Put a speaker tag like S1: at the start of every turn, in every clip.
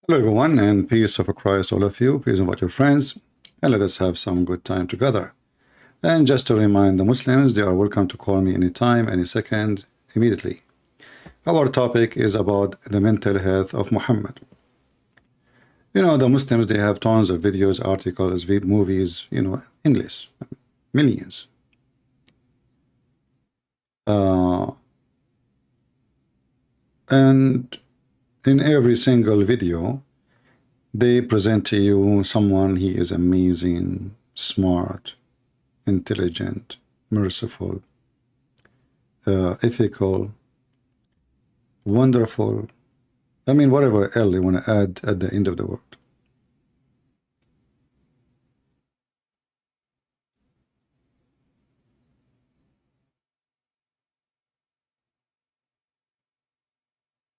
S1: Hello everyone, and peace of Christ all of you. Please invite your friends and let us have some good time together. And just to remind the Muslims, they are welcome to call me anytime, any second, immediately. Our topic is about the mental health of Muhammad. You know, the Muslims, they have tons of videos, articles, movies, endless, millions. And in every single video, they present to you someone he is amazing, smart, intelligent, merciful, ethical, wonderful. I mean, whatever L you want to add at the end of the word.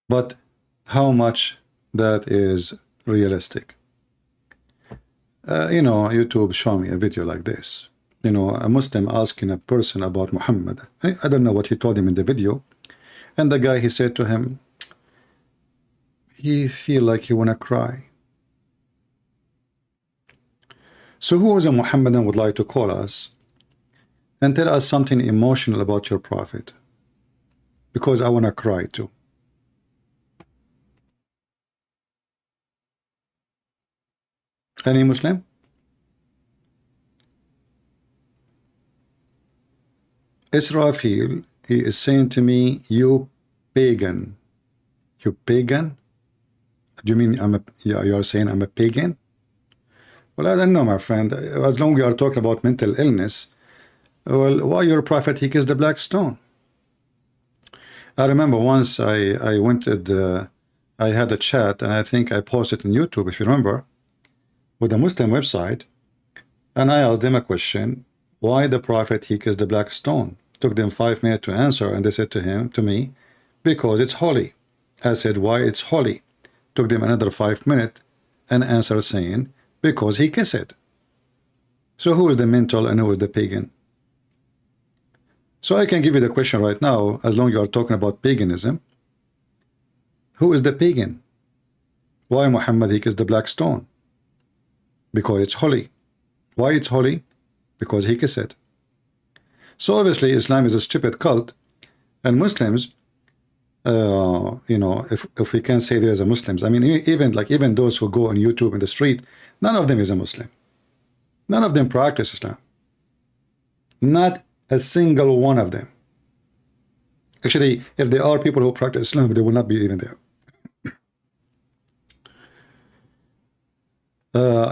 S1: But how much that is realistic? YouTube show me a video like this. A Muslim asking a person about Muhammad. I don't know what he told him in the video. And the guy, he said to him, he feel like he wanna cry. So who is a Muhammadan would like to call us and tell us something emotional about your prophet? Because I wanna cry too. Any Muslim? Israfil, he is saying to me, you pagan. You pagan? Do you mean you are saying I'm a pagan? Well, I don't know, my friend. As long as we are talking about mental illness, well, why your prophet he kissed the black stone? I remember once I had a chat, and I think I posted on YouTube, if you remember, with a Muslim website, and I asked them a question, why the prophet he kissed the black stone? Took them 5 minutes to answer, and they said to me, because it's holy. I said, why it's holy? Took them another 5 minutes and answered saying, because he kissed it. So who is the mental and who is the pagan? So I can give you the question right now, as long as you are talking about paganism. Who is the pagan? Why Muhammad he kissed the black stone? Because it's holy. Why it's holy? Because he kissed it. So obviously Islam is a stupid cult, and Muslims, if we can say there is a Muslims, I mean, even those who go on YouTube in the street, none of them is a Muslim. None of them practice Islam. Not a single one of them. Actually, if there are people who practice Islam, they will not be even there.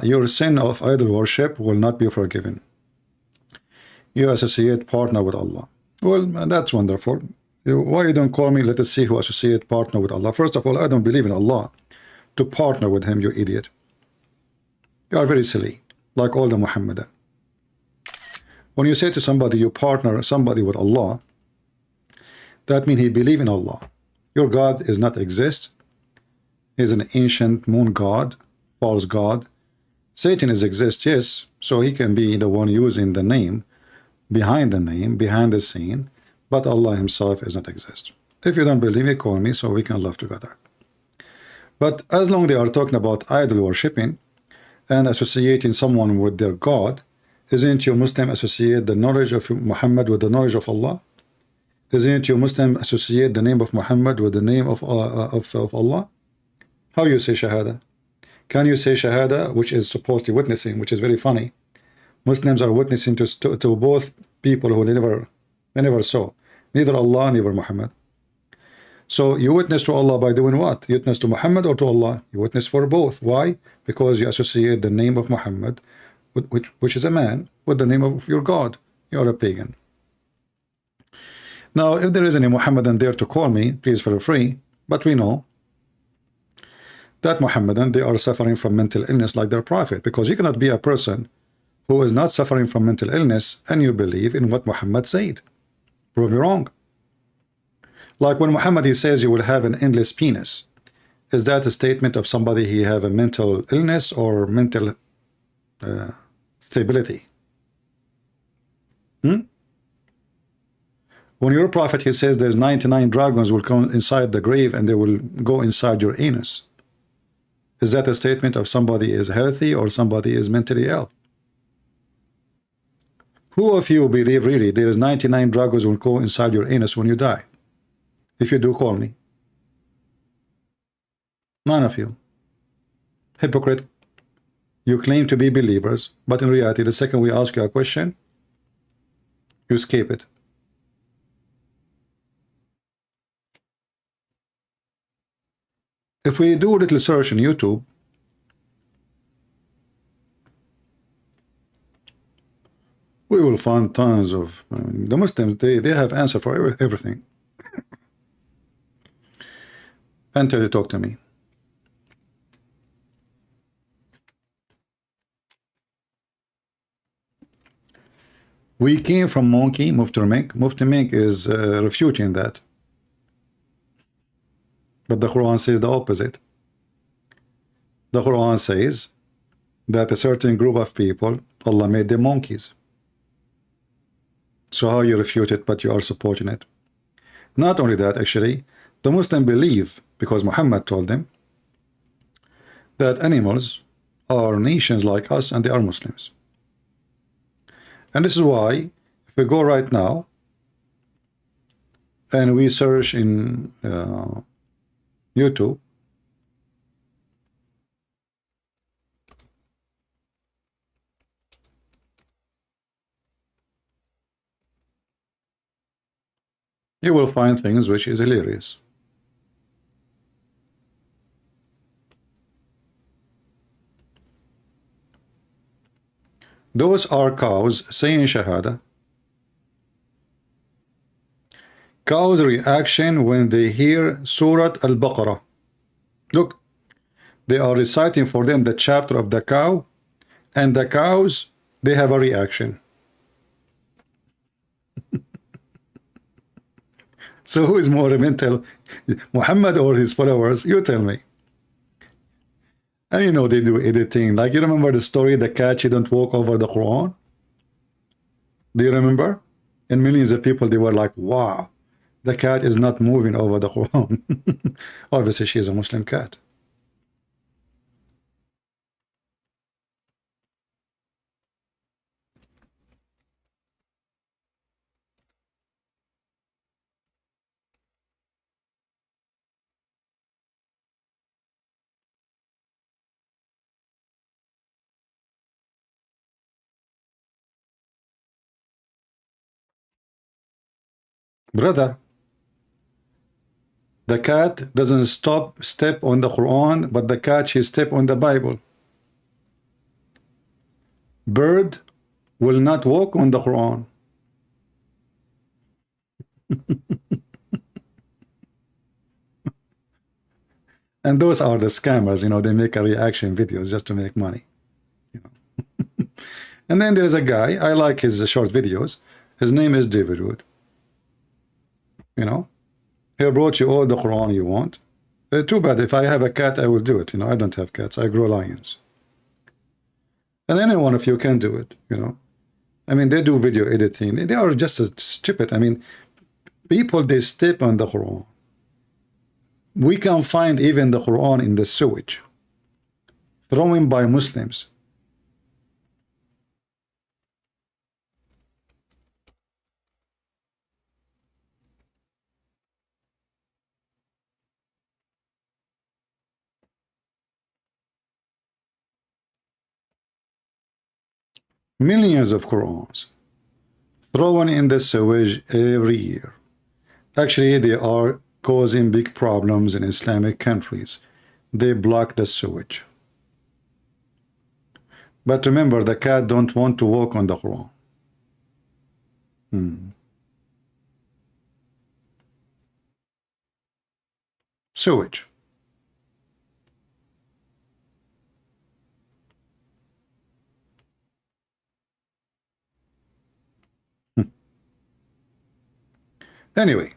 S1: Your sin of idol worship will not be forgiven. You associate partner with Allah. Well, that's wonderful. Why you don't call me? Let us see who associate partner with Allah. First of all, I don't believe in Allah to partner with him, you idiot. You are very silly, like all the Muhammadan. When you say to somebody you partner somebody with Allah, that means he believe in Allah. Your God is not exist. He is an ancient moon god, false god. Satan is exist, yes, so he can be the one using the name, behind the scene, but Allah himself is not exist. If you don't believe me, call me so we can love together. But as long as they are talking about idol worshipping and associating someone with their God, isn't you Muslim associate the knowledge of Muhammad with the knowledge of Allah? Isn't you Muslim associate the name of Muhammad with the name of Allah? How you say Shahada? Can you say Shahada, which is supposedly witnessing, which is very funny? Muslims are witnessing to both people who they never saw, neither Allah, neither Muhammad. So you witness to Allah by doing what? You witness to Muhammad or to Allah? You witness for both. Why? Because you associate the name of Muhammad, which is a man, with the name of your God. You are a pagan. Now, if there is any Muhammadan there to call me, please feel free. But we know that Muhammadan, they are suffering from mental illness like their prophet, because you cannot be a person who is not suffering from mental illness and you believe in what Muhammad said. Prove me wrong. Like when Muhammad he says you will have an endless penis, is that a statement of somebody he have a mental illness or mental stability? When your prophet he says there's 99 dragons will come inside the grave and they will go inside your anus, Is that a statement of somebody is healthy or somebody is mentally ill? Who of you believe really there is 99 drugs will go inside your anus when you die? If you do, call me. None of you. Hypocrite. You claim to be believers, but in reality, the second we ask you a question, you escape it. If we do a little search on YouTube, we will find tons of the Muslims. They have answer for everything until they talk to me. We came from monkey, Mufti Menk. Mufti Menk is refuting that. But the Quran says the opposite. The Quran says that a certain group of people, Allah made them monkeys. So how you refute it, but you are supporting it? Not only that, actually, the Muslim believe, because Muhammad told them, that animals are nations like us and they are Muslims. And this is why, if we go right now and we search in YouTube, you will find things which is hilarious. Those are cows saying Shahada. Cows' reaction when they hear Surah Al-Baqarah. Look, they are reciting for them the chapter of the cow, and the cows, they have a reaction. So who is more mental, Muhammad or his followers? You tell me. And you know they do editing. Like, you remember the story, the cat shouldn't walk over the Quran? Do you remember? And millions of people, they were like, wow, the cat is not moving over the Quran. Obviously, she is a Muslim cat. Brother, the cat doesn't step on the Quran, but the cat, she step on the Bible. Bird will not walk on the Quran. And those are the scammers, you know, they make a reaction videos just to make money. You know. And then there's a guy, I like his short videos. His name is David Wood. You know, he brought you all the Quran you want. Too bad, if I have a cat, I will do it. You know, I don't have cats, I grow lions. And any one of you can do it, you know. I mean, they do video editing. They are just as stupid. I mean, people, they step on the Quran. We can find even the Quran in the sewage, thrown by Muslims. Millions of Qurans thrown in the sewage every year. Actually, they are causing big problems in Islamic countries. They block the sewage. But remember, the cat don't want to walk on the Quran. Sewage. Anyway,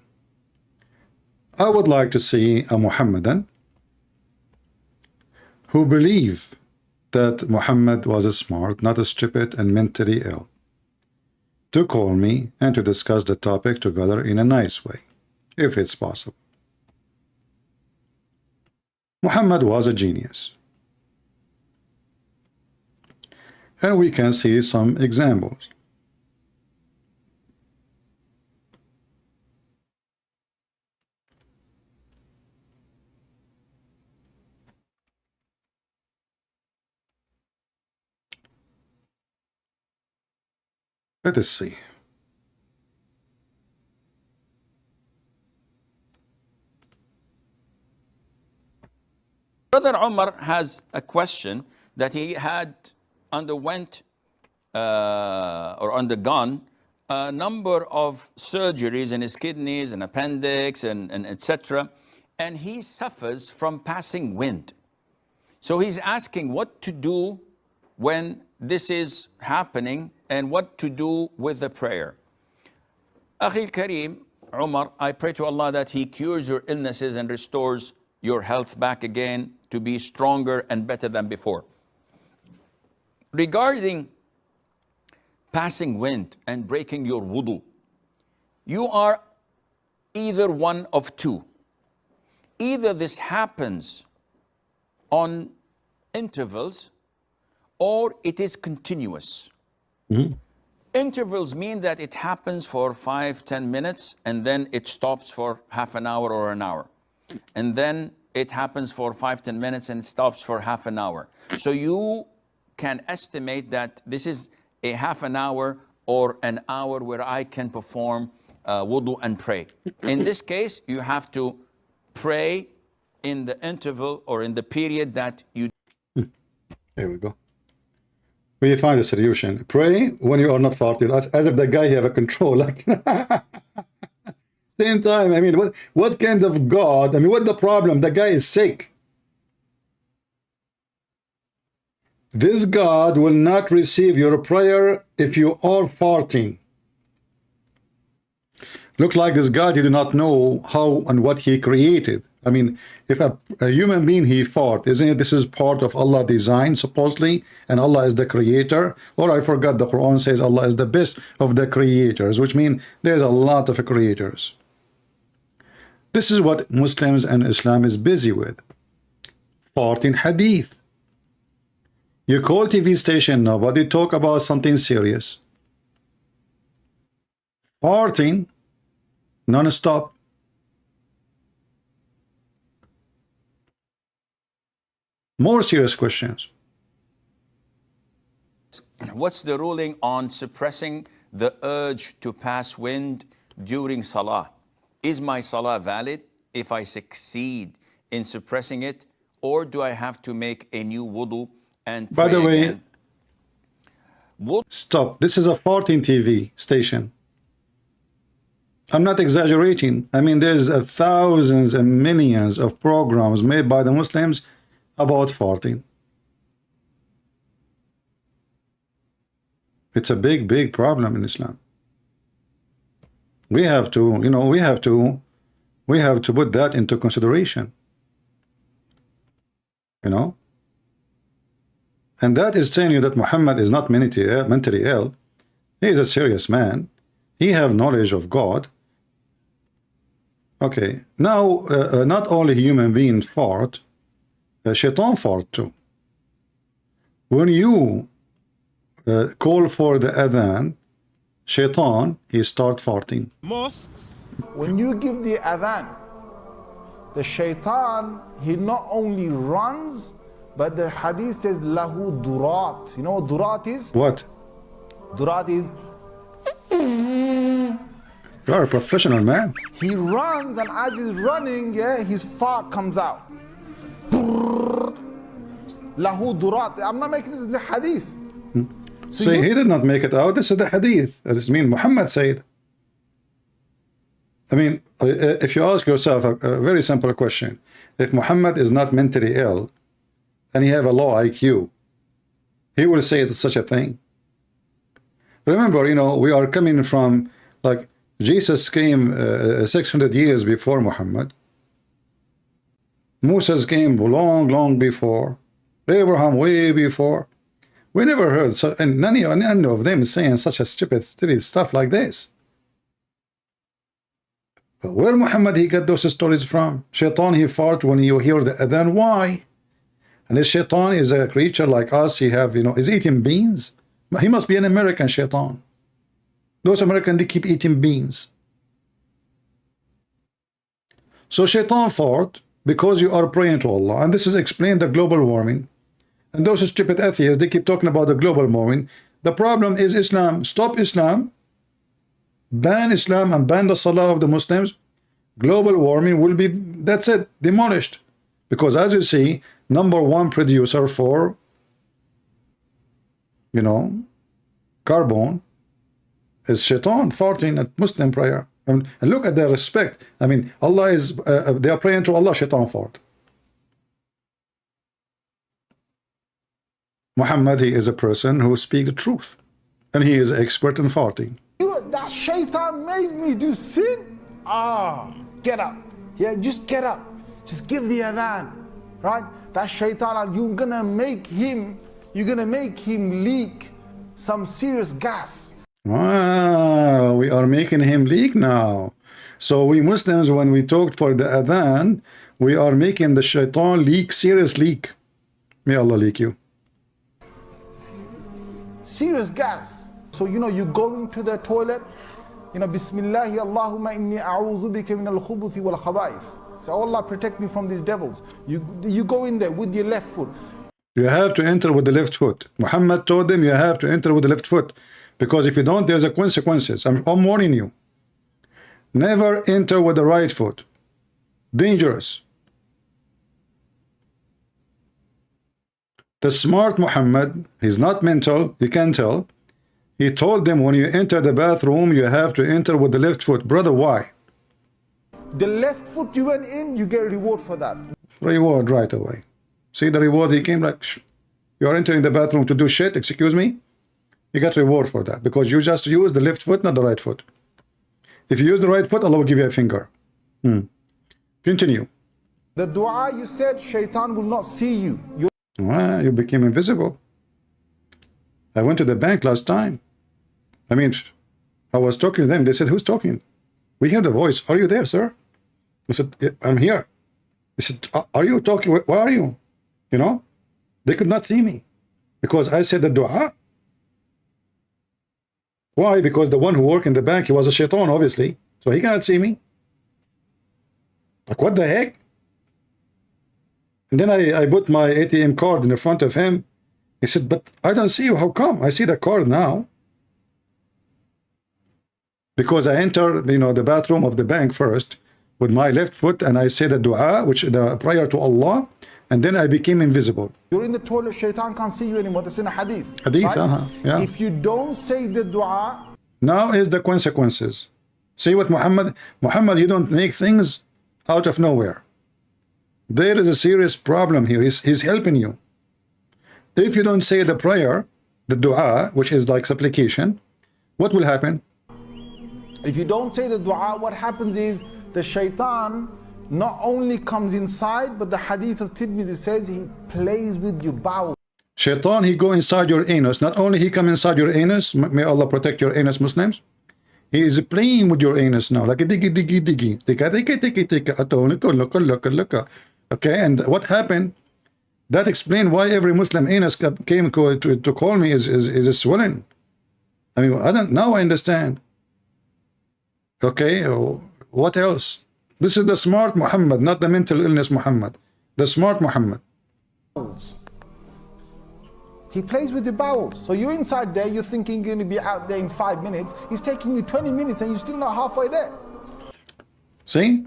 S1: I would like to see a Muhammadan who believe that Muhammad was smart, not stupid and mentally ill, to call me and to discuss the topic together in a nice way, if it's possible. Muhammad was a genius. And we can see some examples. Let us see.
S2: Brother Umar has a question that he had underwent or undergone a number of surgeries in his kidneys and appendix and etc. And he suffers from passing wind. So he's asking what to do when this is happening and what to do with the prayer. Akhil Kareem, Umar, I pray to Allah that He cures your illnesses and restores your health back again to be stronger and better than before. Regarding passing wind and breaking your wudu, you are either one of two. Either this happens on intervals or it is continuous.
S1: Mm-hmm.
S2: Intervals mean that it happens for 5-10 minutes and then it stops for half an hour or an hour. And then it happens for 5-10 minutes and stops for half an hour. So you can estimate that this is a half an hour or an hour where I can perform wudu and pray. In this case, you have to pray in the interval or in the period that you...
S1: Here we go. We find a solution. Pray when you are not farting, as if the guy have a control. Like, same time, I mean, what kind of God? I mean, what's the problem? The guy is sick. This God will not receive your prayer if you are farting. Looks like this God, you do not know how and what He created. I mean, if a human being, he fart, isn't it? This is part of Allah design, supposedly, and Allah is the creator. Or I forgot, the Quran says Allah is the best of the creators, which means there's a lot of creators. This is what Muslims and Islam is busy with. Farting hadith. You call TV station, nobody talk about something serious. Farting, non-stop. More serious questions.
S2: What's the ruling on suppressing the urge to pass wind during salah? Is my salah valid if I succeed in suppressing it, or do I have to make a new wudu and pray
S1: By the way,
S2: again?
S1: Stop. This is a farting TV station. I'm not exaggerating. I mean, there's thousands and millions of programs made by the Muslims about farting. It's a big, big problem in Islam. We have to, you know, we have to put that into consideration. You know? And that is telling you that Muhammad is not mentally ill. He is a serious man. He have knowledge of God. Okay. Now, not only human beings fart, shaitan fart too. When you call for the adhan, shaitan, he start farting.
S3: Mosques. When you give the adhan, the shaitan, he not only runs, but the hadith says lahu durat. You know what durat is?
S1: What?
S3: Durat is...
S1: You are a professional man.
S3: He runs, and as he's running, yeah, his fart comes out. Lahu durat. I'm not making this the hadith.
S1: So he did not make it out. This is the hadith. This means Muhammad said. I mean, if you ask yourself a very simple question, if Muhammad is not mentally ill and he have a low IQ, he will say such a thing. Remember, you know, we are coming from, like, Jesus came 600 years before Muhammad. Moses came long, long before. Abraham way before. We never heard, so, and none of them saying such a stupid, silly stuff like this. But where Muhammad he got those stories from? Shaitan he fart when you hear the adhan. Why? And this shaitan is a creature like us. He have, you know, is eating beans. He must be an American shaitan. Those Americans, they keep eating beans. So shaitan fought because you are praying to Allah. And this is explained the global warming. And those stupid atheists, they keep talking about the global warming. The problem is Islam. Stop Islam. Ban Islam and ban the Salah of the Muslims. Global warming will be, that's it, demolished. Because as you see, #1 producer for, you know, carbon is shaitan farting at Muslim prayer. And look at their respect. I mean, Allah is, they are praying to Allah, shaitan fart. Muhammad, he is a person who speaks the truth. And he is expert in farting.
S3: That shaitan made me do sin. Get up. Yeah, just get up. Just give the adhan. Right? That shaitan, you're gonna make him leak some serious gas.
S1: Wow, we are making him leak now. So we Muslims, when we talked for the adhan, we are making the shaitan leak, serious leak. May Allah leak you.
S3: Serious gas. So you know, you go into the toilet, you know, Bismillahi Allahumma inni a'udhu bika min al-khubuthi wal khaba'ith. So Allah protect me from these devils. You go in there with your left foot.
S1: You have to enter with the left foot. Muhammad told them you have to enter with the left foot. Because if you don't, there's a consequences. I'm warning you. Never enter with the right foot. Dangerous. The smart Muhammad, he's not mental, you can tell. He told them when you enter the bathroom, you have to enter with the left foot. Brother, why?
S3: The left foot you went in, you get a reward for that.
S1: Reward right away. See the reward, he came like, you are entering the bathroom to do shit, excuse me? You got reward for that because you just use the left foot, not the right foot. If you use the right foot, Allah will give you a finger. Continue.
S3: The dua you said, shaitan will not see you.
S1: You became invisible. I went to the bank last time. I mean, I was talking to them. They said, who's talking? We hear the voice. Are you there, sir? I said, yeah, I'm here. They said, are you talking? Where are you? You know, they could not see me because I said the dua. Why? Because the one who worked in the bank, he was a shaitan, obviously. So he cannot see me. Like, what the heck? And then I put my ATM card in the front of him. He said, but I don't see you. How come? I see the card now. Because I entered, you know, the bathroom of the bank first with my left foot, and I said the dua, which the prayer to Allah, and then I became invisible.
S3: You're in the toilet, shaitan can't see you anymore. That's in a hadith.
S1: Hadith,
S3: right?
S1: Yeah.
S3: If you don't say the dua.
S1: Now is the consequences. See what Muhammad, you don't make things out of nowhere. There is a serious problem here. He's helping you. If you don't say the prayer, the dua, which is like supplication, what will happen?
S3: If you don't say the dua, what happens is the shaitan not only comes inside, but the hadith of Tirmidhi says he plays with your bowel.
S1: Shaitan, he go inside your anus. Not only he come inside your anus, may Allah protect your anus, Muslims. He is playing with your anus now, like a diggy, diggy, diggy. Okay, and what happened? That explains why every Muslim anus came to call me is swollen. I mean, now I understand. Okay, what else? This is the smart Muhammad, not the mental illness Muhammad. The smart Muhammad.
S3: He plays with the bowels. So you're inside there, you're thinking you're going to be out there in 5 minutes. He's taking you 20 minutes and you're still not halfway there.
S1: See?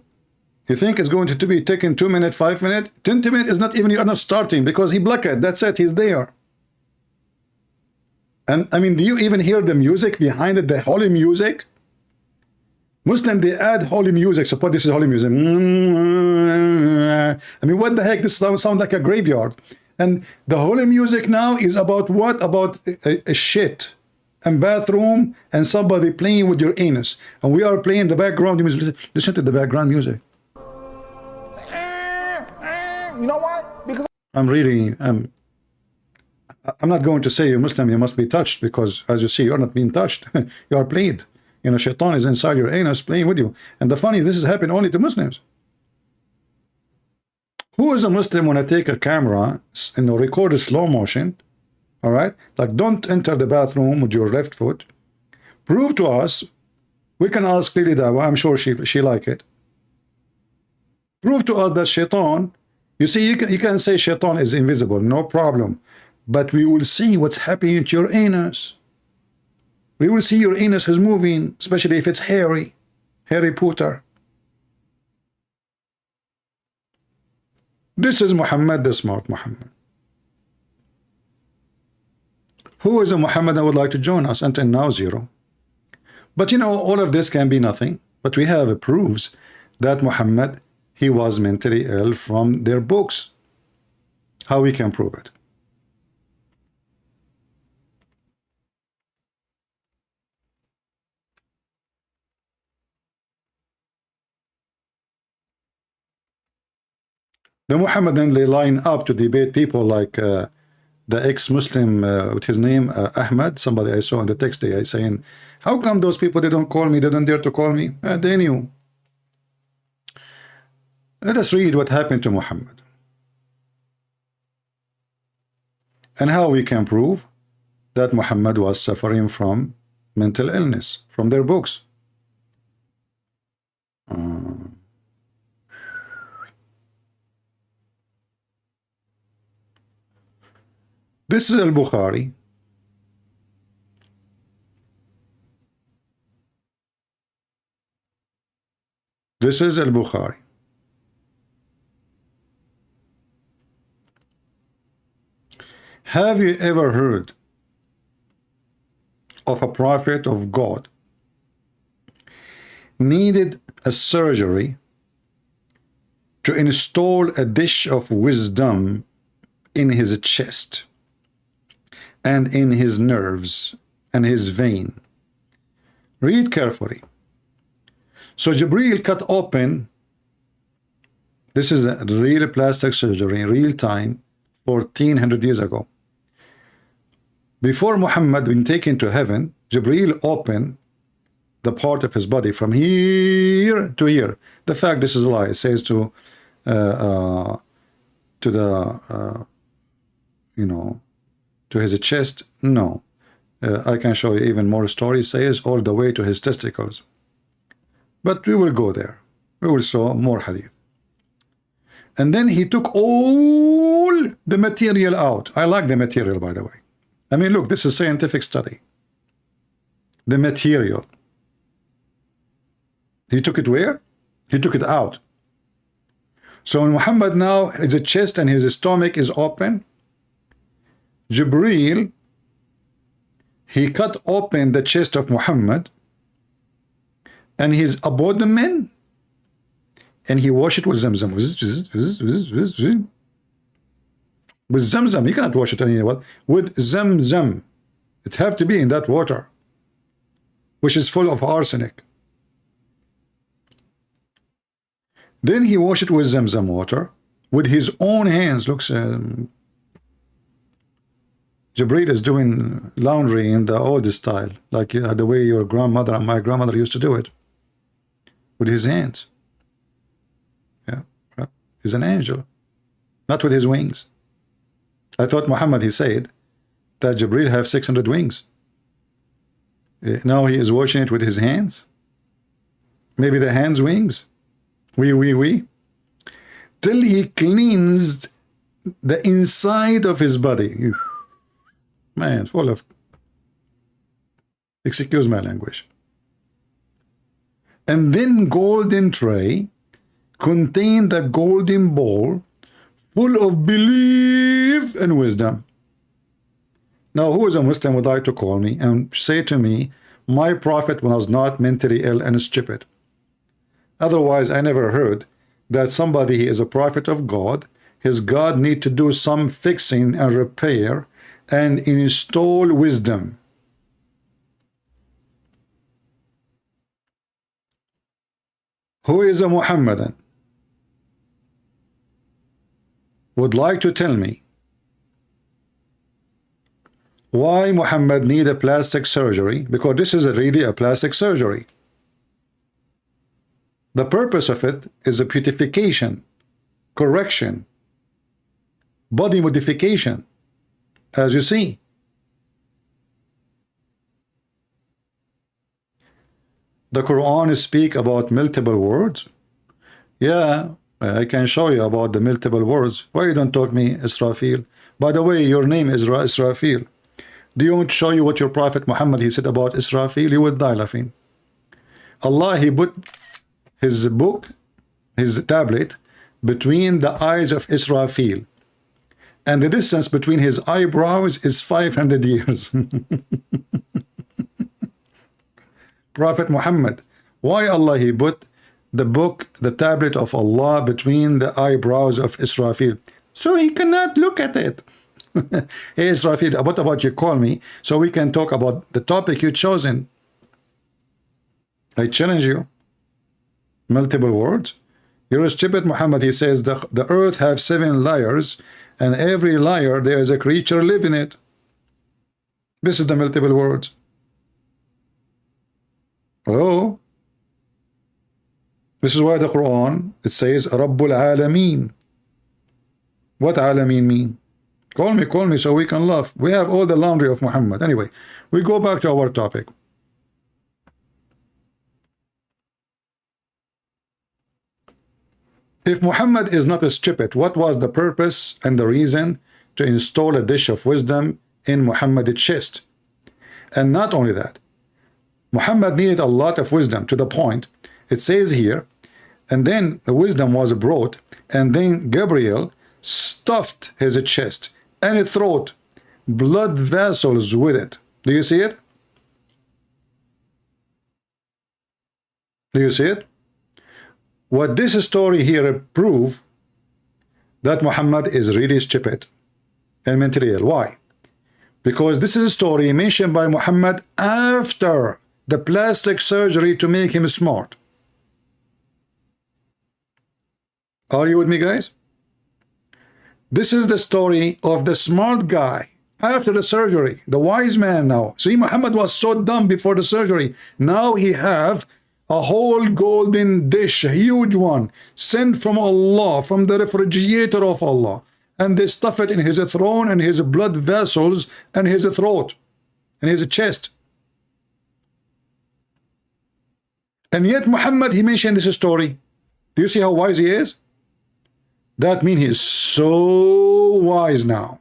S1: You think it's going to be taking 2 minutes, 5 minutes? 20 minutes is not even, you're not starting because he blocked it. That's it, he's there. And I mean, do you even hear the music behind it, the holy music? Muslim, they add holy music. Suppose this is holy music. I mean, what the heck? This sounds like a graveyard. And the holy music now is about what? About a shit and bathroom and somebody playing with your anus. And we are playing the background music. Listen to the background music.
S3: You know why? Because
S1: I'm not going to say you're Muslim, you must be touched, because as you see, you're not being touched. You are played. You know, shaitan is inside your anus playing with you. And the funny, this is happening only to Muslims. Who is a Muslim when I take a camera and record a slow motion? All right, like don't enter the bathroom with your left foot. Prove to us. We can ask clearly Dawah. I'm sure she like it. Prove to us that shaitan. You see, you can say shaitan is invisible, no problem. But we will see what's happening to your anus. We will see your anus is moving, especially if it's hairy. Harry Potter. This is Muhammad, the smart Muhammad. Who is a Muhammad that would like to join us? Until now, zero. But you know, all of this can be nothing. But we have proofs that Muhammad, he was mentally ill from their books. How we can prove it? The Muhammadan, they line up to debate people like the ex-Muslim, with his name, Ahmed, somebody I saw in the text day saying, how come those people, they don't call me, they don't dare to call me? They knew. Let us read what happened to Muhammad. And how we can prove that Muhammad was suffering from mental illness, from their books. This is Al-Bukhari. This is Al-Bukhari. Have you ever heard of a prophet of God needed a surgery to install a dish of wisdom in his chest and in his nerves and his vein? Read carefully. So Jibreel cut open, this is a real plastic surgery in real time, 1400 years ago. Before Muhammad been taken to heaven, Jibreel opened the part of his body from here to here. The fact this is a lie. It says to the you know, to his chest. No, I can show you even more stories. Says all the way to his testicles. But we will go there. We will show more hadith. And then he took all the material out. I like the material, by the way. I mean, look, this is scientific study. The material. He took it where? He took it out. So when Muhammad now, his chest and his stomach is open, Jibreel, he cut open the chest of Muhammad and his abdomen, and he washed it with Zamzam. With Zamzam, you cannot wash it anywhere. With Zamzam, it have to be in that water, which is full of arsenic. Then he washed it with Zamzam water with his own hands. Looks, Jibreel is doing laundry in the old style, like the way your grandmother and my grandmother used to do it, with his hands. Yeah, he's an angel, not with his wings. I thought Muhammad, he said that Jibreel have 600 wings. Now he is washing it with his hands. Maybe the hands wings. We. Till he cleansed the inside of his body. Man, full of, excuse my language. And then golden tray contained a golden bowl full of belief and wisdom. Now, who is a Muslim would like to call me and say to me, my prophet was not mentally ill and stupid? Otherwise, I never heard that somebody is a prophet of God, his God need to do some fixing and repair and install wisdom. Who is a Muhammadan would like to tell me why Muhammad need a plastic surgery? Because this is really a plastic surgery. The purpose of it is a beautification correction, body modification, as you see. The Quran speak about multiple words. Yeah, I can show you about the multiple words. Why you don't talk me, Israfil? By the way, your name is Israfil. Do you want to show you what your Prophet Muhammad he said about Israfil? You would die laughing. Allah, he put his book, his tablet, between the eyes of Israfil, and the distance between his eyebrows is 500 years. Prophet Muhammad, why Allah he put the book, the tablet of Allah, between the eyebrows of Israfil? So he cannot look at it. Hey Israfil, what about you call me so we can talk about the topic you chosen? I challenge you. Multiple words. You're stupid, Muhammad. He says the earth have 7 layers, and every layer there is a creature living it. This is the multiple words. Hello? This is why the Quran, it says Rabbul Alameen. What Alameen mean? Call me so we can laugh. We have all the laundry of Muhammad. Anyway, we go back to our topic. If Muhammad is not stupid, what was the purpose and the reason to install a dish of wisdom in Muhammad's chest? And not only that, Muhammad needed a lot of wisdom, to the point, it says here, and then the wisdom was brought, and then Gabriel stuffed his chest and his throat, blood vessels with it. Do you see it? Do you see it? What this story here prove that Muhammad is really stupid and mentally ill. Why? Because this is a story mentioned by Muhammad after the plastic surgery to make him smart. Are you with me, guys? This is the story of the smart guy after the surgery, the wise man now. See, Muhammad was so dumb before the surgery. Now he have a whole golden dish, a huge one, sent from Allah, from the refrigerator of Allah. And they stuff it in his throne and his blood vessels and his throat and his chest. And yet Muhammad, he mentioned this story. Do you see how wise he is? That means he is so wise now.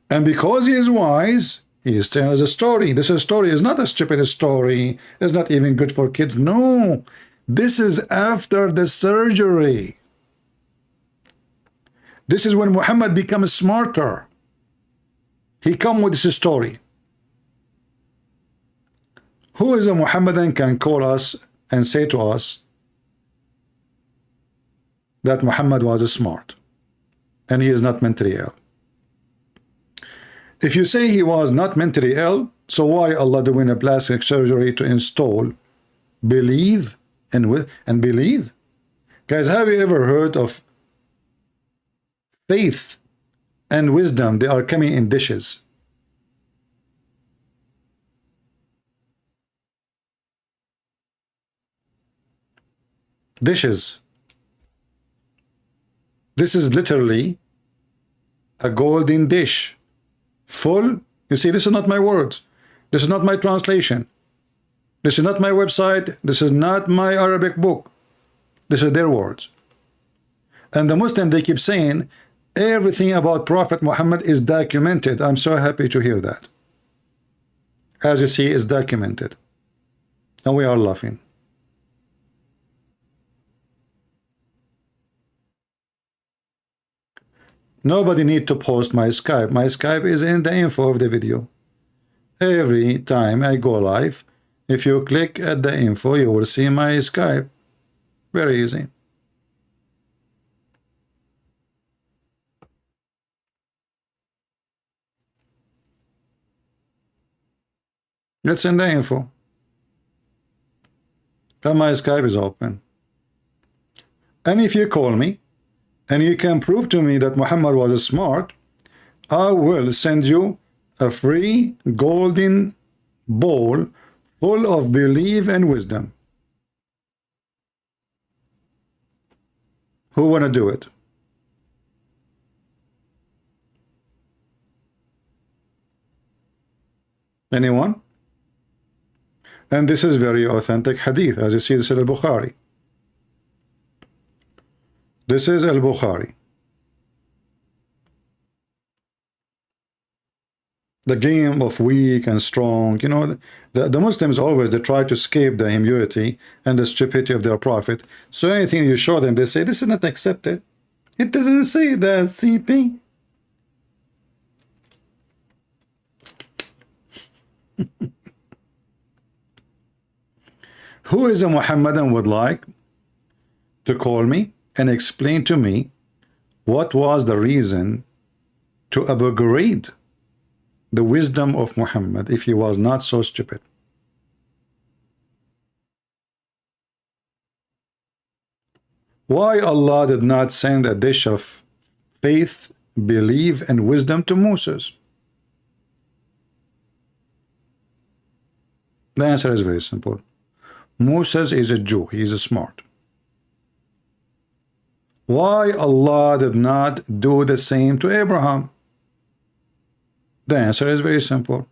S1: And because he is wise, he is telling us a story. This story is not a stupid story. It's not even good for kids. No. This is after the surgery. This is when Muhammad becomes smarter. He come with this story. Who is a Muhammadan can call us and say to us that Muhammad was smart and he is not mentally ill? If you say he was not mentally ill, so why Allah doing a plastic surgery to install believe and believe? Guys, have you ever heard of faith and wisdom? They are coming in dishes. Dishes. This is literally a golden dish full. You see, this is not my words. This is not my translation. This is not my website. This is not my Arabic book. This is their words. And the Muslim, they keep saying everything about Prophet Muhammad is documented. I'm so happy to hear that. As you see, it's documented. And we are laughing. Nobody need to post my Skype. My Skype is in the info of the video. Every time I go live, if you click at the info, you will see my Skype. Very easy. It's in the info. And my Skype is open. And if you call me, and you can prove to me that Muhammad was smart, I will send you a free golden bowl full of belief and wisdom. Who want to do it? Anyone? And this is very authentic hadith, as you see, this is al-Bukhari. This is al-Bukhari. The game of weak and strong, you know, the Muslims always, they try to escape the immunity and the stupidity of their prophet. So anything you show them, they say, this is not accepted. It doesn't say that, CP. Who is a Muhammadan would like to call me and explain to me what was the reason to upgrade the wisdom of Muhammad if he was not so stupid? Why Allah did not send a dish of faith, belief, and wisdom to Moses? The answer is very simple. Moses is a Jew. He is smart. Why Allah did not do the same to Abraham? The answer is very simple.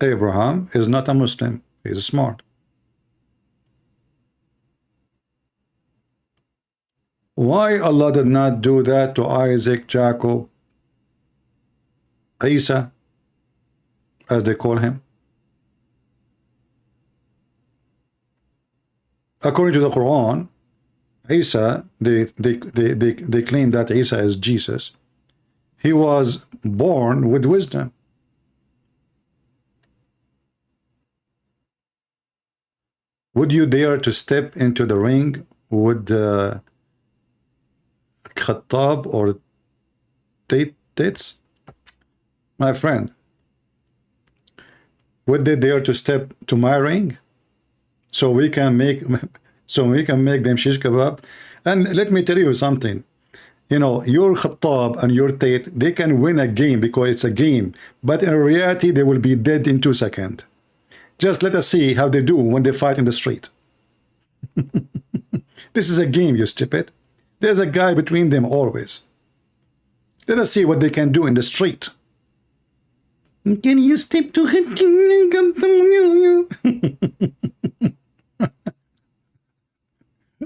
S1: Abraham is not a Muslim. He is smart. Why Allah did not do that to Isaac, Jacob, Isa, as they call him? According to the Quran, Isa, they claim that Isa is Jesus. He was born with wisdom. Would you dare to step into the ring with Khattab or Tits? My friend, would they dare to step to my ring so we can make them shish kebab? And let me tell you something. You know, your Khattab and your Tate, they can win a game because it's a game, but in reality they will be dead in 2 seconds. Just let us see how they do when they fight in the street. This is a game, you stupid. There's a guy between them always. Let us see what they can do in the street. Can you step to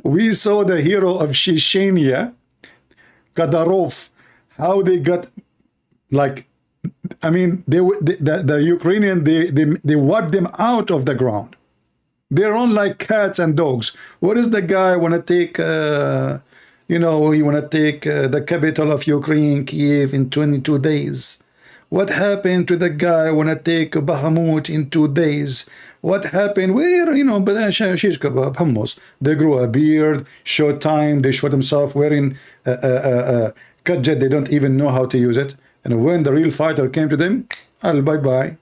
S1: We saw the hero of Chechnya, Kadyrov, how they got, like, I mean, the Ukrainian, they wiped them out of the ground. They run like cats and dogs. What is the guy want to take, you know, he want to take the capital of Ukraine, Kiev, in 22 days. What happened to the guy want to take Bahamut in 2 days? What happened? Where, you know, but shish kebab, hummus. They grew a beard, short time, they showed themselves wearing Kajat, they don't even know how to use it. And when the real fighter came to them, bye-bye.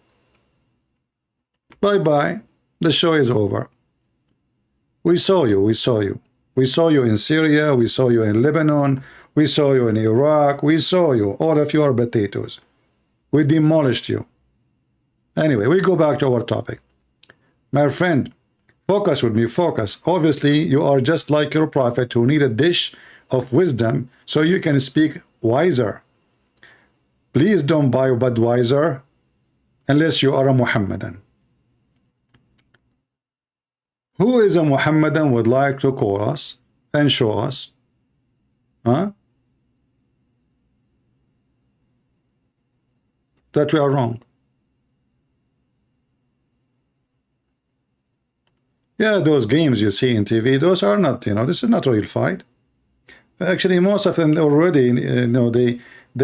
S1: Bye-bye. The show is over. We saw you, we saw you. We saw you in Syria, we saw you in Lebanon, we saw you in Iraq, we saw you. All of you are potatoes. We demolished you. Anyway, we go back to our topic. My friend, focus with me, focus. Obviously, you are just like your prophet who need a dish of wisdom so you can speak wiser. Please don't buy Budweiser unless you are a Muhammadan. Who is a Muhammadan would like to call us and show us? Huh? That we are wrong. Yeah, those games you see in TV, those are not, you know, this is not a real fight. Actually, most of them already, you know, they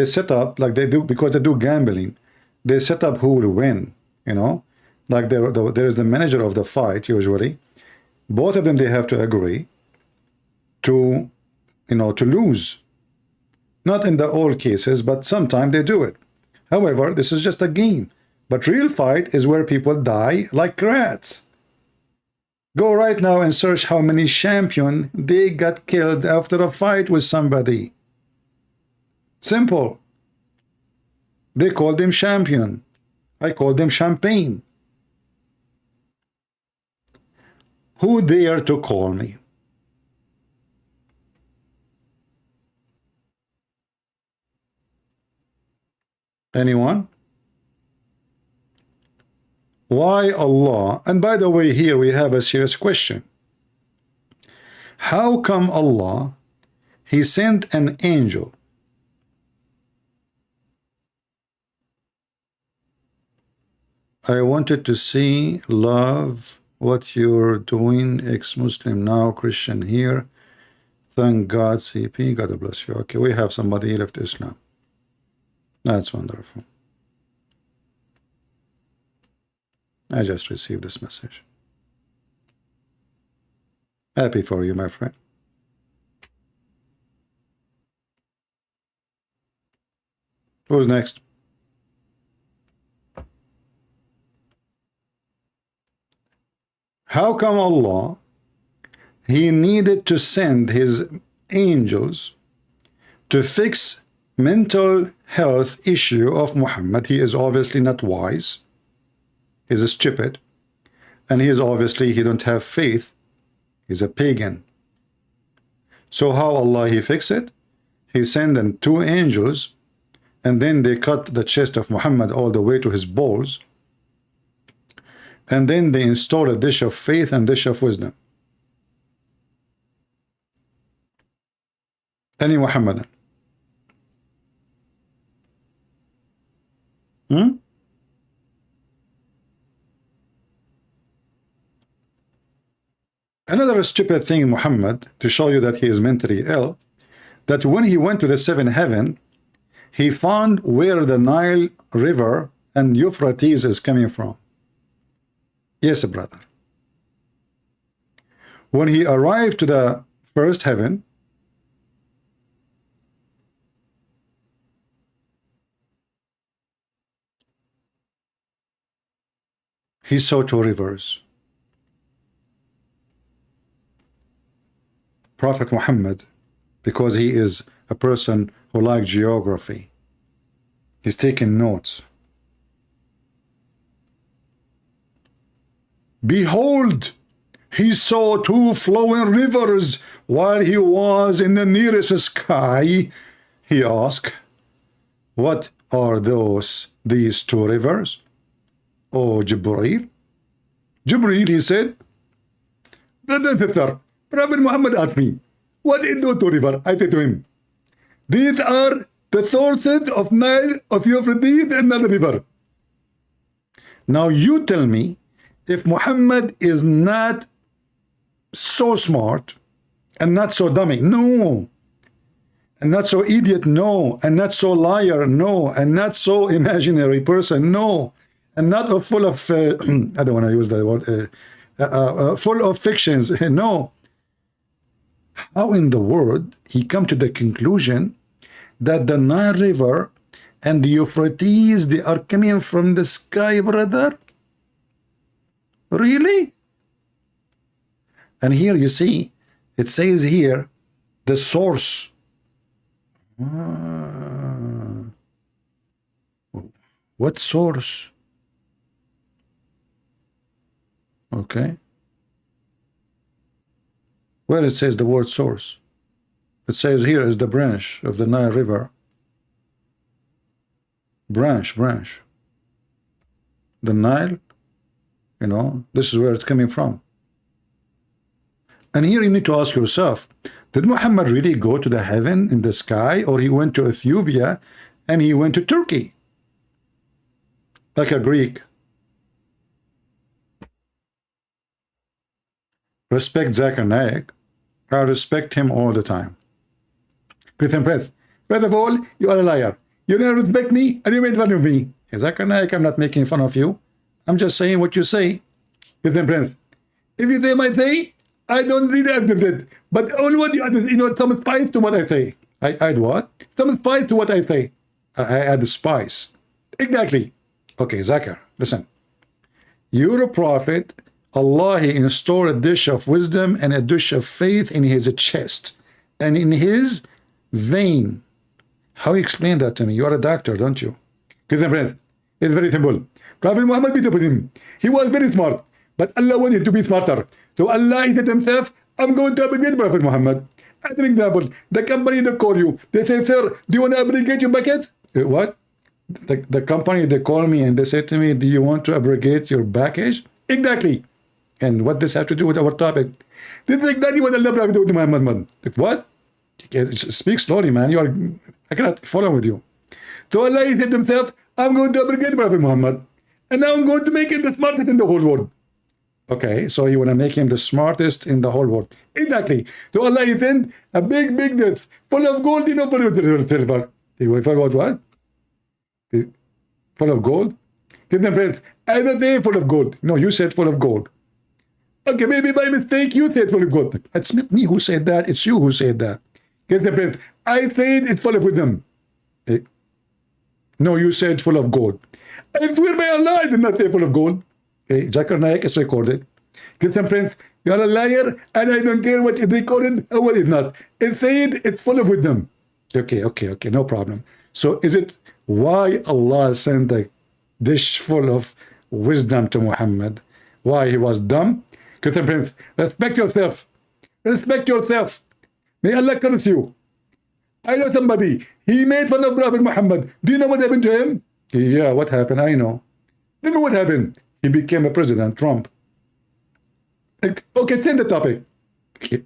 S1: set up, like they do, because they do gambling, they set up who will win, you know. Like there is the manager of the fight, usually. Both of them, they have to agree to, you know, to lose. Not in the all cases, but sometimes they do it. However, this is just a game. But real fight is where people die like rats. Go right now and search how many champions they got killed after a fight with somebody. Simple. They call them champion. I call them champagne. Who dare to call me Anyone? Why Allah? And by the way, here we have a serious question. How come Allah, He sent an angel I wanted to see, love what you're doing, ex-Muslim now, Christian here. Thank God, CP, God bless you. Okay, we have somebody left Islam. That's wonderful. I just received this message. Happy for you, my friend. Who's next? How come Allah, He needed to send His angels to fix mental health issue of Muhammad? He is obviously not wise. He's stupid. And he is obviously, he don't have faith. He's a pagan. So how Allah He fix it? He sent them 2 angels, and then they cut the chest of Muhammad all the way to his balls. And then they install a dish of faith and dish of wisdom. Any Muhammadan? Another stupid thing in Muhammad, to show you that he is mentally ill, that when he went to the 7th heaven, he found where the Nile River and Euphrates is coming from. Yes, brother. When he arrived to the 1st heaven, he saw 2 rivers. Prophet Muhammad, because he is a person who likes geography, he's taking notes. Behold, he saw 2 flowing rivers while he was in the nearest sky. He asked, what are these 2 rivers? Oh, Jibreel. Jibreel, he said, Prophet Muhammad asked me, what is those 2 rivers? I said to him, these are the sources of Nile, of Euphrates, and another river. Now you tell me, if Muhammad is not so smart and not so dummy, no, and not so idiot, no, and not so liar, no, and not so imaginary person, no, and not full of I don't want to use that word, full of fictions, no. How in the world he come to the conclusion that the Nile River and the Euphrates, they are coming from the sky, brother? Really? And here you see, it says here, the source. What source? Okay. Where it says the word source? It says here is the branch of the Nile River. Branch. The Nile, you know, this is where it's coming from. And here you need to ask yourself, did Muhammad really go to the heaven in the sky, or he went to Ethiopia and he went to Turkey? Like a Greek. Respect Zakir Naik. I respect him all the time. Christian Press. First of all, you are a liar. You don't respect me and you made fun of me. Zakir Naik, I'm not making fun of you. I'm just saying what you say. Christian Prince. If you say my say, I don't really accept it. But all what you add is, you know, some spice to what I say. I add what? Some spice to what I say. I add the spice. Exactly. Okay, Zakir, listen. You're a prophet. Allah, He installed a dish of wisdom and a dish of faith in his chest and in his vein. How you explain that to me? You are a doctor, don't you? Christian Prince, it's very simple. Prophet Muhammad beat up with him. He was very smart, but Allah wanted to be smarter. So Allah said himself, I'm going to abrogate Prophet Muhammad. As an example, the company that call you, they say, sir, do you want to abrogate your bucket? What? The company, they call me and they say to me, do you want to abrogate your package? Exactly. And what this have to do with our topic? This is exactly what Allah Prophet with Muhammad. Like, what? Speak slowly, man. I cannot follow with you. So Allah, he said to himself, I'm going to abrogate Prophet Muhammad. And now I'm going to make him the smartest in the whole world. Okay, so you want to make him the smartest in the whole world. Exactly. So Allah, he sent a big this, full of gold, full of silver. For what? Full of gold? Give them breath. I don't say full of gold. No, you said full of gold. Okay, maybe by mistake you said full of gold. It's not me who said that. It's you who said that. Get the breath. I said it's full of wisdom. No, you said full of gold. I swear by Allah, I did not say full of gold. Okay, Zakir Naik is recorded. Get some prince. You are a liar, and I don't care what is recorded or what is not. It said it's full of wisdom. Okay, no problem. So is it why Allah sent a dish full of wisdom to Muhammad? Why he was dumb? Christian Prince, respect yourself. Respect yourself. May Allah curse you. I know somebody. He made fun of Prophet Muhammad. Do you know what happened to him? Yeah, what happened? I know. Tell me what happened. He became a president, Trump. Okay, change the topic. Okay.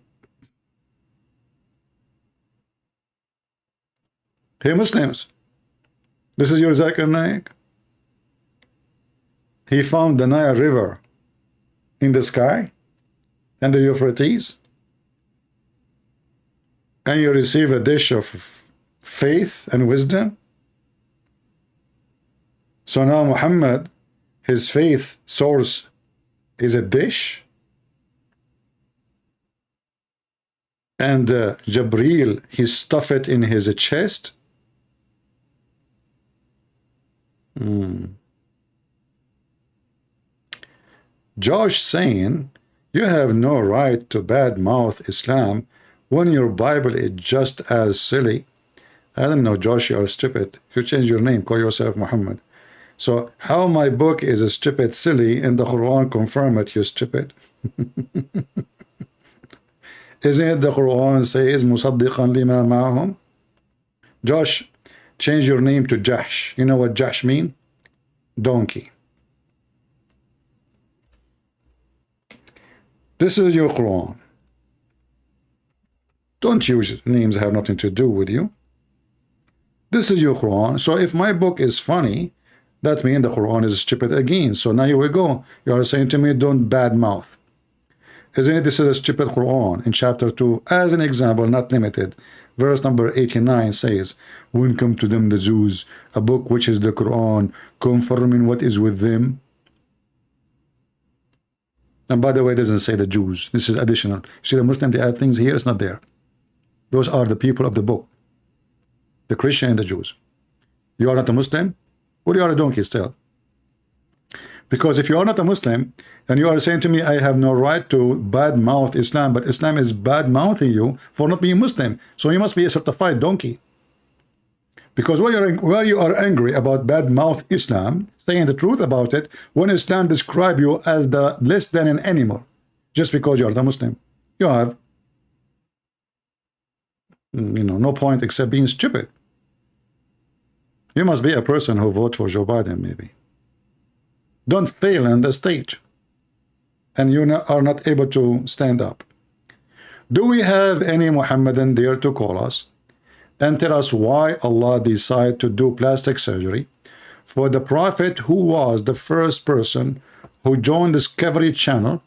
S1: Hey Muslims, this is your Zakir Naik. He found the Nile River in the sky and the Euphrates, and you receive a dish of faith and wisdom. So now Muhammad, his faith source is a dish, and Jabril, he stuffed it in his chest. Josh saying, you have no right to badmouth Islam when your Bible is just as silly. I don't know, Josh, you are stupid. You change your name, call yourself Muhammad. So how my book is a stupid silly and the Quran confirm it, you stupid? Isn't it the Quran says musaddiqan lima ma'ahum? Josh, change your name to Jahsh. You know what Jahsh mean? Donkey. This is your Quran. Don't use names that have nothing to do with you. This is your Quran. So if my book is funny, that means the Quran is stupid again. So now here we go. You are saying to me, don't badmouth. Isn't it? This is a stupid Quran in chapter 2. As an example, not limited. Verse number 89 says, when come to them the Jews, a book which is the Quran, confirming what is with them. And by the way, it doesn't say the Jews. This is additional. You see the Muslim, they add things here, it's not there. Those are the people of the book. The Christian and the Jews. You are not a Muslim? Well, you are a donkey still. Because if you are not a Muslim, and you are saying to me, I have no right to badmouth Islam, but Islam is bad-mouthing you for not being Muslim. So you must be a certified donkey. Because while you are angry about bad-mouth Islam, saying the truth about it, when Islam describe you as the less than an animal, just because you are the Muslim, you have, no point except being stupid. You must be a person who votes for Joe Biden, maybe. Don't fail on the stage, and you are not able to stand up. Do we have any Muhammadan there to call us and tell us why Allah decided to do plastic surgery for the Prophet, who was the first person who joined Discovery Channel,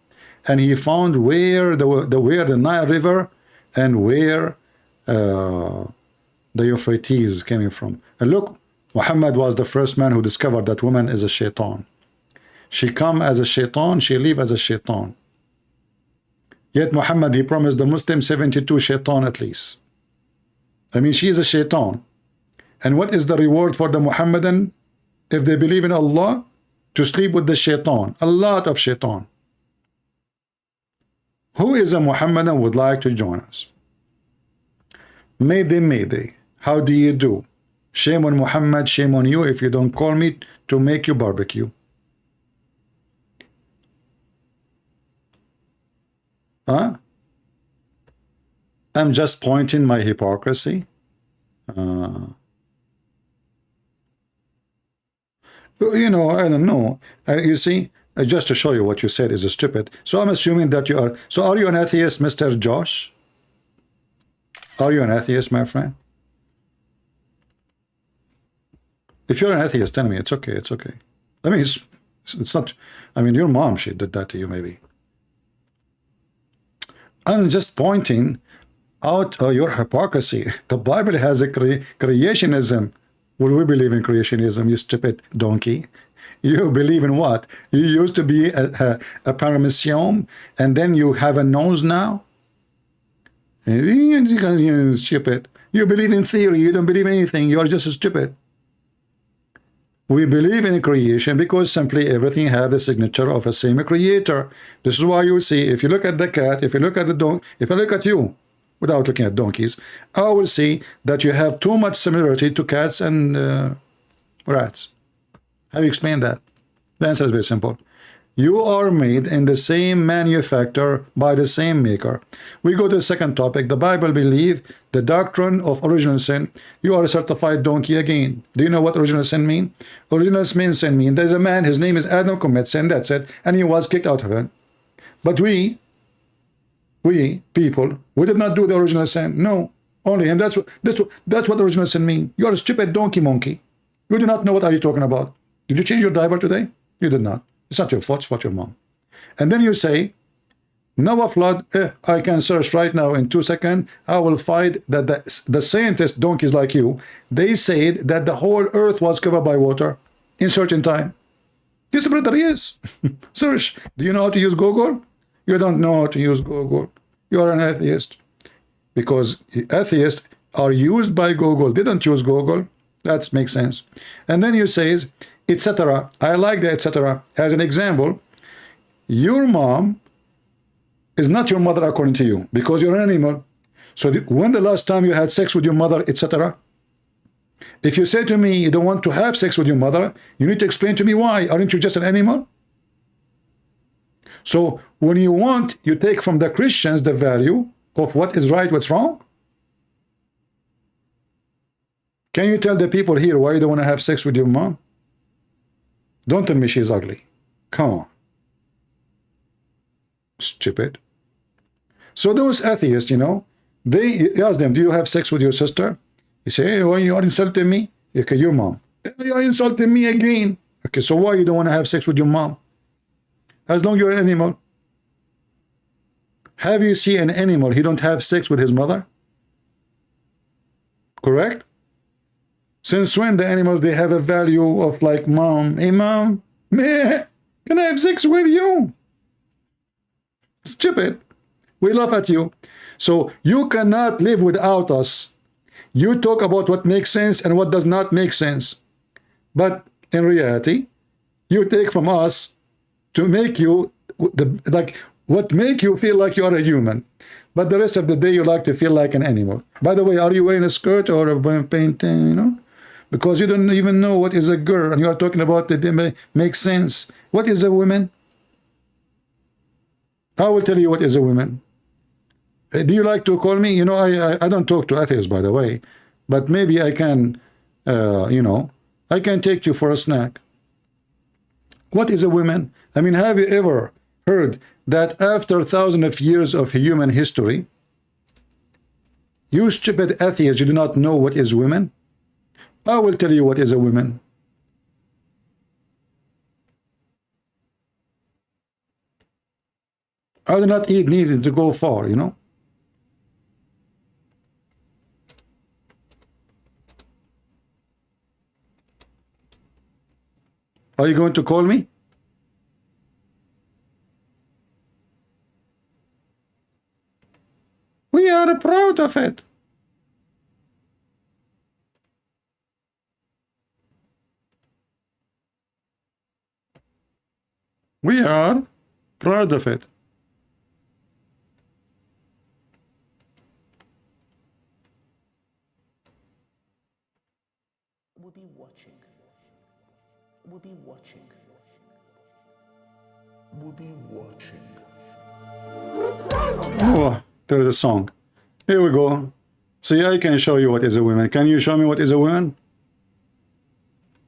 S1: and he found where the Nile River and where the Euphrates came from. And look, Muhammad was the first man who discovered that woman is a shaitan. She come as a shaitan, she leave as a shaitan. Yet Muhammad, he promised the Muslim 72 shaitan at least. I mean, she is a shaitan. And what is the reward for the Muhammadan if they believe in Allah? To sleep with the shaitan. A lot of shaitan. Who is a Muhammadan would like to join us? Mayday, mayday. How do you do? Shame on Muhammad, shame on you if you don't call me to make you barbecue. Huh? I'm just pointing my hypocrisy. You know, I don't know. You see, just to show you what you said is stupid. So I'm assuming that you are. So are you an atheist, Mr. Josh? Are you an atheist, my friend? If you're an atheist, tell me. It's okay. It's okay. I mean, it's not. I mean, your mom, she did that to you, maybe. I'm just pointing out your hypocrisy. The Bible has a creationism. Will we believe in creationism, you stupid donkey? You believe in what? You used to be a paramecium, and then you have a nose now? You're stupid. You believe in theory. You don't believe in anything. You are just stupid. We believe in creation because simply everything has the signature of a same creator. This is why you see, if you look at the cat, if you look at the donkey, if I look at you, without looking at donkeys, I will see that you have too much similarity to cats and rats. Have you explained that? The answer is very simple. You are made in the same manufacturer by the same maker. We go to the second topic. The Bible believe the doctrine of original sin. You are a certified donkey again. Do you know what original sin mean? Original sin mean there's a man, his name is Adam, commits sin, that's it, and he was kicked out of it. But we people, we did not do the original sin. No, only him. That's what original sin mean. You are a stupid donkey monkey. You do not know what are you talking about. Did you change your diaper today? You did not. It's not your fault, it's what your mom. And then you say, Noah flood, I can search right now in 2 seconds. I will find that the scientists, donkeys like you, they said that the whole earth was covered by water in certain time. Yes, brother, yes. Search. Do you know how to use Google? You don't know how to use Google. You are an atheist. Because atheists are used by Google. They don't use Google. That makes sense. And then you says, etc. I like the etc. As an example, your mom is not your mother according to you because you're an animal. So when the last time you had sex with your mother, etc. If you say to me you don't want to have sex with your mother, you need to explain to me why. Aren't you just an animal? So when you want, you take from the Christians the value of what is right, what's wrong. Can you tell the people here why you don't want to have sex with your mom? Don't tell me she's ugly. Come on. Stupid. So those atheists, you know, they ask them, do you have sex with your sister? You say, hey, why you are insulting me? Okay, your mom. You are insulting me again. Okay, so why you don't want to have sex with your mom? As long as you're an animal. Have you seen an animal, he don't have sex with his mother? Correct? Since when the animals, they have a value of like, mom, hey mom, meh, can I have sex with you? Stupid. We laugh at you. So you cannot live without us. You talk about what makes sense and what does not make sense. But in reality, you take from us to make you, like, what make you feel like you are a human. But the rest of the day, you like to feel like an animal. By the way, are you wearing a skirt or a painting, you know? Because you don't even know what is a girl, and you are talking about that they make sense. What is a woman? I will tell you what is a woman. Do you like to call me? You know, I don't talk to atheists, by the way, but maybe I can, you know, I can take you for a snack. What is a woman? I mean, have you ever heard that after thousands of years of human history, you stupid atheists, you do not know what is women? I will tell you what is a woman. I do not need to go far, you know. Are you going to call me? We are proud of it. We are proud of it.
S4: We'll be watching. We'll be watching. We'll be watching.
S1: Oh, there's a song. Here we go. See, I can show you what is a woman. Can you show me what is a woman?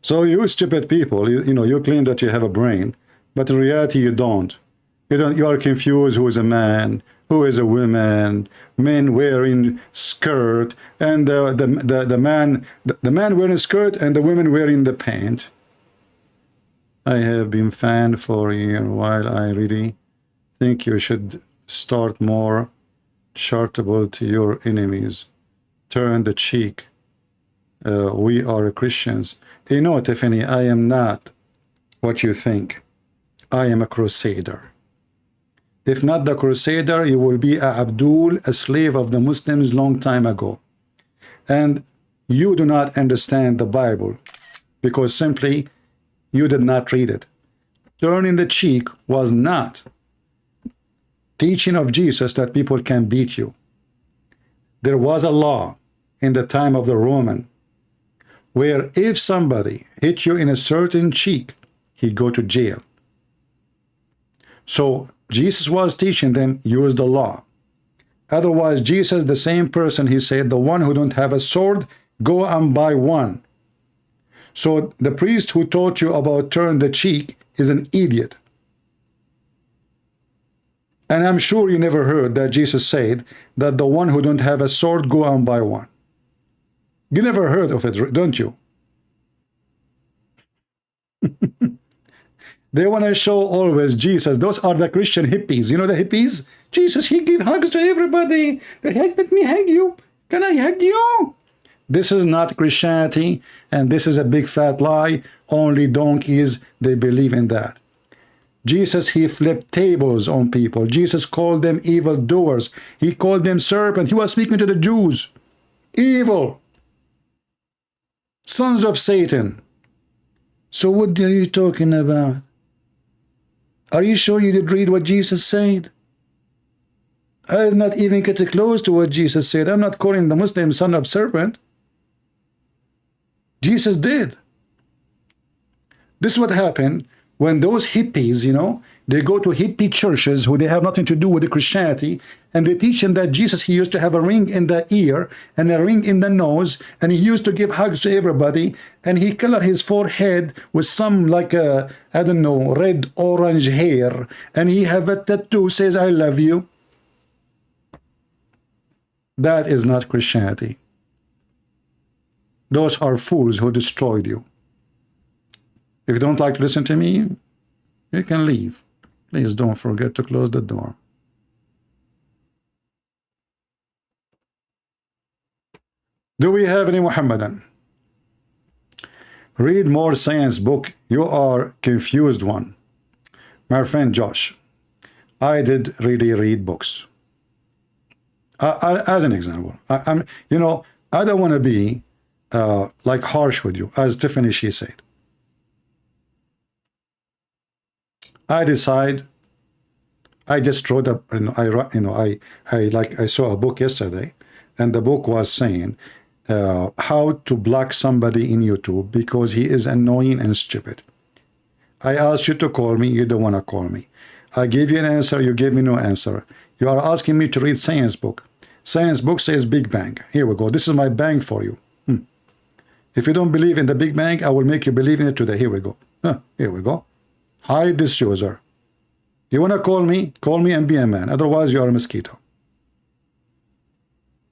S1: So you stupid people, you claim that you have a brain, but in reality you don't. You are confused who is a man, who is a woman, men wearing skirt, and the man wearing skirt and the women wearing the pant. I have been fanned for a year while I really think you should start more charitable to your enemies. Turn the cheek. We are Christians. Tiffany, I am not what you think. I am a crusader. If not the crusader, you will be a Abdul, a slave of the Muslims long time ago. And you do not understand the Bible because simply you did not read it. Turning the cheek was not teaching of Jesus that people can beat you. There was a law in the time of the Roman where if somebody hit you in a certain cheek, he'd go to jail. So Jesus was teaching them, use the law. Otherwise, Jesus, the same person, he said, the one who don't have a sword, go and buy one. So the priest who taught you about turn the cheek is an idiot. And I'm sure you never heard that Jesus said that the one who don't have a sword, go and buy one. You never heard of it, don't you? They want to show always Jesus. Those are the Christian hippies. You know the hippies? Jesus, he give hugs to everybody. Let me hug you. Can I hug you? This is not Christianity, and this is a big fat lie. Only donkeys, they believe in that. Jesus, he flipped tables on people. Jesus called them evildoers. He called them serpent. He was speaking to the Jews. Evil. Sons of Satan. So what are you talking about? Are you sure you did read what Jesus said? I did not even get close to what Jesus said. I'm not calling the Muslim son of serpent. Jesus did. This is what happened when those hippies, they go to hippie churches who they have nothing to do with the Christianity, and they teach them that Jesus, he used to have a ring in the ear and a ring in the nose, and he used to give hugs to everybody, and he colored his forehead with some I don't know, red orange hair, and he have a tattoo says I love you. That is not Christianity. Those are fools who destroyed you. If you don't like to listen to me, you can leave. Please don't forget to close the door. Do we have any Muhammadan? Read more science book. You are confused one. My friend Josh, I did really read books. As an example, I don't want to be harsh with you, as Tiffany, she said. I just wrote up, I saw a book yesterday, and the book was saying how to block somebody in YouTube because he is annoying and stupid. I asked you to call me, you don't want to call me. I gave you an answer, you gave me no answer. You are asking me to read science book. Science book says Big Bang. Here we go. This is my bang for you. If you don't believe in the Big Bang, I will make you believe in it today. Here we go. Here we go. Hide this user. You want to call me and be a man. Otherwise, you are a mosquito.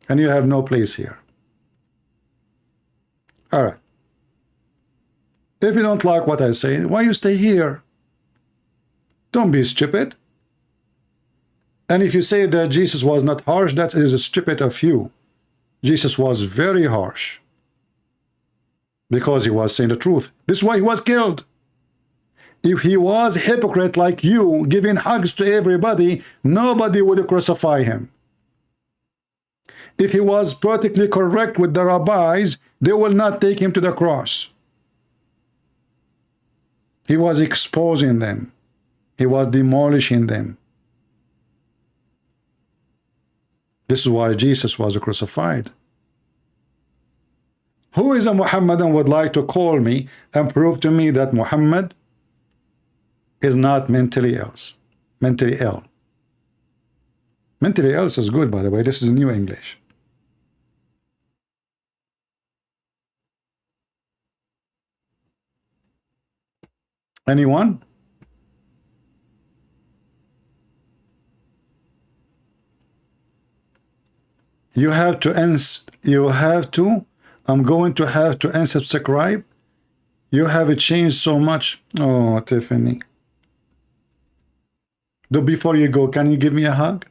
S1: And you have no place here. All right. If you don't like what I say, why you stay here? Don't be stupid. And if you say that Jesus was not harsh, that is stupid of you. Jesus was very harsh. Because he was saying the truth. This is why he was killed. If he was a hypocrite like you, giving hugs to everybody, nobody would crucify him. If he was politically correct with the rabbis, they will not take him to the cross. He was exposing them. He was demolishing them. This is why Jesus was crucified. Who is a Muhammadan would like to call me and prove to me that Muhammad is not mentally ill? Mentally ill. Mentally ill is good, by the way. This is New English. Anyone? You have to I'm going to have to unsubscribe. You have changed so much. Oh, Tiffany. Before you go, can you give me a hug?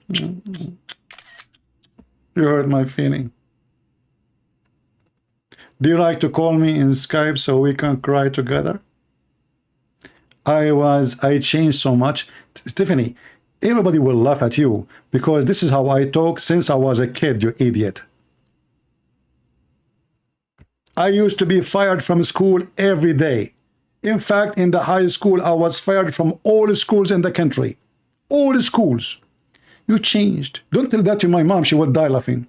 S1: You hurt my feeling. Do you like to call me in Skype so we can cry together? I changed so much. Tiffany, everybody will laugh at you because this is how I talk since I was a kid, you idiot. I used to be fired from school every day. In fact, in the high school, I was fired from all schools in the country. All schools. You changed. Don't tell that to my mom. She will die laughing.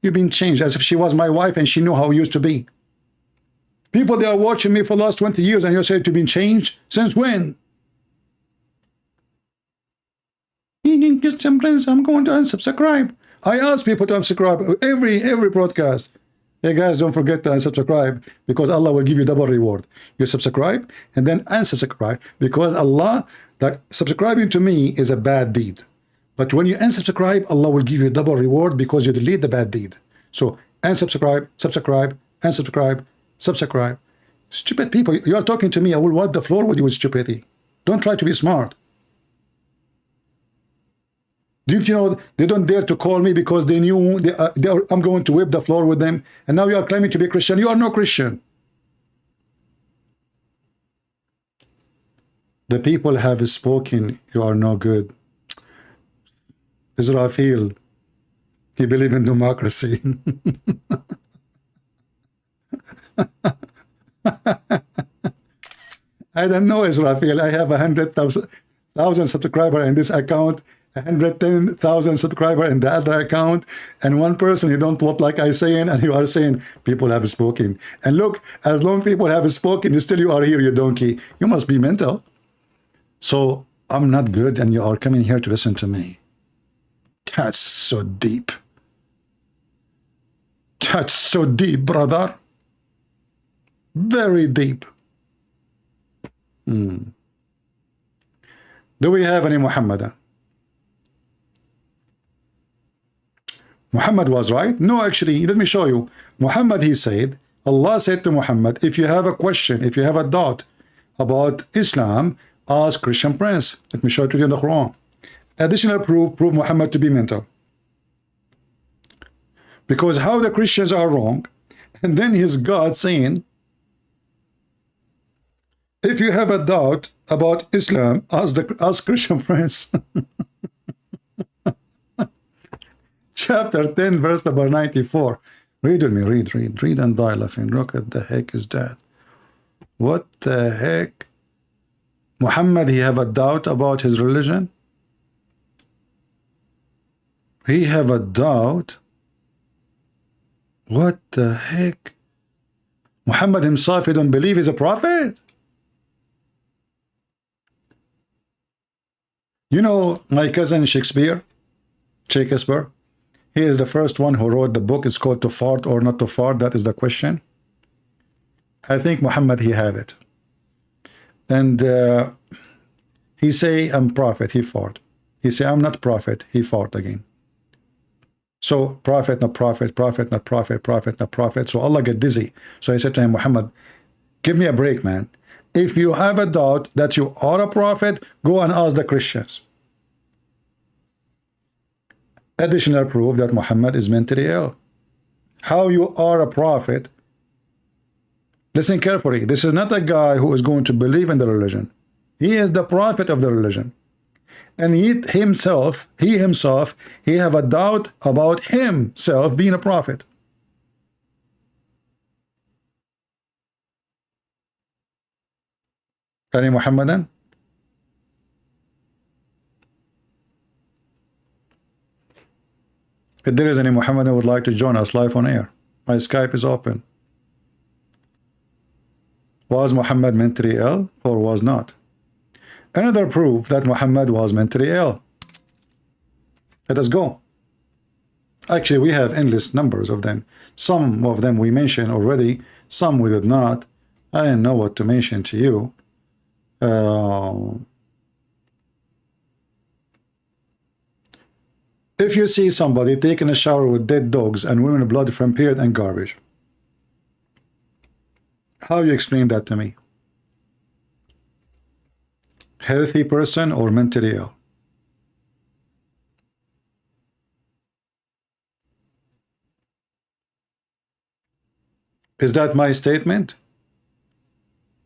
S1: You've been changed as if she was my wife and she knew how it used to be. People, they are watching me for the last 20 years and you say you've been changed? Since when? I'm going to unsubscribe. I ask people to unsubscribe every broadcast. Hey guys, don't forget to unsubscribe because Allah will give you double reward. You subscribe and then unsubscribe because Allah, that subscribing to me is a bad deed. But when you unsubscribe, Allah will give you double reward because you delete the bad deed. So unsubscribe, subscribe, unsubscribe, subscribe. Stupid people, you are talking to me. I will wipe the floor with you with stupidity. Don't try to be smart. Did you know they don't dare to call me because they knew I'm going to whip the floor with them? And now you are claiming to be a Christian. You are no Christian. The people have spoken. You are no good. Israel, he believe in democracy. I don't know, Israel. I have 100,000 subscribers in this account. 110,000 subscribers in the other account, and one person you don't want like I saying, and you are saying people have spoken. And look, as long people have spoken, still you are here, you donkey. You must be mental. So I'm not good, and you are coming here to listen to me. That's so deep. That's so deep, brother. Very deep. Do we have any Muhammadan? Muhammad was right? No, actually, let me show you. Muhammad, he said, Allah said to Muhammad, if you have a question, if you have a doubt about Islam, ask Christian Prince. Let me show it to you in the Quran. Additional proof Muhammad to be mental. Because how the Christians are wrong, and then his God saying, if you have a doubt about Islam, ask Christian Prince. Chapter 10, verse number 94. Read with me, read and die laughing. Look at the heck is that. What the heck? Muhammad, he have a doubt about his religion? He have a doubt? What the heck? Muhammad himself, he don't believe he's a prophet? You know my cousin Shakespeare? He is the first one who wrote the book. It's called To Fart or Not to Fart. That is the question. I think Muhammad, he have it. And he say, I'm prophet. He fart. He say, I'm not prophet. He fart again. So prophet, not prophet, prophet, not prophet, prophet, not prophet. So Allah get dizzy. So he said to him, Muhammad, give me a break, man. If you have a doubt that you are a prophet, go and ask the Christians. Additional proof that Muhammad is mentally ill. How you are a prophet? Listen carefully. This is not a guy who is going to believe in the religion. He is the prophet of the religion. And he himself, he have a doubt about himself being a prophet. Any Muhammadan? If there is any Muhammadan who would like to join us live on air, my Skype is open. Was Muhammad mentally ill or was not? Another proof that Muhammad was mentally ill. Let us go. Actually, we have endless numbers of them. Some of them we mentioned already, some we did not. I didn't know what to mention to you. If you see somebody taking a shower with dead dogs and women blood from period and garbage, how you explain that to me? Healthy person or mentally ill? Is that my statement?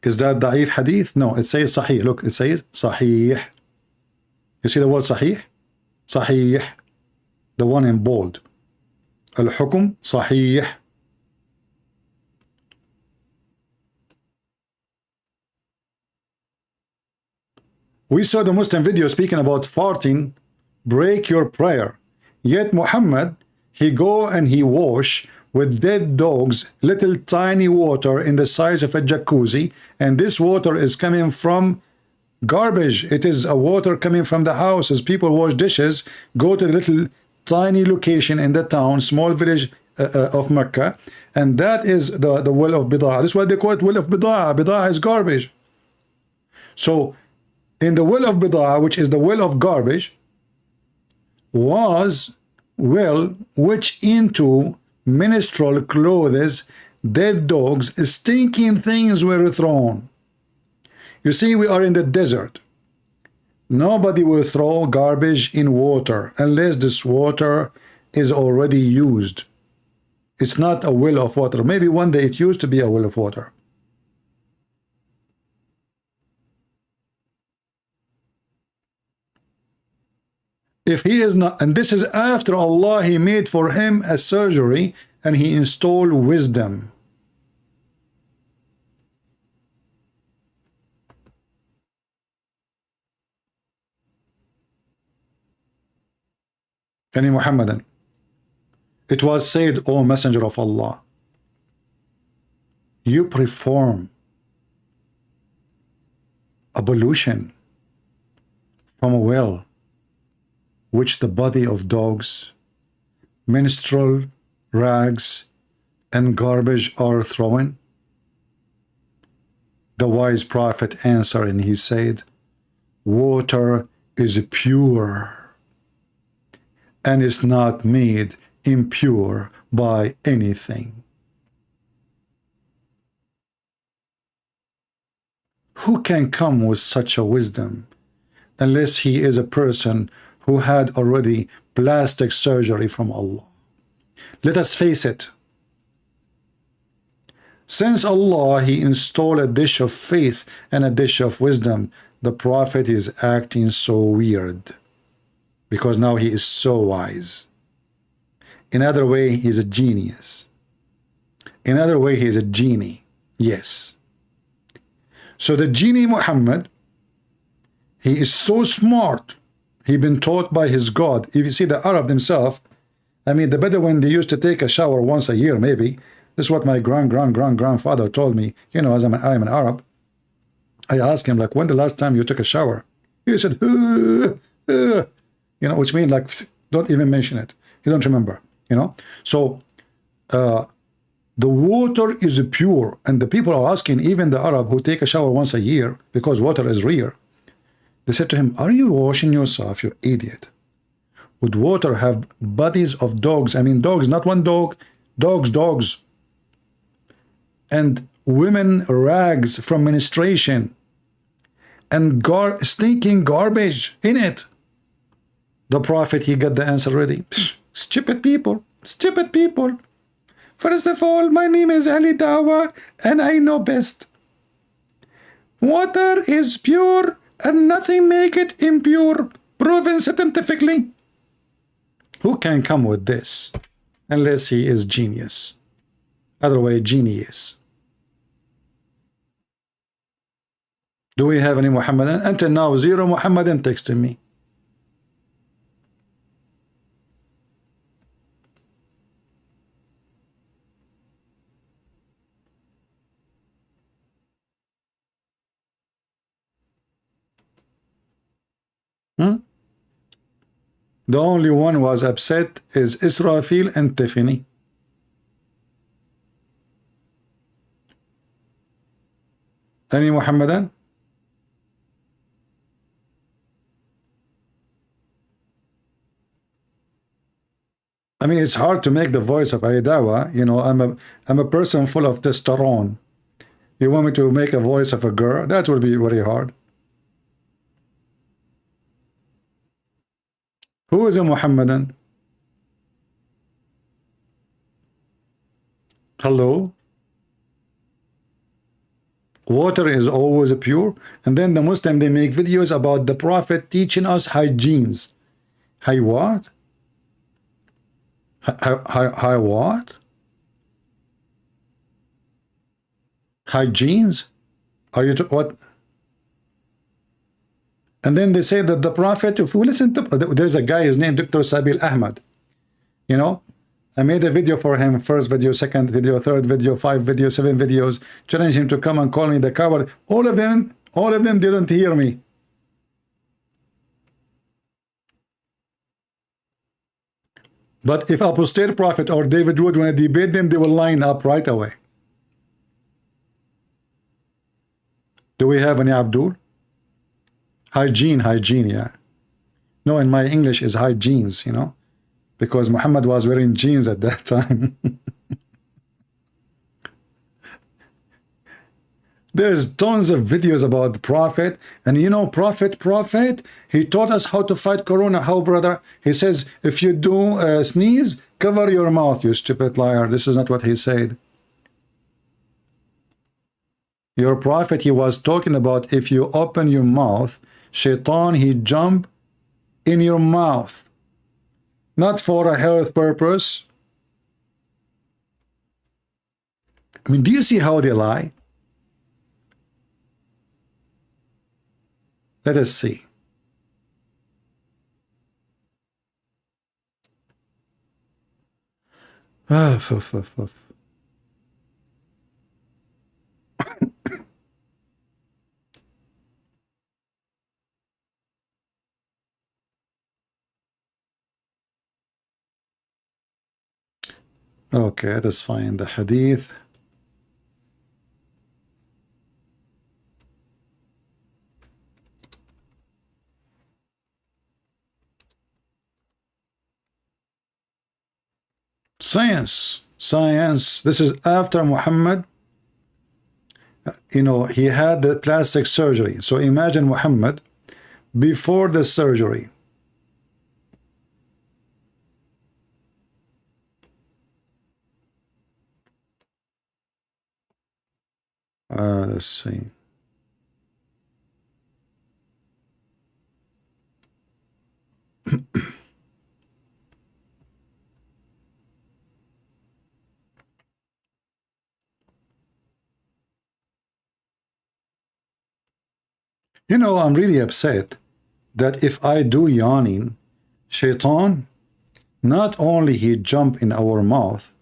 S1: Is that da'if hadith? No, it says sahih. Look, it says sahih. You see the word sahih? Sahih. The one in bold. Al-hukm sahih. We saw the Muslim video speaking about farting, break your prayer. Yet Muhammad, he go and he wash with dead dogs, little tiny water in the size of a jacuzzi, and this water is coming from garbage. It is a water coming from the house. As people wash dishes, go to the little tiny location in the town, small village of Mecca, and that is the well of Bida'ah. This is why they call it well of Bida'ah. Bida'ah is garbage. So in the well of Bida'ah, which is the well of garbage, was well which into menstrual clothes, dead dogs, stinking things were thrown. You see, we are in the desert. Nobody will throw garbage in water unless this water is already used. It's not a well of water. Maybe one day it used to be a well of water. If he is not, and this is after Allah, he made for him a surgery and he installed wisdom. Any Muhammadan. It was said, O Messenger of Allah, you perform ablution from a well which the body of dogs, menstrual rags, and garbage are throwing? The wise prophet answered and he said, water is pure and is not made impure by anything. Who can come with such a wisdom unless he is a person who had already plastic surgery from Allah? Let us face it. Since Allah, he installed a dish of faith and a dish of wisdom, the Prophet is acting so weird because now he is so wise. In other way, he's a genius. In other way, he is a genie. Yes. So the genie Muhammad, he is so smart. He been taught by his God. If you see the Arab themselves, I mean, the Bedouin, they used to take a shower once a year, maybe. This is what my grandfather told me. You know, as I am an Arab, I asked him, like, when the last time you took a shower? He said, you know, which means, like, don't even mention it. You don't remember, you know? So, the water is pure. And the people are asking, even the Arab who take a shower once a year, because water is rare, they said to him, are you washing yourself, you idiot? Would water have bodies of dogs? I mean, dogs, not one dog, dogs. And women rags from menstruation and stinking garbage in it. The Prophet, he got the answer ready. Stupid people. First of all, my name is Ali Dawah and I know best. Water is pure and nothing make it impure, proven scientifically. Who can come with this unless he is genius? Otherwise, genius. Do we have any Muhammadan? Until now, 0 Muhammadan texting me. The only one was upset is Israfil and Tiffany. Any Muhammadan? I mean, it's hard to make the voice of Dawah. You know, I'm a person full of testosterone. You want me to make a voice of a girl? That would be very hard. Who is a Muhammadan? Hello? Water is always pure. And then the Muslim, they make videos about the Prophet teaching us hygienes. Hi what? Hi what? Hygienes? Are you what? And then they say that the Prophet, if we listen to, there's a guy, his name Dr. Sabil Ahmed. You know, I made a video for him, first video, second video, third video, 5 videos, 7 videos, challenge him to come and call me the coward. All of them didn't hear me. But if Apostate Prophet or David Wood, when I debate them, they will line up right away. Do we have any Abdul? Hygiene, yeah. No, in my English is hygienes, you know, because Muhammad was wearing jeans at that time. There's tons of videos about the Prophet, and you know, Prophet, he taught us how to fight Corona. How, brother? He says, if you do sneeze, cover your mouth, you stupid liar. This is not what he said. Your Prophet, he was talking about if you open your mouth, Shaitan, he jump in your mouth. Not for a health purpose. I mean, do you see how they lie? Let us see. Okay, that's fine. The hadith. Science. This is after Muhammad. You know, he had the plastic surgery. So imagine Muhammad before the surgery. Let's see. You know, I'm really upset that if I do yawning, Shaitan, not only he jump in our mouth,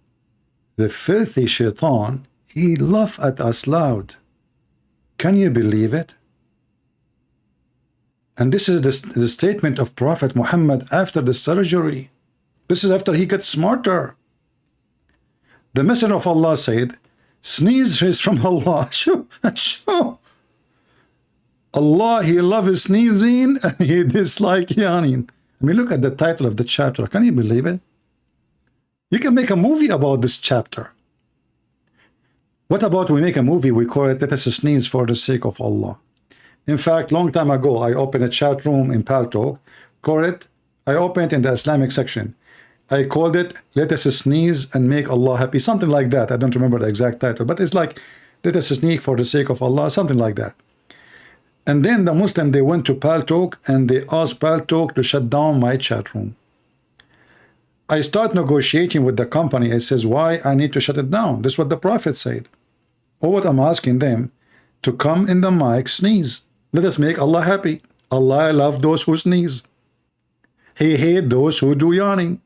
S1: the filthy Shaitan, he laugh at us loud. Can you believe it? And this is the statement of Prophet Muhammad after the surgery. This is after he gets smarter. The Messenger of Allah said, sneeze is from Allah. Allah, he loves sneezing and he dislike yawning. I mean, look at the title of the chapter. Can you believe it? You can make a movie about this chapter. What about we make a movie, we call it Let Us Sneeze for the Sake of Allah. In fact, long time ago, I opened a chat room in Paltalk, I opened in the Islamic section. I called it Let Us Sneeze and Make Allah Happy, something like that. I don't remember the exact title, but it's like Let Us Sneeze for the Sake of Allah, something like that. And then the Muslim, they went to Paltalk and they asked Paltalk to shut down my chat room. I start negotiating with the company. I says, why I need to shut it down? This is what the Prophet said. Or what I'm asking them to come in the mic, sneeze. Let us make Allah happy. Allah love those who sneeze. He hate those who do yawning.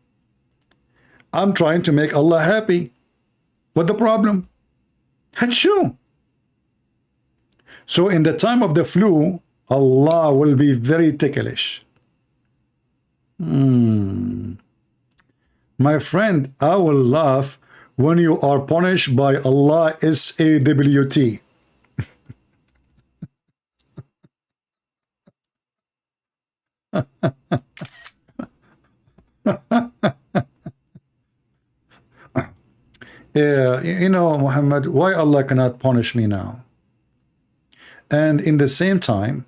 S1: I'm trying to make Allah happy. What the problem? Hachu. So in the time of the flu, Allah will be very ticklish. My friend, I will laugh when you are punished by Allah SAWT. You know, Muhammad, why Allah cannot punish me now? And in the same time,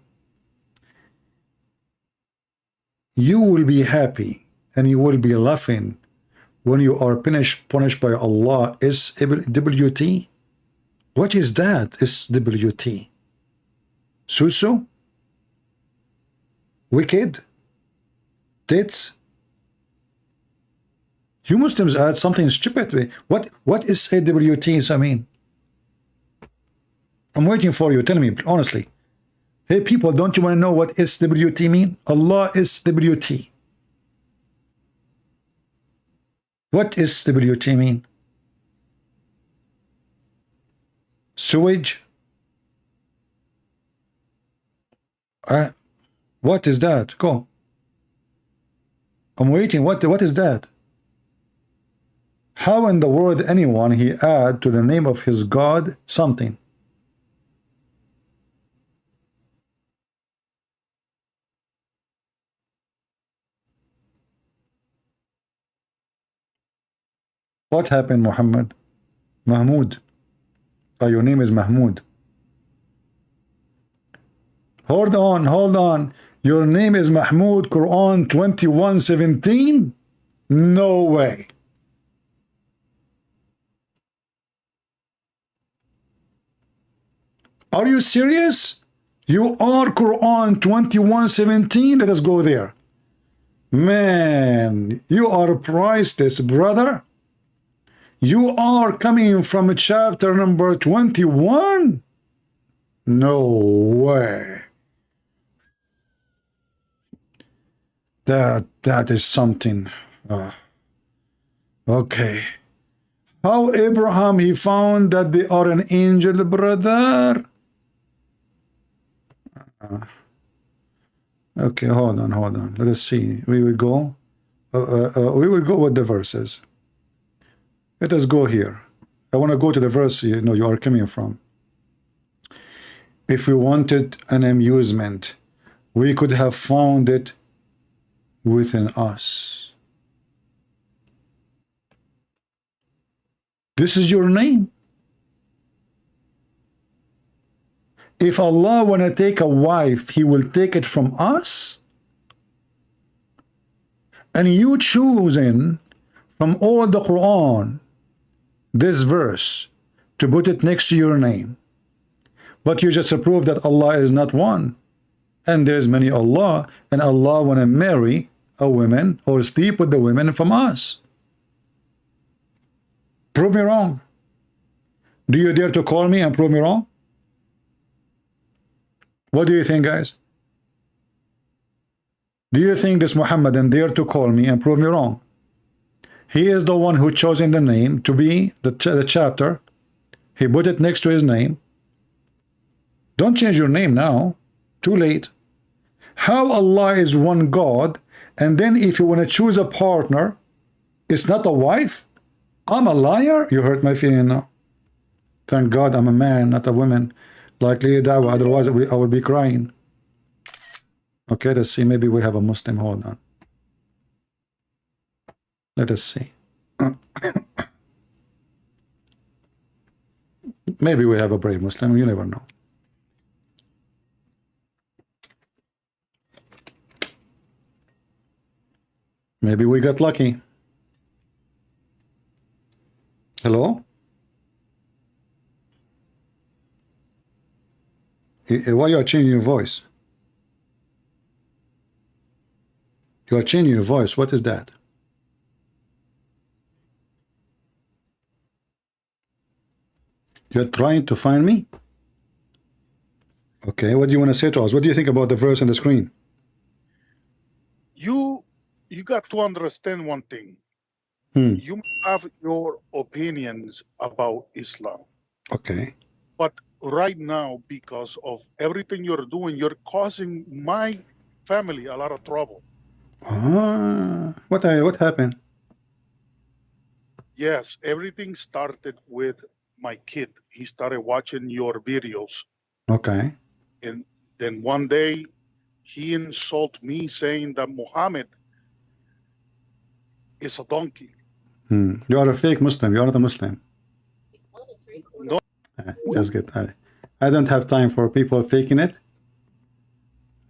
S1: you will be happy and you will be laughing when you are punished by Allah SWT. What is that? SWT. Susu? Wicked? Tits? You Muslims add something stupid. What is SWT? I mean, I'm waiting for you. Tell me honestly. Hey people, don't you want to know what SWT mean? Allah SWT. What is SWT mean? Sewage? What is that? Go. I'm waiting. What is that? How in the world anyone he add to the name of his God something? What happened, Muhammad? Mahmoud. Oh, your name is Mahmoud. Hold on. Your name is Mahmoud, Quran 21:17? No way. Are you serious? You are Quran 21:17? Let us go there. Man, you are priceless, brother. You are coming from chapter number 21? No way. That is something. Okay. How Abraham he found that they are an angel, brother? Okay, hold on. Let us see. We will go. We will go with the verses. Let us go here. I want to go to the verse you are coming from. If we wanted an amusement, we could have found it within us. This is your name. If Allah want to take a wife, he will take it from us. And you choosing from all the Quran this verse to put it next to your name, but you just prove that Allah is not one, and there's many Allah, and Allah want to marry a woman or sleep with the women from us. Prove me wrong. Do you dare to call me and prove me wrong? What do you think, guys? Do you think this Muhammad dare to call me and prove me wrong? He is the one who chosen the name to be the chapter. He put it next to his name. Don't change your name now. Too late. How Allah is one God, and then if you want to choose a partner, it's not a wife? I'm a liar? You hurt my feeling now. Thank God I'm a man, not a woman. Like Dawah, otherwise I would be crying. Okay, let's see. Maybe we have a Muslim. Hold on. Let us see. Maybe we have a brave Muslim. You never know. Maybe we got lucky. Hello? Why you are changing your voice? You are changing your voice. What is that? You're trying to find me? Okay, what do you want to say to us? What do you think about the verse on the screen?
S5: You got to understand one thing. You have your opinions about Islam.
S1: Okay.
S5: But right now, because of everything you're doing, you're causing my family a lot of trouble.
S1: What happened?
S5: Yes, everything started with my kid. He started watching your videos.
S1: Okay.
S5: And then one day he insulted me saying that Mohammed is a donkey.
S1: You are a fake Muslim. You are not a Muslim.
S5: No,
S1: Just get. I don't have time for people faking it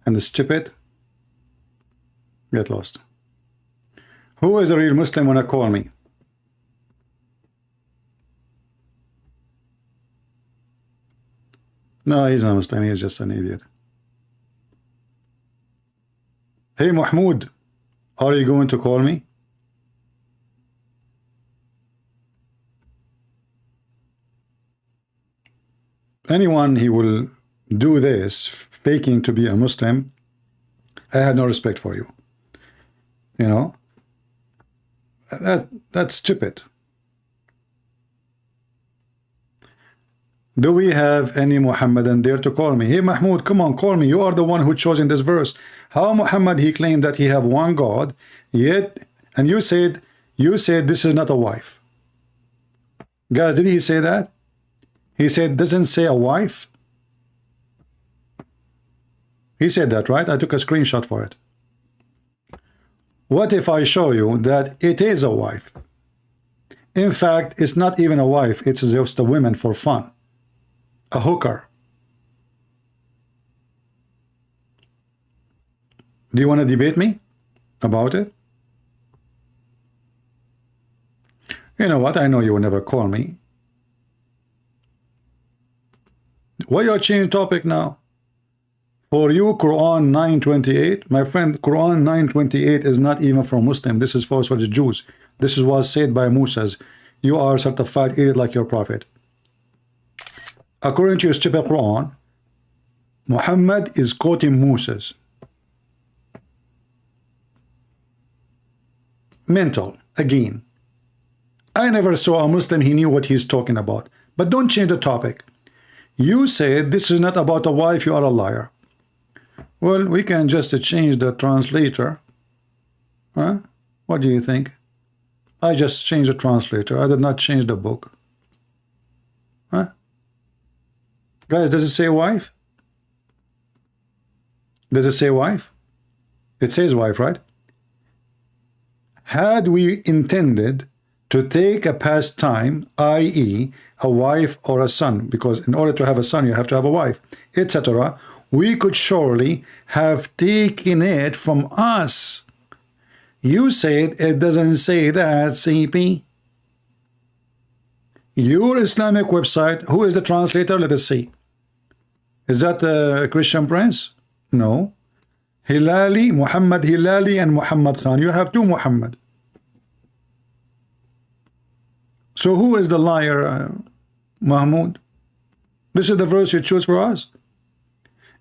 S1: and the stupid. Get lost. Who is a real Muslim when I call me? No, he's not a Muslim. He's just an idiot. Hey, Mahmoud, are you going to call me? Anyone he will do this, faking to be a Muslim, I have no respect for you. You know? That's stupid. Do we have any Muhammadan there to call me? Hey, Mahmoud, come on, call me. You are the one who chose in this verse. How Muhammad, he claimed that he have one God, yet, and you said this is not a wife. Guys, did he say that? He said, doesn't say a wife. He said that, right? I took a screenshot for it. What if I show you that it is a wife? In fact, it's not even a wife. It's just a woman for fun. A hooker. Do you want to debate me about it? You know what? I know you will never call me. Why are you changing topic now? For you, Quran 9:28, my friend, Quran 9:28 is not even for Muslim. This is for the Jews. This is what said by Moses. You are certified idiot like your prophet. According to your stupid Quran, Muhammad is quoting Moses. Mental, again. I never saw a Muslim he knew what he's talking about. But don't change the topic. You said this is not about a wife, you are a liar. Well, we can just change the translator. Huh? What do you think? I just changed the translator. I did not change the book. Huh? Guys, does it say wife? Does it say wife? It says wife, right? Had we intended to take a past time, i.e., a wife or a son, because in order to have a son, you have to have a wife, etc., we could surely have taken it from us. You said it doesn't say that, CP. Your Islamic website, who is the translator? Let us see. Is that a Christian prince? No. Hilali, Muhammad Hilali and Muhammad Khan. You have two Muhammad. So who is the liar, Mahmoud? This is the verse you choose for us.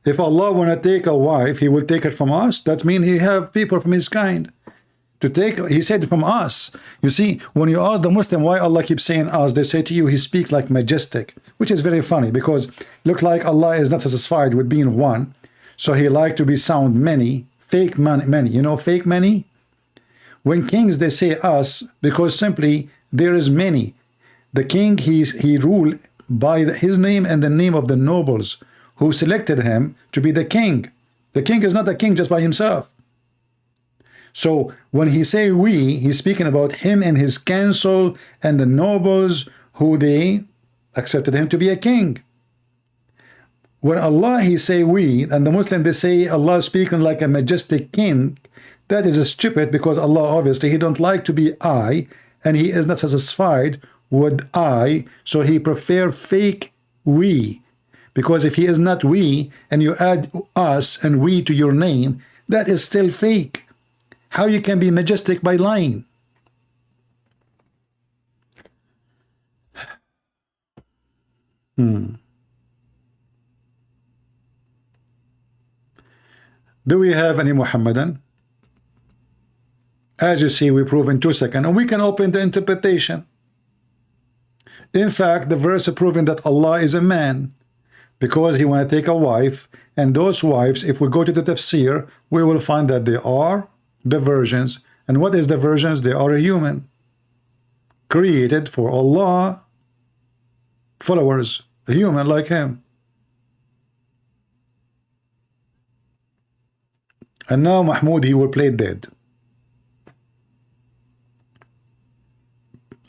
S1: If Allah want to take a wife, he will take it from us. That means he have people from his kind to take. He said from us. You see, when you ask the Muslim why Allah keeps saying us, they say to you he speak like majestic, which is very funny because look like Allah is not satisfied with being one, so he like to be sound many, fake many. You know, fake many. When kings they say us because simply there is many. The king he rule by his name and the name of the nobles who selected him to be the king. The king is not a king just by himself. So when he say we, he's speaking about him and his council and the nobles who they accepted him to be a king. When Allah he say we, and the Muslim they say Allah speaking like a majestic king, that is stupid because Allah obviously he don't like to be I, and he is not satisfied with I, so he prefer fake we. Because if he is not we, and you add us and we to your name, that is still fake. How you can be majestic by lying? Do we have any Muhammadan? As you see, we prove in 2 seconds, and we can open the interpretation. In fact, the verse proving that Allah is a man, because he want to take a wife, and those wives, if we go to the tafsir, we will find that they are the virgins. And what is the virgins? They are a human, created for Allah, followers, a human like him. And now Mahmoud, he will play dead.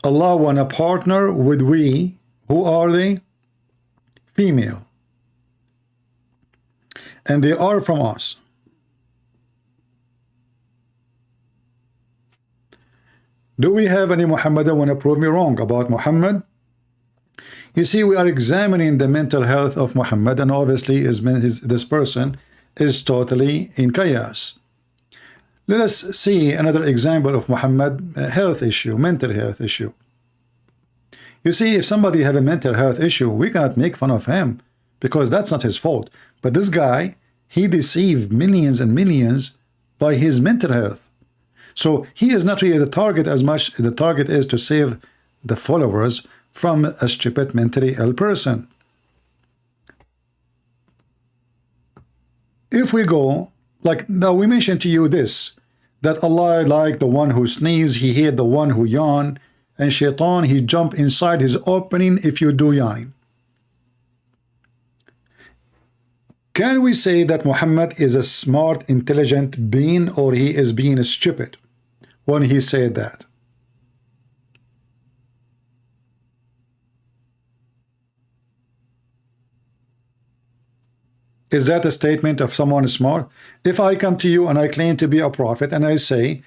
S1: Allah want a partner with we. Who are they? Female. And they are from us. Do we have any Muhammadan want to prove me wrong about Muhammad? You see, we are examining the mental health of Muhammad, and obviously this person is totally in chaos. Let us see another example of Muhammad health issue, mental health issue. You see, if somebody have a mental health issue, we cannot make fun of him because that's not his fault. But this guy, he deceived millions and millions by his mental health. So he is not really the target as much. The target is to save the followers from a stupid, mentally ill person. If we go, like now we mentioned to you this, that Allah liked the one who sneezed, he hate the one who yawn, and shaitan, he jump inside his opening if you do yawning. Can we say that Muhammad is a smart, intelligent being, or he is being stupid when he said that? Is that a statement of someone smart? If I come to you and I claim to be a prophet and I say,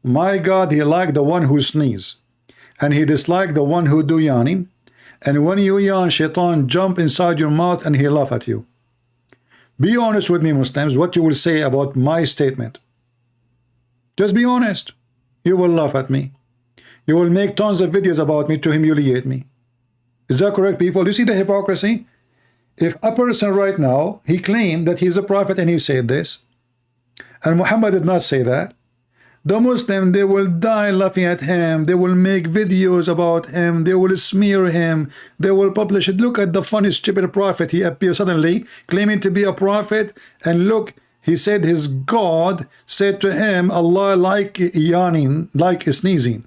S1: my God, he liked the one who sneeze, and he disliked the one who do yawning, and when you yawn, shaitan jump inside your mouth and he laugh at you. Be honest with me, Muslims, what you will say about my statement. Just be honest. You will laugh at me. You will make tons of videos about me to humiliate me. Is that correct, people? Do you see the hypocrisy? If a person right now, he claimed that he's a prophet and he said this, and Muhammad did not say that, the Muslim, they will die laughing at him, they will make videos about him, they will smear him, they will publish it. Look at the funny, stupid prophet. He appears suddenly claiming to be a prophet, and look, he said his God said to him, Allah like yawning, like sneezing.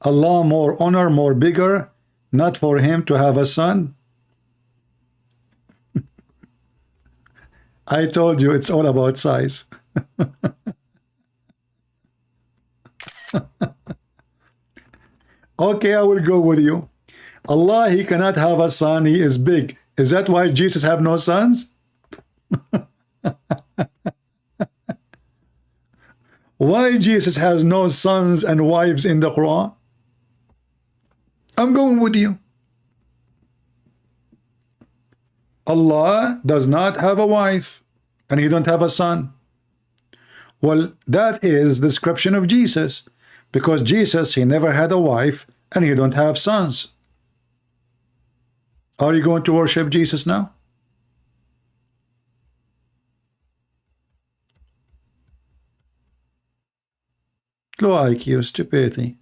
S1: Allah more honor, more bigger, not for him to have a son. I told you it's all about size. Okay, I will go with you. Allah, he cannot have a son, he is big. Is that why Jesus have no sons? Why Jesus has no sons and wives in the Quran? I'm going with you. Allah does not have a wife and he don't have a son. Well, that is the description of Jesus, because Jesus, he never had a wife and he don't have sons. Are you going to worship Jesus now? Low IQ, stupidity.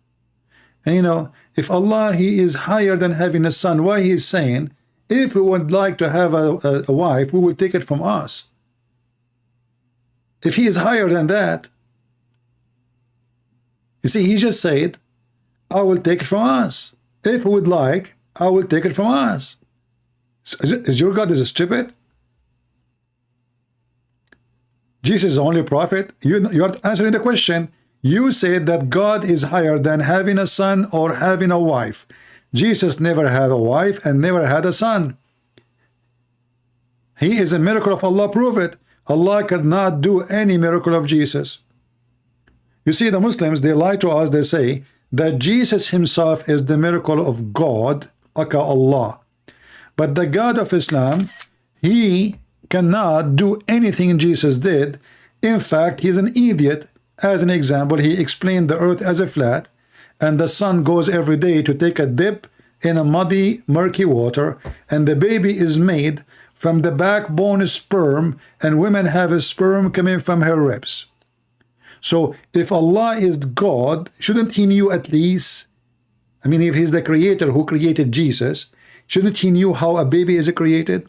S1: And you know, if Allah, he is higher than having a son, why he is saying, if we would like to have a wife, we will take it from us. If he is higher than that, you see, he just said, I will take it from us. If we would like, I will take it from us. Is your God is stupid? Jesus is the only prophet. You are answering the question. You said that God is higher than having a son or having a wife. Jesus never had a wife and never had a son. He is a miracle of Allah. Prove it. Allah could not do any miracle of Jesus. You see, the Muslims, they lie to us. They say that Jesus himself is the miracle of God, aka Allah. But the God of Islam, he cannot do anything Jesus did. In fact, he's an idiot. As an example, he explained the earth as a flat, and the sun goes every day to take a dip in a muddy, murky water, and the baby is made from the backbone sperm, and women have a sperm coming from her ribs. So if Allah is God, shouldn't he knew at least, I mean, if he's the creator who created Jesus, shouldn't he knew how a baby is created?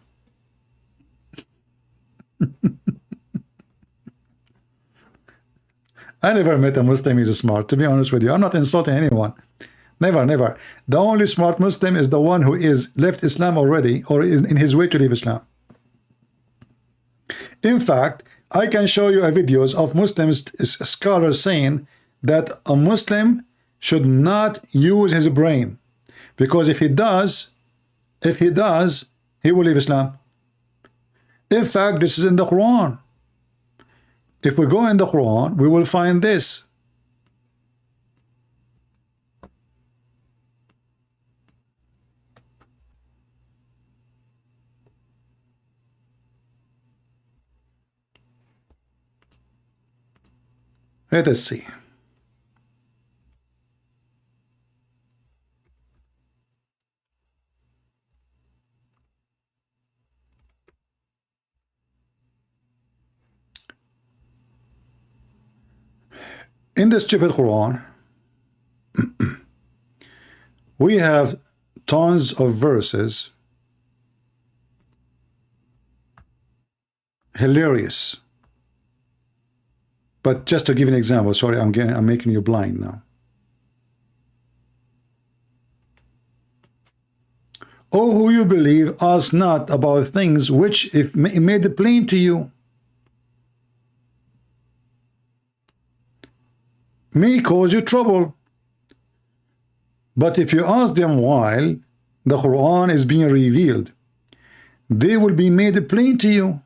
S1: I never met a Muslim who's smart, to be honest with you. I'm not insulting anyone. Never, never. The only smart Muslim is the one who is left Islam already or is in his way to leave Islam. In fact, I can show you videos of Muslims, scholars saying that a Muslim should not use his brain, because if he does, he will leave Islam. In fact, this is in the Quran. If we go in the Quran, we will find this. Let us see. In the stupid Quran, we have tons of verses, hilarious. But just to give an example, sorry, I'm making you blind now. Oh, who you believe, ask not about things which, if made plain to you, may cause you trouble. But if you ask them while the Quran is being revealed, they will be made plain to you.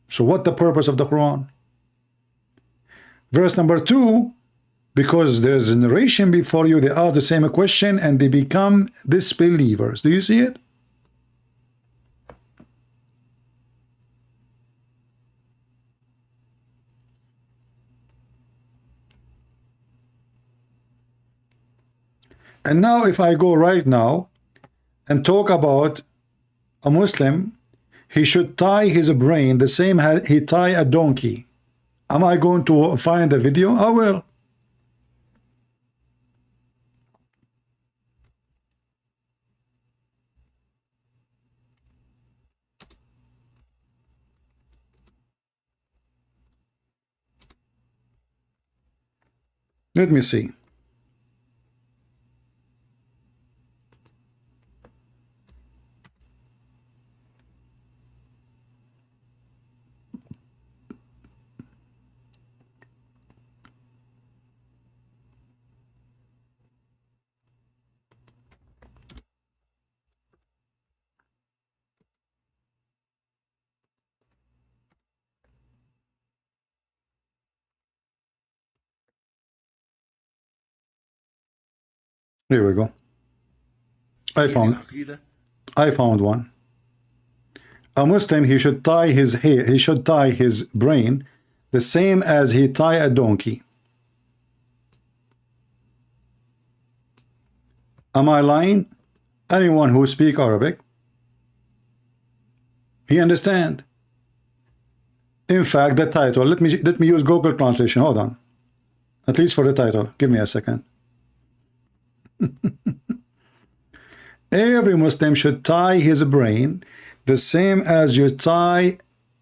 S1: So what the purpose of the Quran? Verse number 2, because there is a narration before you, they ask the same question and they become disbelievers. Do you see it? And now if I go right now and talk about a Muslim, he should tie his brain the same he tie a donkey. Am I going to find the video? I will. Let me see. Here we go. I found one. A Muslim, he should tie his hair, he should tie his brain the same as he tie a donkey. Am I lying? Anyone who speak Arabic, he understand. In fact, the title, let me use Google translation. Hold on. At least for the title. Give me a second. Every Muslim should tie his brain the same as you tie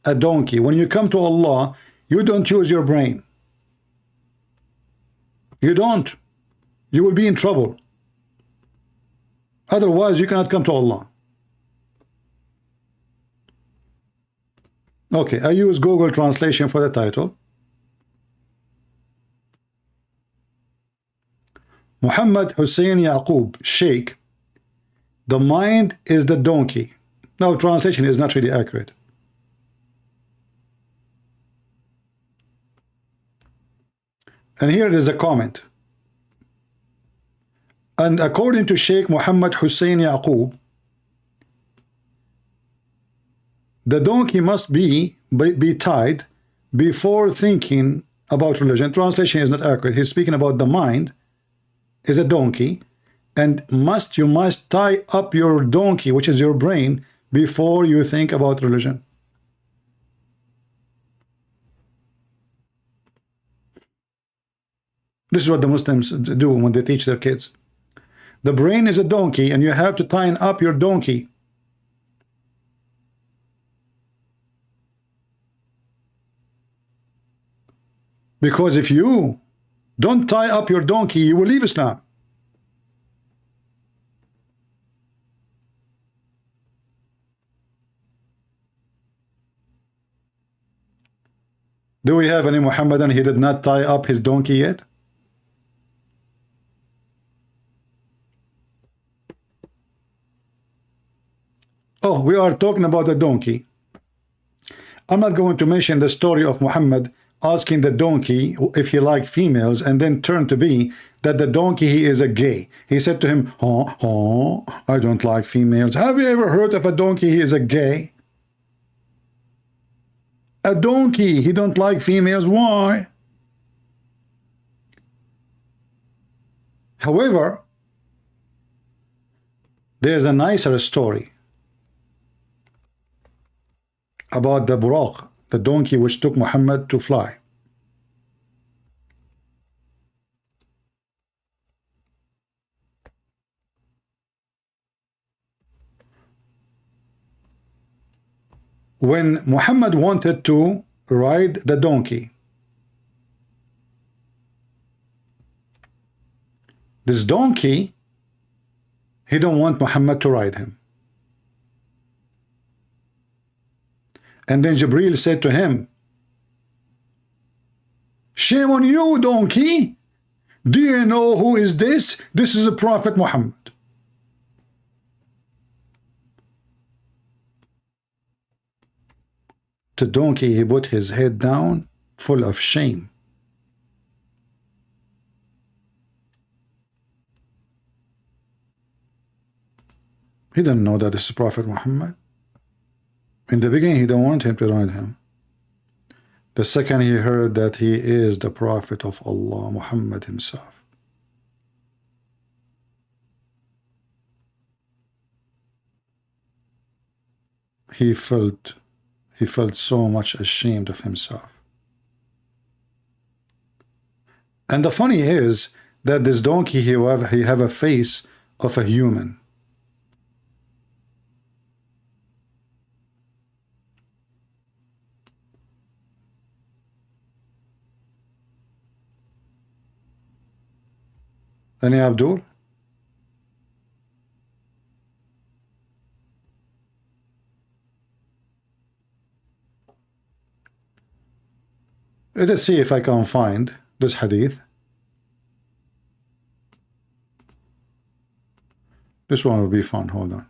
S1: a donkey. When you come to Allah, you don't use your brain. You don't. You will be in trouble. Otherwise, you cannot come to Allah. Okay, I use Google translation for the title. Muhammad Hussein Yaqub, Sheikh. The mind is the donkey. Now, translation is not really accurate. And here is a comment. And according to Sheikh Muhammad Hussein Yaqub, the donkey must be tied before thinking about religion. Translation is not accurate. He's speaking about the mind is a donkey, and you must tie up your donkey, which is your brain, before you think about religion. This is what the Muslims do when they teach their kids. The brain is a donkey, and you have to tie up your donkey. Because if you don't tie up your donkey, you will leave Islam. Do we have any Muhammadan he did not tie up his donkey yet? Oh, we are talking about a donkey. I'm not going to mention the story of Muhammad asking the donkey if he liked females, and then turned to be that the donkey, he is a gay. He said to him, I don't like females. Have you ever heard of a donkey he is a gay? A donkey, he don't like females. Why? However, there's a nicer story about the buraq, the donkey which took Muhammad to fly. When Muhammad wanted to ride the donkey, this donkey, he don't want Muhammad to ride him. And then Jibreel said to him, shame on you, donkey. Do you know who is this? This is the Prophet Muhammad. The donkey, he put his head down, full of shame. He didn't know that this is Prophet Muhammad. In the beginning, he don't want him to ride him. The second he heard that he is the Prophet of Allah, Muhammad himself, he felt so much ashamed of himself. And the funny is that this donkey, he have a face of a human. Any Abdul? Let's see if I can find this hadith. This one will be fun. Hold on.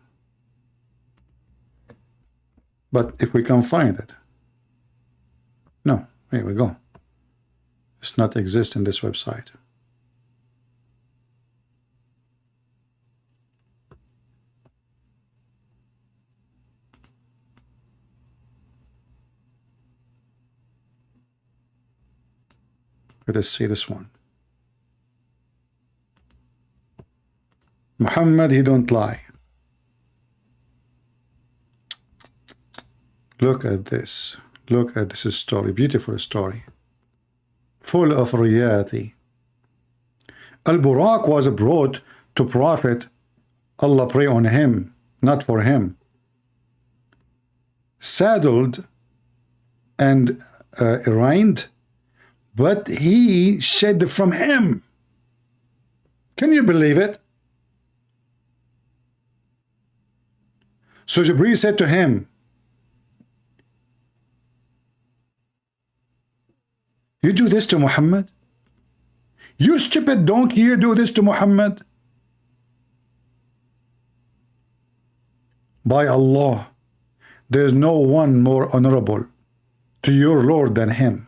S1: But if we can find it. No, here we go. It's not exist in this website. Let us see this one. Muhammad, he don't lie. Look at this. Look at this story. Beautiful story. Full of reality. Al-Buraq was brought to Prophet. Allah pray on him, not for him. Saddled and reigned, but he shed from him. Can you believe it? So Jibreel said to him, you do this to Muhammad? You stupid donkey, you do this to Muhammad? By Allah, there is no one more honorable to your Lord than him.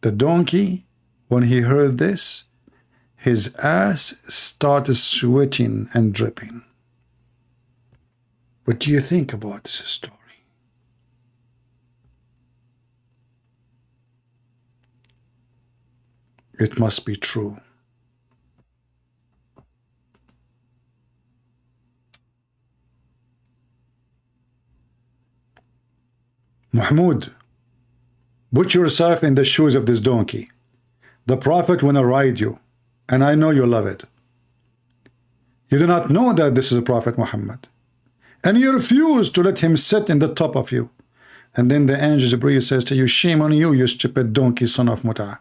S1: The donkey, when he heard this, his ass started sweating and dripping. What do you think about this story? It must be true. Mahmoud, put yourself in the shoes of this donkey. The Prophet will ride you, and I know you love it. You do not know that this is a Prophet Muhammad, and you refuse to let him sit in the top of you. And then the angel Jibreel says to you, shame on you, you stupid donkey, son of Muta.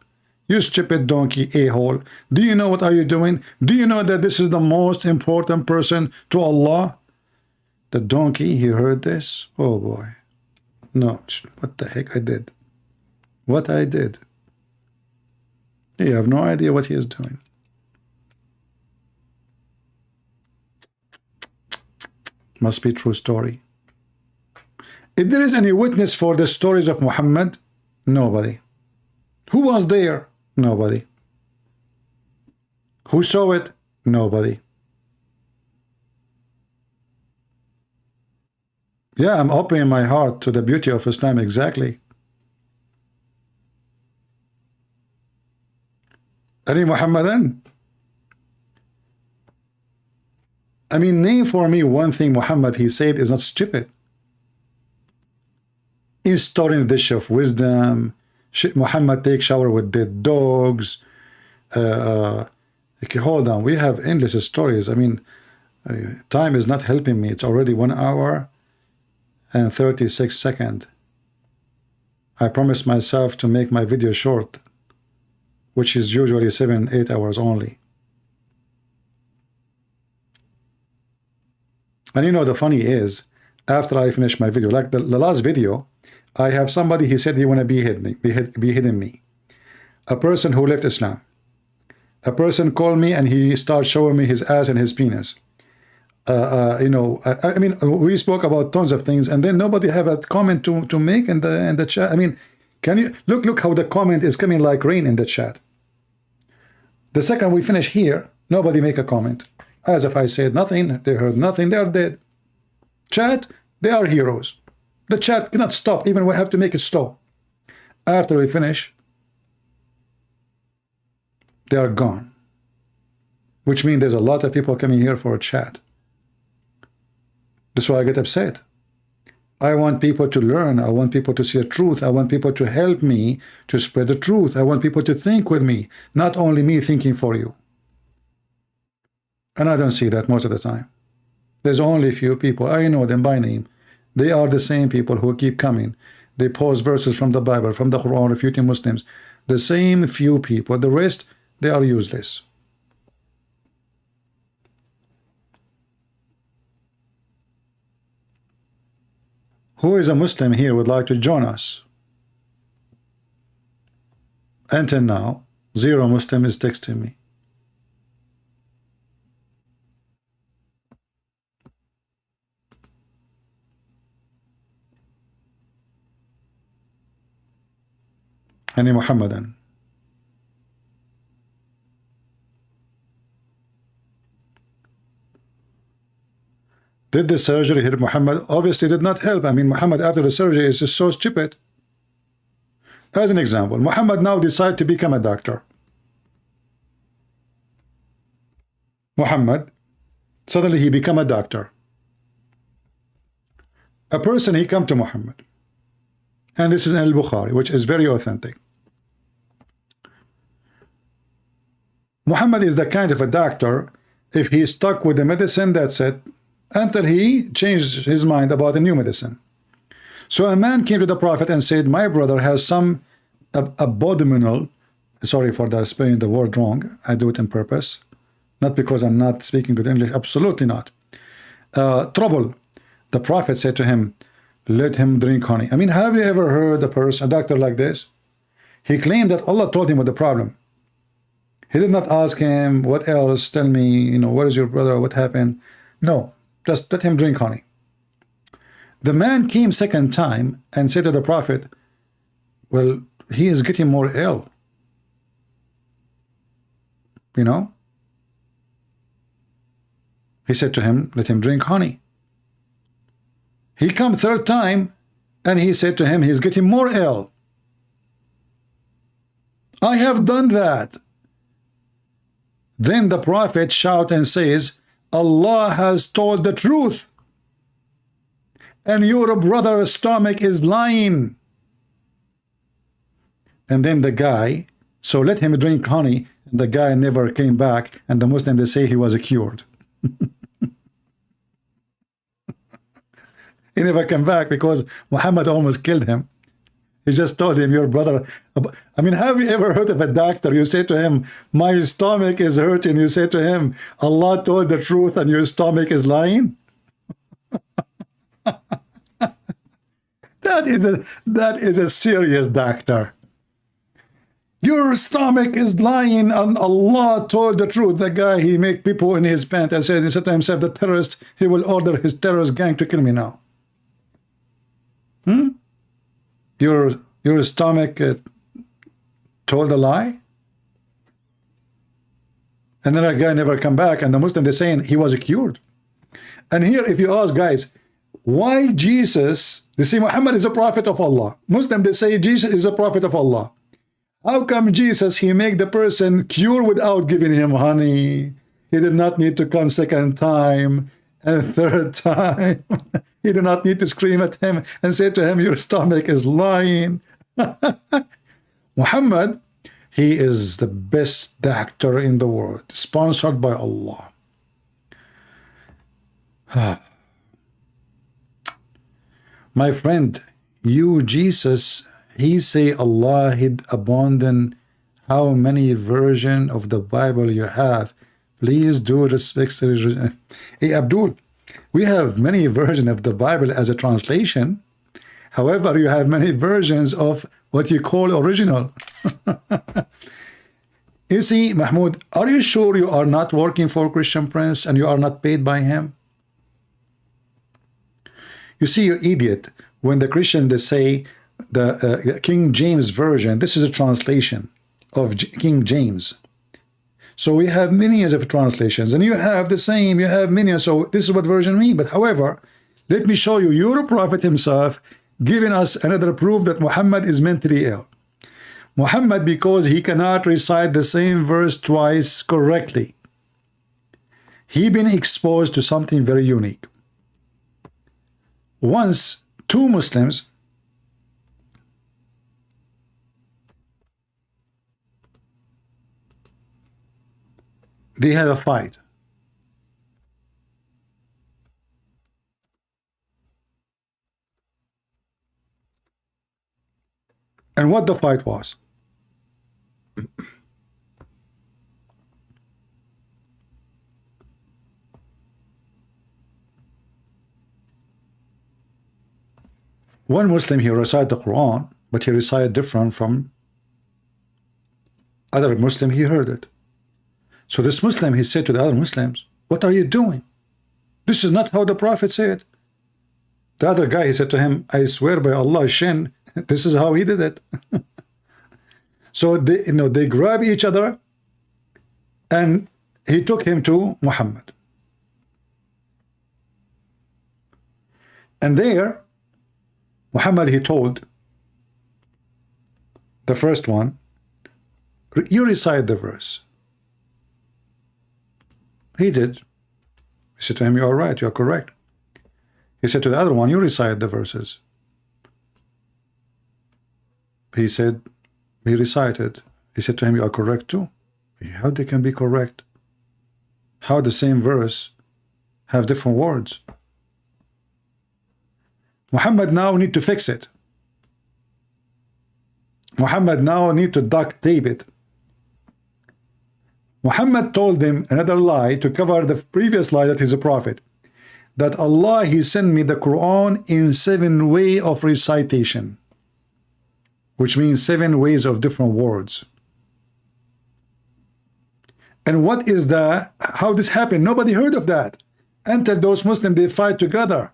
S1: You stupid donkey, a-hole. Do you know what are you doing? Do you know that this is the most important person to Allah? The donkey, he heard this. Oh boy. No, what the heck I did? What I did? You have no idea what he is doing. Must be true story. If there is any witness for the stories of Muhammad, nobody. Who was there? Nobody. Who saw it? Nobody. Yeah, I'm opening my heart to the beauty of Islam, exactly. Any Muhammadan? I mean, name for me one thing Muhammad he said is not stupid. Installing the dish of wisdom, Muhammad take shower with dead dogs. Okay, hold on, we have endless stories. I mean, time is not helping me. It's already 1 hour and 36 seconds. I promised myself to make my video short, which is usually 7-8 hours only. And you know, the funny is, after I finish my video, like the last video, I have somebody, he said he want to be hidden me. A person who left Islam. A person called me and he started showing me his ass and his penis. You know, I mean, we spoke about tons of things, and then nobody have a comment to make in the chat. I mean, can you look how the comment is coming like rain in the chat. The second we finish here, nobody make a comment. As if I said nothing, they heard nothing, they are dead. Chat, they are heroes. The chat cannot stop, even we have to make it slow. After we finish, they are gone. Which means there's a lot of people coming here for a chat. That's why I get upset. I want people to learn. I want people to see the truth. I want people to help me to spread the truth. I want people to think with me, not only me thinking for you. And I don't see that most of the time. There's only a few people. I know them by name. They are the same people who keep coming. They post verses from the Bible, from the Quran, refuting Muslims. The same few people. The rest, they are useless. Who is a Muslim here would like to join us? Until now, 0 Muslim is texting me. Any Muhammadan? Did the surgery help Muhammad? Obviously did not help. I mean, Muhammad after the surgery is just so stupid. As an example, Muhammad now decided to become a doctor. Muhammad, suddenly he become a doctor. A person, he come to Muhammad. And this is in Al-Bukhari, which is very authentic. Muhammad is the kind of a doctor, if he stuck with the medicine, that's it, until he changed his mind about a new medicine. So a man came to the Prophet and said, my brother has some abominable, sorry for the spelling the word wrong, I do it on purpose, not because I'm not speaking good English, absolutely not. Trouble. The Prophet said to him, let him drink honey. I mean, have you ever heard a doctor like this? He claimed that Allah told him what the problem. He did not ask him, what else, tell me, you know, where is your brother, what happened? No, just let him drink honey. The man came second time and said to the Prophet, well, he is getting more ill. You know? He said to him, let him drink honey. He come third time and he said to him, he's getting more ill. I have done that. Then the Prophet shout and says, Allah has told the truth. And your brother's stomach is lying. And then the guy, so let him drink honey. The guy never came back. And the Muslim, they say he was cured. He never came back because Muhammad almost killed him. He just told him, your brother. I mean, have you ever heard of a doctor? You say to him, my stomach is hurting. You say to him, Allah told the truth and your stomach is lying? That is a serious doctor. Your stomach is lying and Allah told the truth. The guy, he make people in his pants and he said to himself, the terrorist, he will order his terrorist gang to kill me now. Your stomach told a lie? And then a guy never come back, and the Muslim, they're saying he was cured. And here, if you ask guys, why Jesus, they say Muhammad is a prophet of Allah. Muslim, they say Jesus is a prophet of Allah. How come Jesus, he make the person cure without giving him honey? He did not need to come second time and third time. He did not need to scream at him and say to him, your stomach is lying. Muhammad, he is the best doctor in the world, sponsored by Allah. My friend, you, Jesus, he say Allah had abandoned how many versions of the Bible you have. Please do respect the religion. Hey, Abdul, we have many versions of the Bible as a translation. However, you have many versions of what you call original. You see, Mahmoud, are you sure you are not working for Christian Prince and you are not paid by him? You see, you idiot, when the Christian, they say the King James Version, this is a translation of King James. So we have millions of translations, and you have the same, you have millions, so this is what version mean. But however, let me show you your prophet himself giving us another proof that Muhammad is mentally ill. Muhammad, because he cannot recite the same verse twice correctly, he been exposed to something very unique. Once, two Muslims, they have a fight. And what the fight was? One Muslim, he recited the Quran, but he recited different from other Muslim, he heard it. So this Muslim, he said to the other Muslims, what are you doing? This is not how the Prophet said. The other guy, he said to him, I swear by Allah, Shin, this is how he did it. So they, they grab each other, and he took him to Muhammad. And there, Muhammad, he told the first one, you recite the verse. He did. He said to him, you are right, you are correct. He said to the other one, you recite the verses. He said, he recited. He said to him, you are correct too. How they can be correct? How the same verse have different words? Muhammad now need to fix it. Muhammad now need to duct tape it. Muhammad told them another lie to cover the previous lie that he's a prophet. That Allah, he sent me the Quran in 7 ways of recitation. Which means 7 ways of different words. And what is that? How this happened? Nobody heard of that. Until those Muslims, they fight together.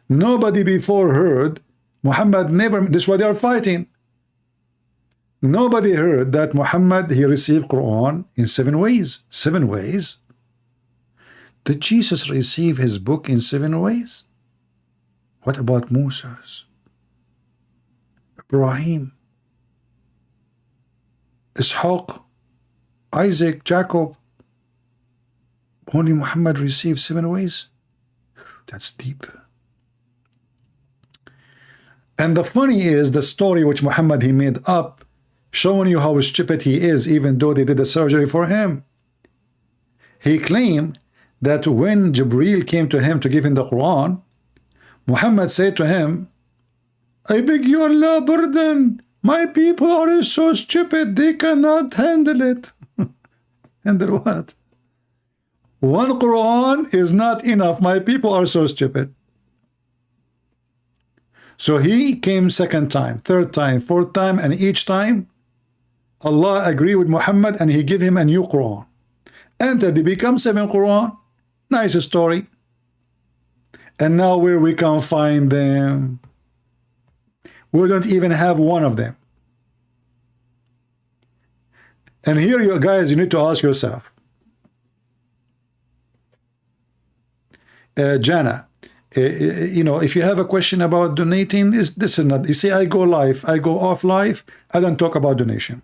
S1: Nobody before heard. Muhammad never, this is why they are fighting. Nobody heard that Muhammad, he received Quran in 7 ways. 7 ways? Did Jesus receive his book in 7 ways? What about Moses? Ibrahim? Ishaq? Isaac? Jacob? Only Muhammad received 7 ways? That's deep. And the funny is the story which Muhammad, he made up, showing you how stupid he is, even though they did the surgery for him. He claimed that when Jibreel came to him to give him the Quran, Muhammad said to him, I beg you Allah burden, my people are so stupid they cannot handle it. Handle what? One Quran is not enough, my people are so stupid. So he came second time, third time, fourth time, and each time Allah agreed with Muhammad and he gave him a new Quran. And they become 7 Quran. Nice story. And now where we can find them? We don't even have one of them. And here you guys, you need to ask yourself, Jana, you know, if you have a question about donating, this is not, you see, I go live, I go off live, I don't talk about donation.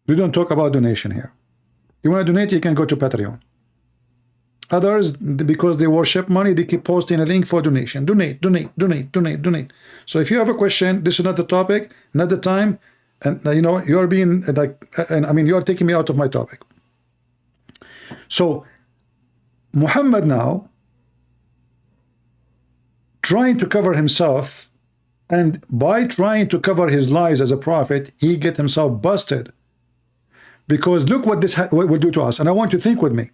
S1: We don't talk about donation here. You want to donate, you can go to Patreon. Others, because they worship money, they keep posting a link for donation. Donate, donate, donate, donate, donate. So if you have a question, this is not the topic, not the time, and you know, you're being like, and I mean, you're taking me out of my topic. So Muhammad now trying to cover himself, and by trying to cover his lies as a prophet, he get himself busted. Because look what this will do to us. And I want you to think with me.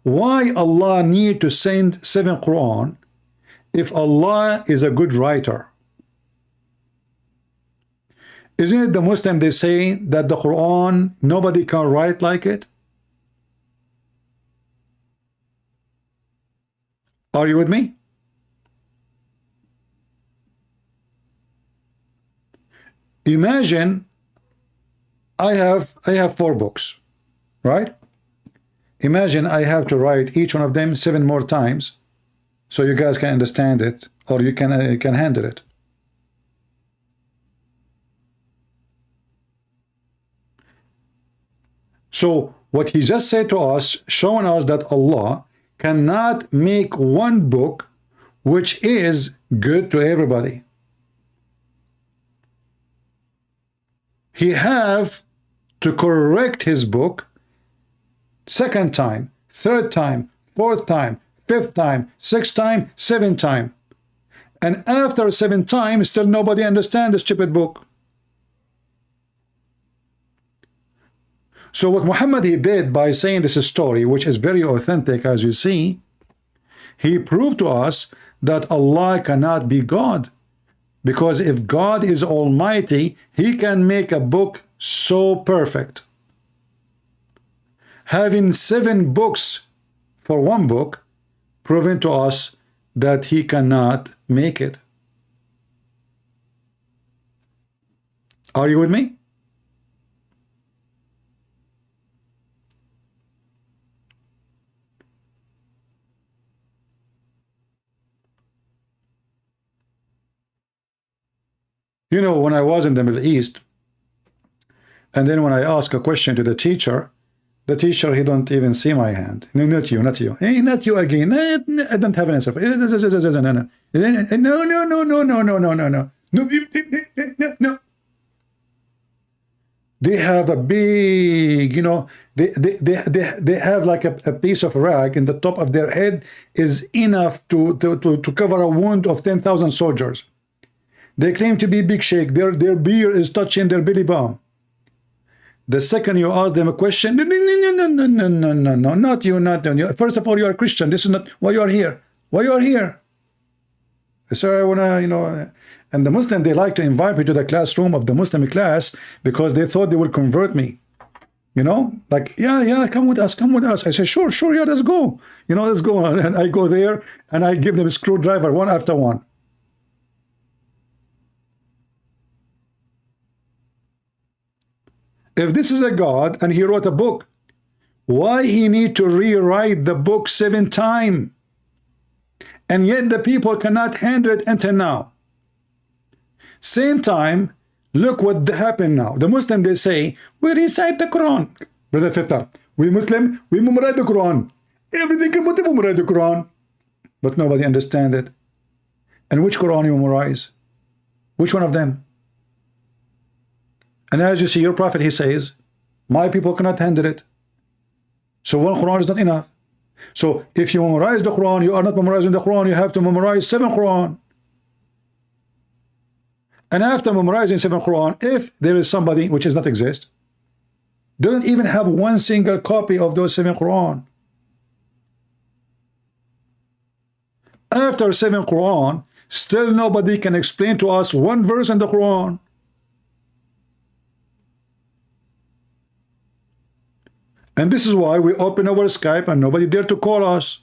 S1: Why Allah need to send 7 Quran if Allah is a good writer? Isn't it the Muslim they say that the Quran, nobody can write like it? Are you with me? Imagine I have 4 books, right? Imagine I have to write each one of them 7 more times so you guys can understand it, or you can handle it. So what he just said to us, showing us that Allah cannot make one book which is good to everybody. He have to correct his book second time, third time, fourth time, fifth time, sixth time, 7th time. And after 7 times, still nobody understands the stupid book. So what Muhammad he did by saying this story, which is very authentic as you see, he proved to us that Allah cannot be God. Because if God is almighty, he can make a book so perfect. Having 7 books for one book, proving to us that he cannot make it. Are you with me? You know, when I was in the Middle East, and then when I ask a question to the teacher, he don't even see my hand. No, not you, not you. Hey, not you again. I don't have an answer. No, no, no, no, no, no, no, no, no. No. They have a big, you know, they have like a piece of rag in the top of their head is enough to cover a wound of 10,000 soldiers. They claim to be big sheikh. Their beard is touching their belly bump. The second you ask them a question, no, not you, not you. First of all, you are Christian. This is not why you are here. Why you are here? Sir, I wanna, you know. And the Muslim, they like to invite me to the classroom of the Muslim class because they thought they will convert me. You know, like, yeah, come with us, come with us. I say, sure, yeah, let's go. You know, let's go. And I go there and I give them a screwdriver one after one. If this is a God and he wrote a book, why he need to rewrite the book 7 times? And yet the people cannot handle it until now. Same time, look what happened now. The Muslim, they say, we recite the Quran. Brother Thitar, we Muslim, we memorize the Quran. Everything we memorize the Quran. But nobody understands it. And which Quran you memorize? Which one of them? And as you see, your prophet, he says, my people cannot handle it. So one Quran is not enough. So if you memorize the Quran, you are not memorizing the Quran, you have to memorize 7 Quran. And after memorizing 7 Quran, if there is somebody which does not exist, don't even have one single copy of those 7 Quran. After 7 Quran, still nobody can explain to us one verse in the Quran. And this is why we open our Skype and nobody dare to call us.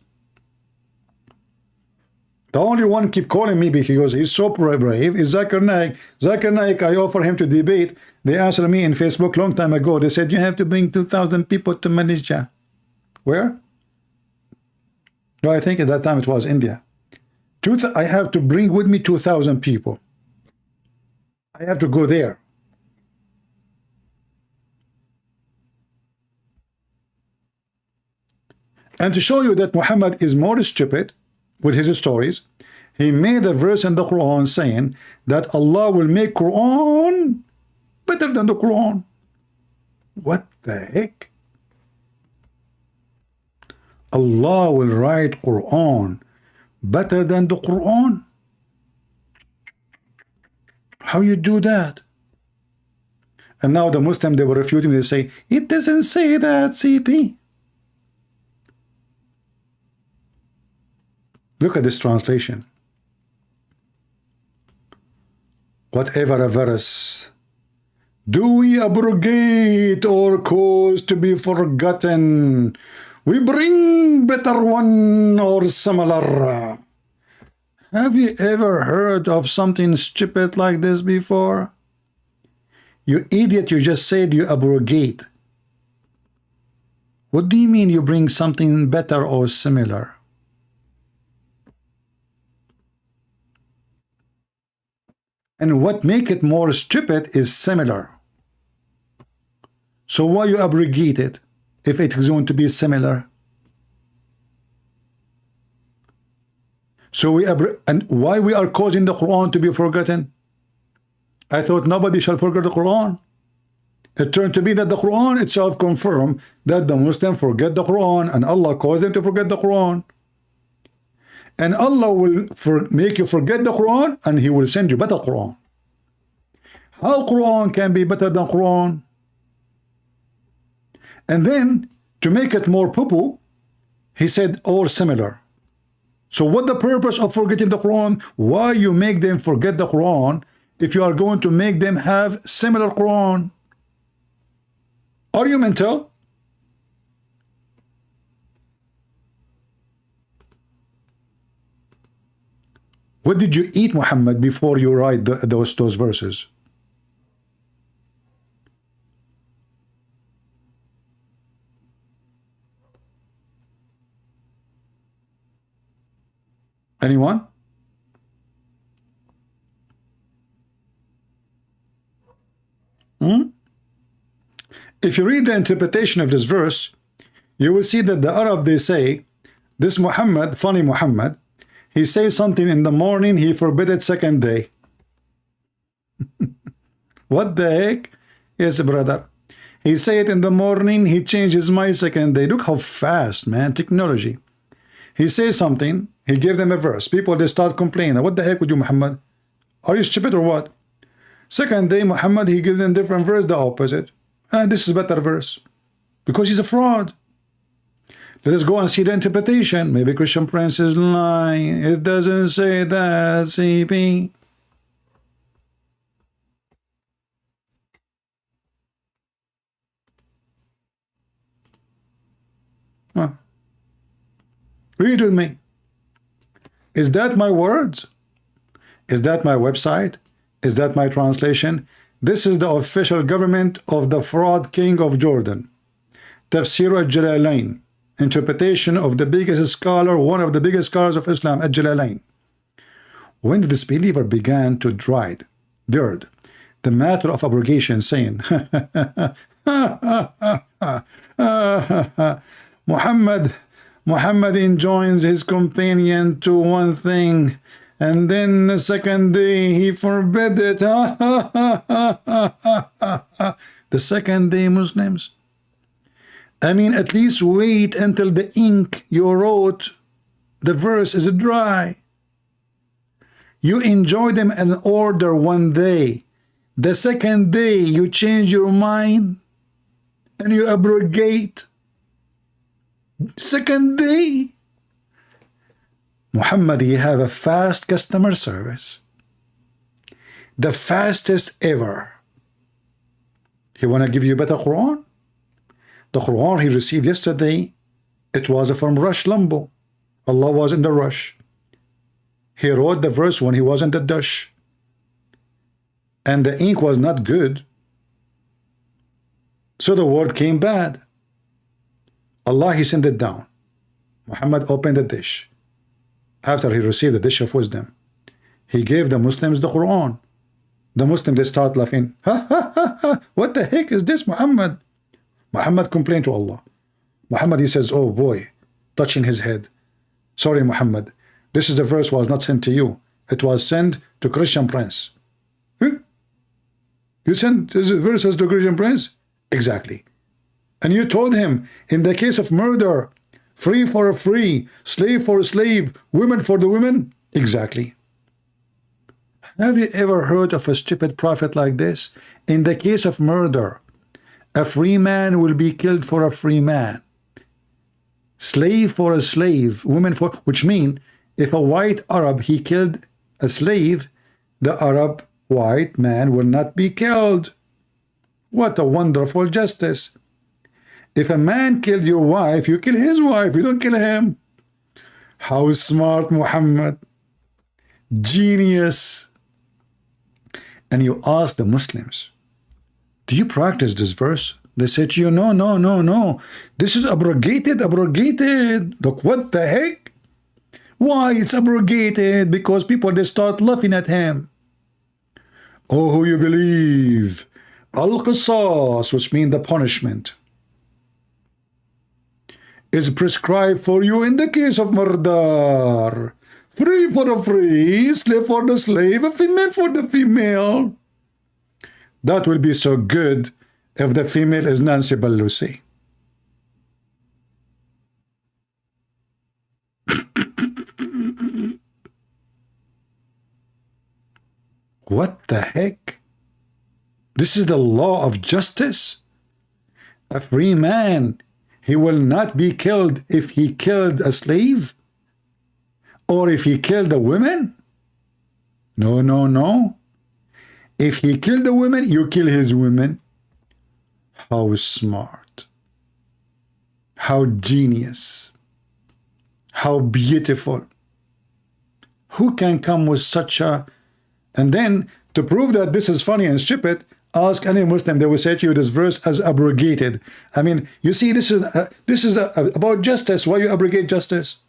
S1: The only one keep calling me because he's so brave is Zakir Naik. Zakir Naik, I offer him to debate. They answered me in Facebook long time ago. They said, you have to bring 2,000 people to Malaysia. Where? No, I think at that time it was India. I have to bring with me 2,000 people. I have to go there. And to show you that Muhammad is more stupid with his stories, he made a verse in the Quran saying that Allah will make Quran better than the Quran. What the heck? Allah will write Quran better than the Quran? How you do that? And now the Muslim, they were refuting, they say, it doesn't say that, CP. Look at this translation. Whatever a verse, do we abrogate or cause to be forgotten? We bring better one or similar. Have you ever heard of something stupid like this before? You idiot, you just said you abrogate. What do you mean you bring something better or similar? And what make it more stupid is similar. So why you abrogate it if it is going to be similar? So and why we are causing the Quran to be forgotten? I thought nobody shall forget the Quran. It turned to be that the Quran itself confirmed that the Muslim forget the Quran, and Allah caused them to forget the Quran. And Allah will make you forget the Quran, and He will send you better Quran. How Quran can be better than Quran? And then, to make it more poo-poo, He said, or similar. So what the purpose of forgetting the Quran? Why you make them forget the Quran if you are going to make them have similar Quran? Are you mental? What did you eat, Muhammad, before you write those verses? Anyone? If you read the interpretation of this verse, you will see that the Arab, they say, this Muhammad, funny Muhammad, he says something in the morning, he forbid it second day. What the heck? Yes, brother. He say it in the morning, he changed his mind second day. Look how fast, man, technology. He says something, he gave them a verse. People, they start complaining. What the heck with you, Muhammad? Are you stupid or what? Second day, Muhammad, he gives them different verse, the opposite. And this is better verse. Because he's a fraud. Let us go and see the interpretation. Maybe Christian Prince is lying. It doesn't say that, CP. Well, read with me. Is that my words? Is that my website? Is that my translation? This is the official government of the fraud king of Jordan. Tafsir al-Jalalain. Interpretation of the biggest scholar, one of the biggest scholars of Islam, al-Jalalain. When the disbeliever began to dread the matter of abrogation, saying, Muhammad enjoins his companion to one thing, and then the second day he forbid it. The second day, Muslims, I mean, at least wait until the ink you wrote, the verse is dry. You enjoy them in order one day. The second day you change your mind and you abrogate. Second day. Muhammad, you have a fast customer service. The fastest ever. He want to give you better Quran? The Quran he received yesterday, it was from Rush Lambo. Allah was in the rush. He wrote the verse when he was in the dush. And the ink was not good. So the word came bad. Allah, he sent it down. Muhammad opened the dish. After he received the dish of wisdom, he gave the Muslims the Quran. The Muslims, they start laughing. Ha ha ha ha. What the heck is this, Muhammad? Muhammad complained to Allah. Muhammad, he says, oh boy, touching his head. Sorry, Muhammad. This is the verse was not sent to you. It was sent to Christian prince. Huh? You sent this verses to Christian prince? Exactly. And you told him, in the case of murder, free for a free, slave for a slave, women for the women? Exactly. Have you ever heard of a stupid prophet like this? In the case of murder, a free man will be killed for a free man. Slave for a slave, women for... Which means, if a white Arab, he killed a slave, the Arab white man will not be killed. What a wonderful justice. If a man killed your wife, you kill his wife, you don't kill him. How smart, Muhammad. Genius. And you ask the Muslims, do you practice this verse? They say to you, no, no, no, no. This is abrogated, abrogated. Look, what the heck? Why it's abrogated? Because people, they start laughing at him. Oh, who you believe? Al-Qisas, which means the punishment, is prescribed for you in the case of murder. Free for the free, slave for the slave, a female for the female. That will be so good if the female is Nancy Pelosi. What the heck? This is the law of justice. A free man, he will not be killed if he killed a slave or if he killed a woman. No, no, no. If he killed a woman, you kill his women. How smart. How genius. How beautiful. Who can come with such a... And then, to prove that this is funny and stupid, ask any Muslim, they will say to you this verse as abrogated. I mean, you see, this is about justice. Why you abrogate justice?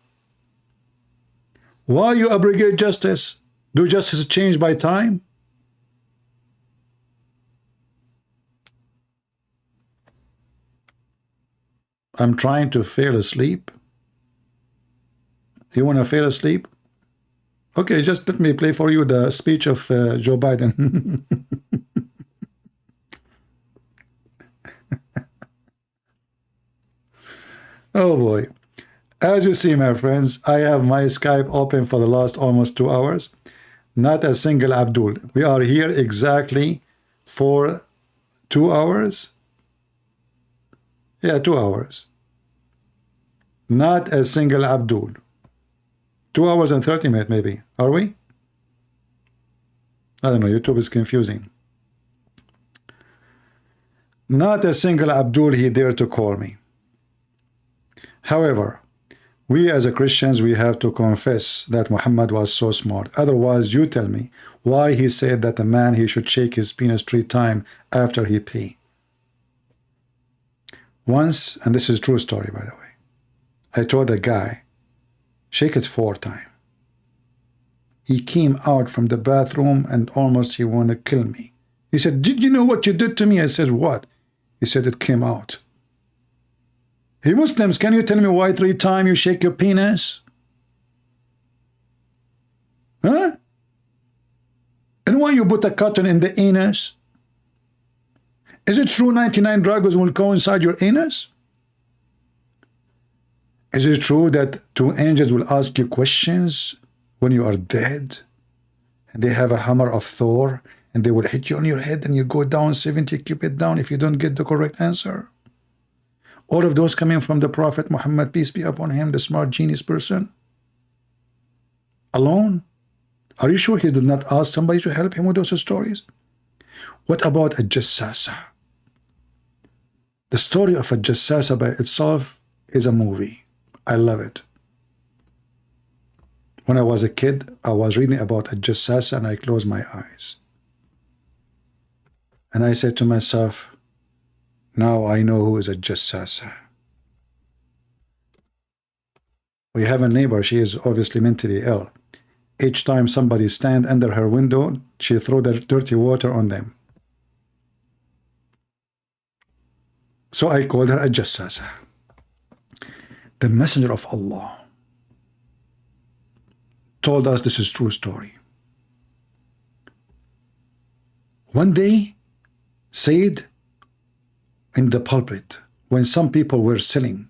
S1: Why you abrogate justice? Do justice change by time? I'm trying to fall asleep. You want to fall asleep? Okay, just let me play for you the speech of Joe Biden. Oh boy. As you see, my friends, I have my Skype open for the last almost 2 hours. Not a single Abdul. We are here exactly for 2 hours. Yeah, 2 hours. Not a single Abdul. 2 hours and 30 minutes maybe. Are we? I don't know. YouTube is confusing. Not a single Abdul he dared to call me. However, we as a Christians, we have to confess that Muhammad was so smart. Otherwise, you tell me why he said that a man, he should shake his penis 3 times after he pee. Once, and this is a true story, by the way, I told a guy, shake it 4 times. He came out from the bathroom and almost he wanted to kill me. He said, did you know what you did to me? I said, what? He said, it came out. Hey Muslims, can you tell me why 3 times you shake your penis? Huh? And why you put a cotton in the anus? Is it true 99 drugs will go inside your anus? Is it true that two angels will ask you questions when you are dead? And they have a hammer of Thor, and they will hit you on your head, and you go down 70 cubits down if you don't get the correct answer. All of those coming from the Prophet Muhammad, peace be upon him, the smart genius person. Alone? Are you sure he did not ask somebody to help him with those stories? What about a Jassasa? The story of a Jassasa by itself is a movie. I love it. When I was a kid, I was reading about a Jassasa and I closed my eyes. And I said to myself, now I know who is a Jassasa. We have a neighbor, she is obviously mentally ill. Each time somebody stand under her window, she throw the dirty water on them. So I called her a Jassasa. The messenger of Allah told us this is true story. One day, said in the pulpit, when some people were selling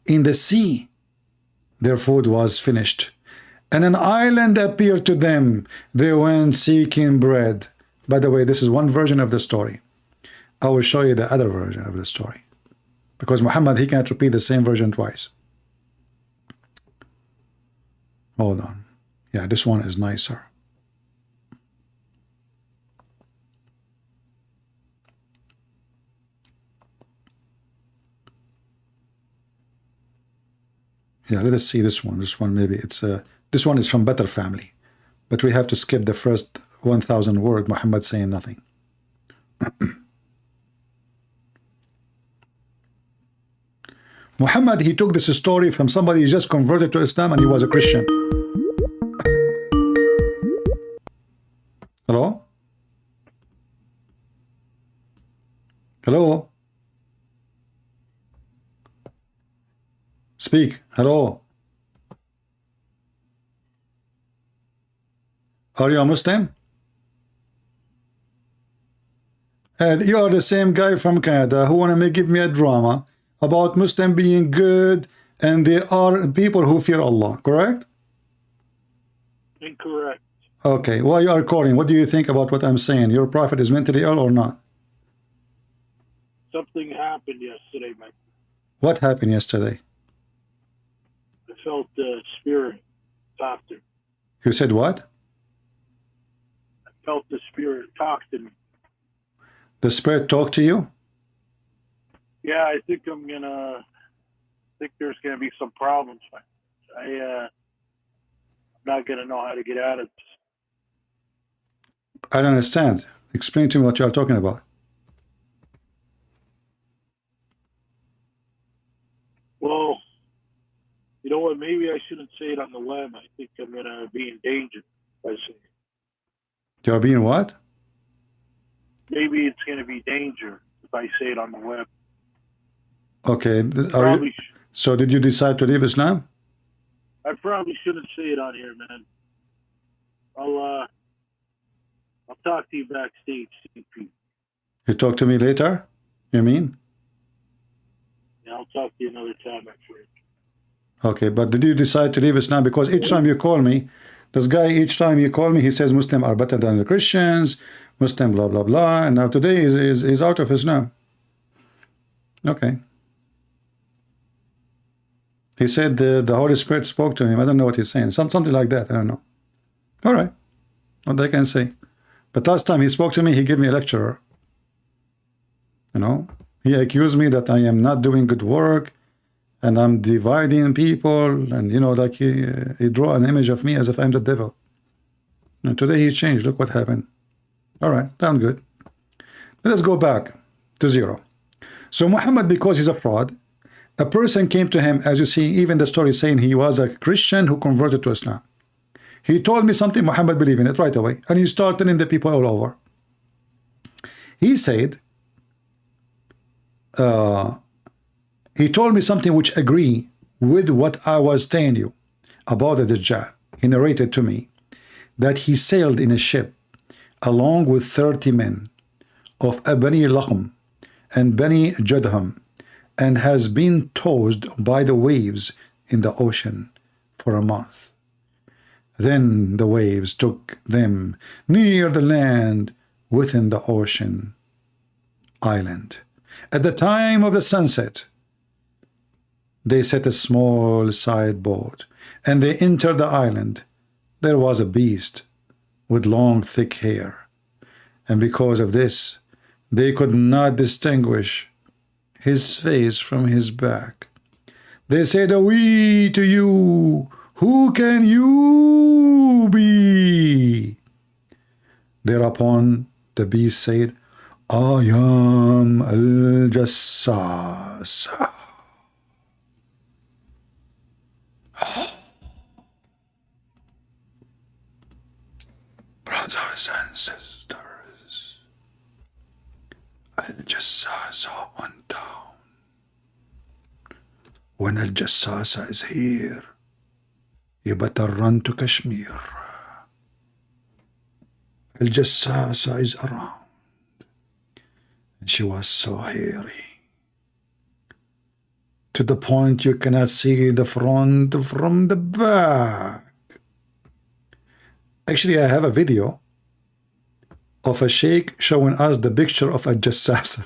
S1: in the sea, their food was finished, and an island appeared to them. They went seeking bread. By the way, this is one version of the story. I will show you the other version of the story, because Muhammad, he can't repeat the same version twice. Hold on. Yeah, this one is nicer. Yeah, let us see this one. This one, maybe it's this one is from Better Family, but we have to skip the first 1,000 word. Muhammad saying nothing. Muhammad, he took this story from somebody who just converted to Islam and he was a Christian. Hello? Hello? Speak. Hello? Are you a Muslim? You are the same guy from Canada who want to give me a drama about Muslim being good and there are people who fear Allah, correct?
S5: Incorrect.
S1: Okay, why you are calling? What do you think about what I'm saying? Your prophet is mentally ill or not?
S5: Something happened yesterday, Menk.
S1: What happened yesterday?
S5: I felt the spirit talk to me.
S1: You said what?
S5: I felt the spirit talk to me.
S1: The spirit talked to you?
S5: Yeah, I think there's gonna be some problems. I'm not gonna know how to get out of this.
S1: I don't understand. Explain to me what you are talking about.
S5: Well, you know what? Maybe I shouldn't say it on the web. I think I'm gonna be in danger by saying it.
S1: You are being what?
S5: Maybe it's gonna be danger if I say it on the web.
S1: Okay.
S5: Probably
S1: So did you decide to leave Islam?
S5: I probably shouldn't say it on here, man. I'll talk to you backstage, CP.
S1: You talk to me later? You mean?
S5: Yeah, I'll talk to you another time, actually.
S1: Okay, but did you decide to leave Islam? Because each time you call me, this guy, each time you call me, he says Muslims are better than the Christians, Muslim blah, blah, blah, and now today he's out of Islam. Okay. He said the Holy Spirit spoke to him. I don't know what he's saying. Something like that. I don't know. All right. What they can say. But last time he spoke to me, he gave me a lecture. You know, he accused me that I am not doing good work and I'm dividing people. And, you know, like he drew an image of me as if I'm the devil. And today he changed. Look what happened. All right. Sound good. Let us go back to zero. So Muhammad, because he's a fraud, a person came to him, as you see, even the story saying he was a Christian who converted to Islam. He told me something, Muhammad believed in it right away, and he started telling the people all over. He said, he told me something which agree with what I was telling you about the Dajjal. He narrated to me that he sailed in a ship along with 30 men of Bani Lahm and Bani Judham, and has been tossed by the waves in the ocean for a month. Then the waves took them near the land within the ocean island. At the time of the sunset, they set a small side boat, and they entered the island. There was a beast with long, thick hair, and because of this, they could not distinguish his face from his back. They said, "We to you, who can you be?" Thereupon the beast said, "I am Al-Jassas." Brothers and sisters, Al-Jassasa went down. When Al-Jassasa is here, you better run to Kashmir. Al-Jassasa is around. And she was so hairy, to the point you cannot see the front from the back. Actually, I have a video of a sheikh showing us the picture of a Jassasa.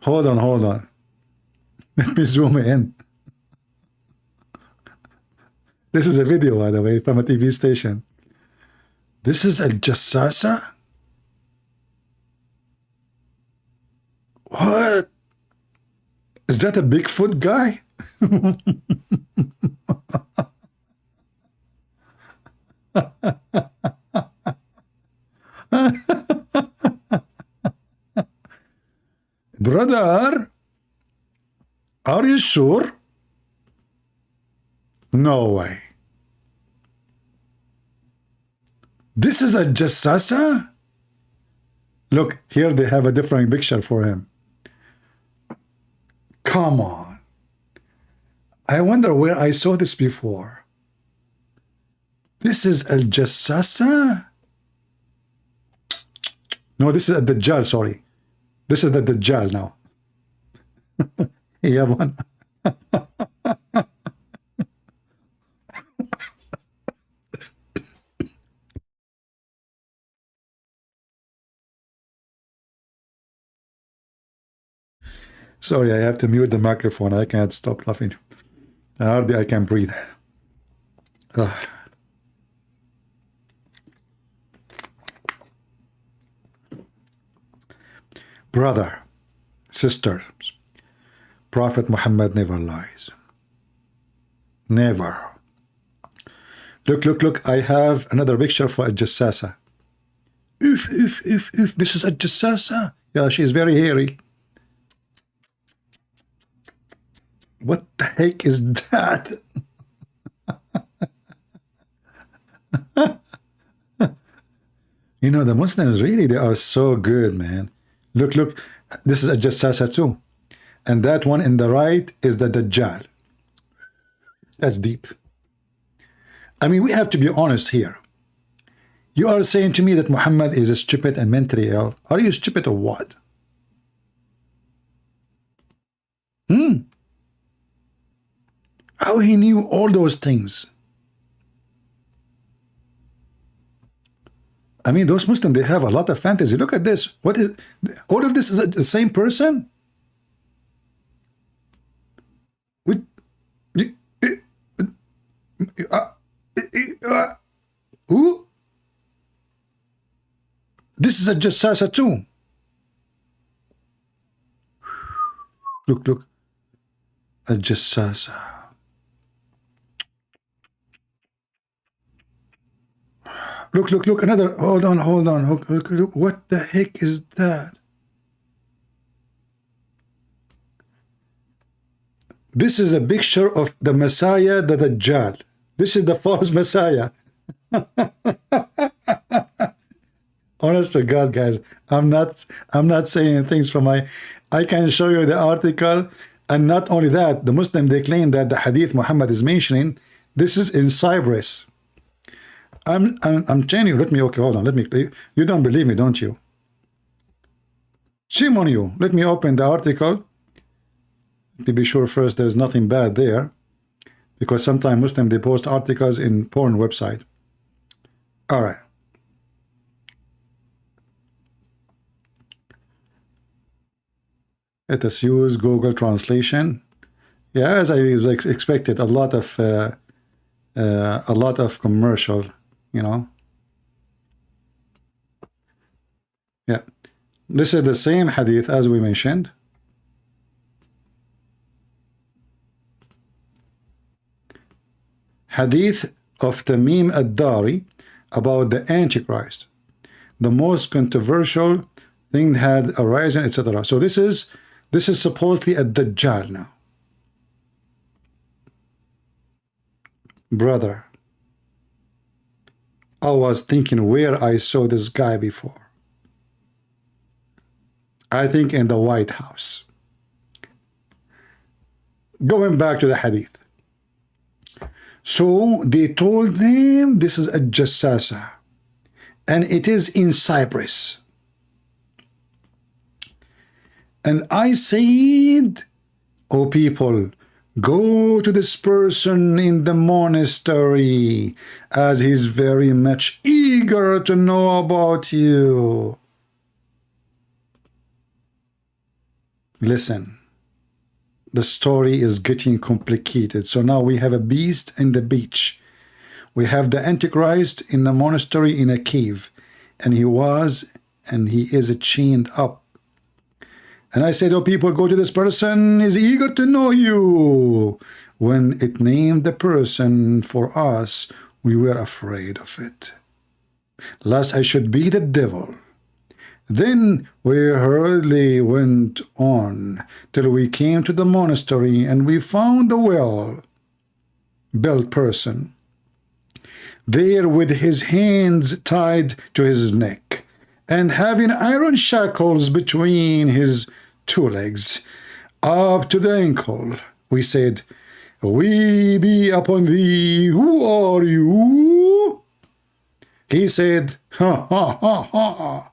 S1: Hold on. Let me zoom in. This is a video, by the way, from a TV station. This is a Jassasa? What? Is that a Bigfoot guy? Brother, are you sure? No way. This is a Jassasa? Look, here they have a different picture for him. Come on. I wonder where I saw this before. This is Al Jassasa? No, this is a Dajjal, sorry. This is the Dajjal now. You have one. Sorry, I have to mute the microphone. I can't stop laughing. Hardly I can breathe. Brother, sister, Prophet Muhammad never lies. Never. Look, I have another picture for a Jassasa. If this is a Jassasa. Yeah, she is very hairy. What the heck is that? You know, the Muslims really, they are so good, man. Look, this is a Jassasa too. And that one in the right is the Dajjal. That's deep. I mean, we have to be honest here. You are saying to me that Muhammad is stupid and mentally ill. Are you stupid or what? How he knew all those things? I mean, those Muslims, they have a lot of fantasy. Look at this. What is all of this? Is the same person? Who? This is a Jassasa too. Look. A Jassasa. Look, another. Hold on. Look, what the heck is that? This is a picture of the Messiah, the Dajjal. This is the false Messiah. Honest to God, guys, I'm not saying things from my. I can show you the article, and not only that, the Muslim, they claim that the hadith Muhammad is mentioning, this is in Cyprus. I'm telling you. Okay, hold on. You don't believe me, don't you? Shame on you. Let me open the article to be sure first there's nothing bad there, because sometimes Muslims, they post articles in porn website. All right. Let us use Google Translation. Yeah, as I expected, a lot of commercial, you know. Yeah, this is the same hadith as we mentioned. Hadith of Tamim ad-Dari about the Antichrist, the most controversial thing had arisen, etc. So this is supposedly a Dajjal now. Brother, I was thinking where I saw this guy before. I think in the White House. Going back to the hadith. So they told them this is a jassasa, and it is in Cyprus. And I said, oh people, go to this person in the monastery, as he's very much eager to know about you. Listen, the story is getting complicated. So now we have a beast in the beach. We have the Antichrist in the monastery in a cave. And he is chained up. And I said, oh people, go to this person, he's eager to know you. When it named the person for us, we were afraid of it, lest I should be the devil. Then we hurriedly went on till we came to the monastery, and we found the well-built person there with his hands tied to his neck, and having iron shackles between his two legs up to the ankle. We said, we be upon thee, who are you? He said, ha ha ha ha,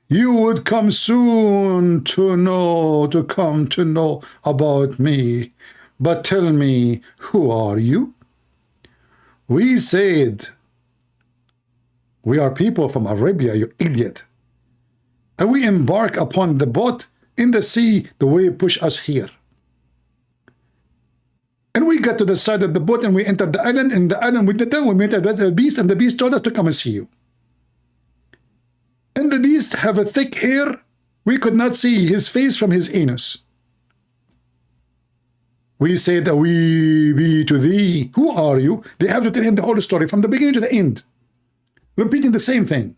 S1: you would come soon to come to know about me, but tell me, who are you? We said, we are people from Arabia, you idiot. And we embark upon the boat in the sea, the way push us here. And we got to the side of the boat, and we entered the island. In the island, we met the beast, and the beast told us to come and see you. And the beast have a thick hair. We could not see his face from his anus. We said that we be to thee. Who are you? They have to tell him the whole story from the beginning to the end, repeating the same thing.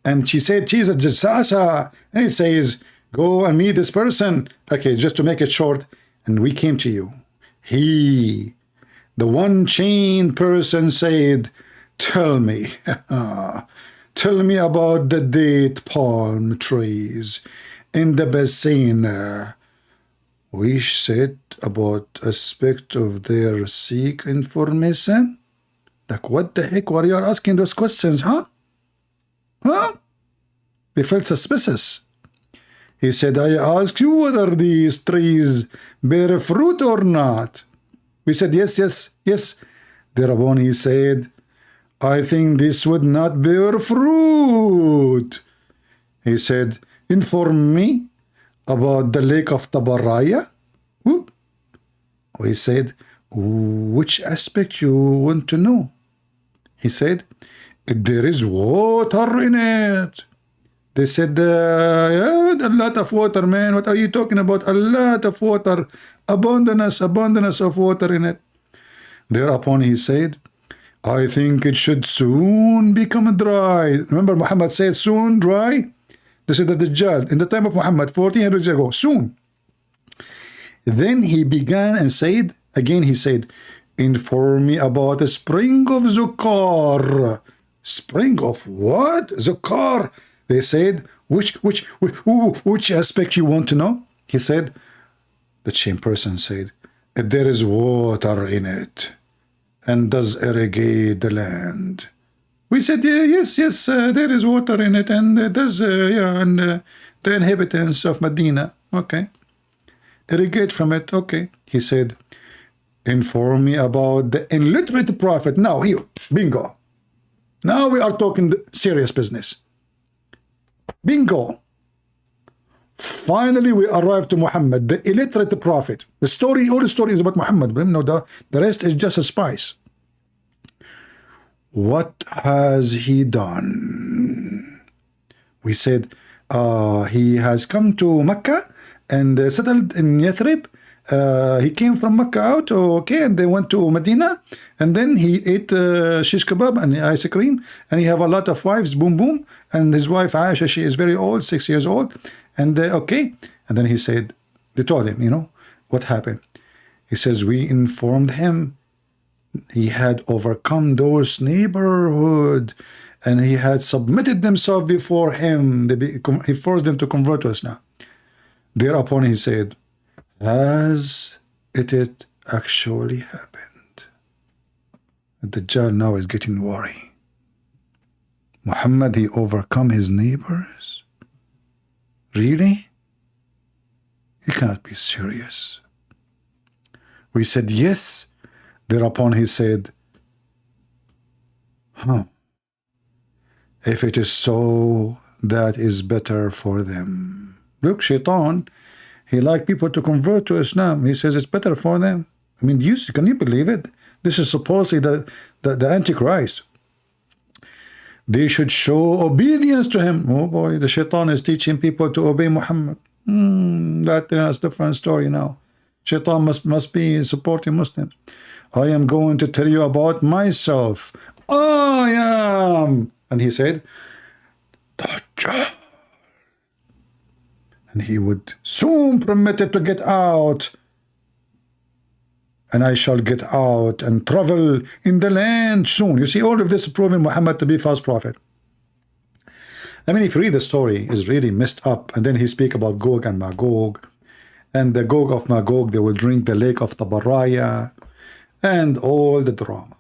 S1: And she said, she's a jassasa. And he says, go and meet this person. Okay, just to make it short. And we came to you. He, the one chained person, said, tell me, tell me about the date palm trees in the basin. We said about aspect of their seek information. Like, what the heck were you asking those questions, huh? Huh? We felt suspicious. He said, I asked you whether these trees bear fruit or not. We said, yes, yes, yes. Thereupon he said, I think this would not bear fruit. He said, inform me about the lake of Tabaraya. We said, which aspect you want to know? He said, there is water in it. They said, yeah, a lot of water, man. What are you talking about? A lot of water. Abundance of water in it. Thereupon he said, I think it should soon become dry. Remember Muhammad said soon dry? This is the Dajjal. In the time of Muhammad, 1400 years ago. Soon. Then he began and said, again he said, inform me about a spring of Zakir. Spring of what? Zakir. They said, which aspect you want to know? He said, the chain person said, there is water in it and does irrigate the land. We said, yes, there is water in it and does the inhabitants of Medina. Okay. Irrigate from it. Okay. He said, inform me about the illiterate prophet. Now, here, bingo. Now we are talking serious business. Bingo. Finally, we arrived to Muhammad, the illiterate prophet. The story, all the story is about Muhammad. But no, the rest is just a spice. What has he done? We said he has come to Mecca and settled in Yathrib. He came from Mecca out, okay, and they went to Medina, and then he ate shish kebab and ice cream, and he have a lot of wives, boom boom, and his wife Aisha, she is very old, 6 years old, and okay, and then he said, they told him, you know, what happened. He says, we informed him he had overcome those neighborhood, and he had submitted themselves before him. He forced them to convert to us now. Thereupon he said, has it actually happened? The Dajjal now is getting worried. Muhammad, he overcome his neighbors? Really? He cannot be serious. We said, yes. Thereupon he said, if it is so, that is better for them. Look, Shaitan, he like people to convert to Islam. He says it's better for them. I mean, can you believe it? This is supposedly the Antichrist. They should show obedience to him. Oh boy, the Shaitan is teaching people to obey Muhammad. That's a different story now. Shaitan must be supporting Muslims. I am going to tell you about myself. I am. And he said, Dajjal. And he would soon permit it to get out. And I shall get out and travel in the land soon. You see, all of this proving Muhammad to be false prophet. I mean, if you read the story, it's really messed up. And then he speak about Gog and Magog. And the Gog of Magog, they will drink the lake of Tabaraya. And all the drama.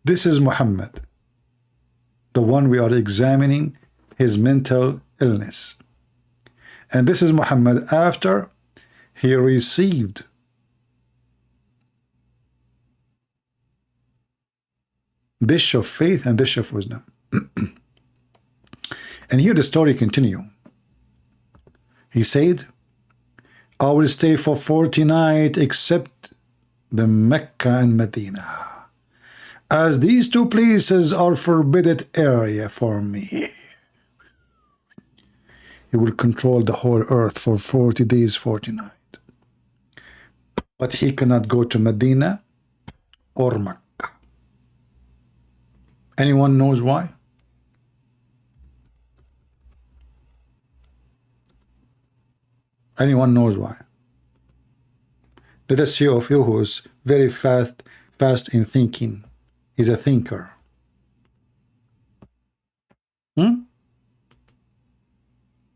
S1: This is Muhammad, the one we are examining his mental illness. And this is Muhammad after he received dish of faith and dish of wisdom. And here the story continue. He said, I will stay for 40 nights except the Mecca and Medina, as these two places are forbidden area for me. He will control the whole earth for 40 days, 40 nights. But he cannot go to Medina or Mecca. Anyone knows why? Anyone knows why? Let us see of you who is very fast in thinking. He's a thinker.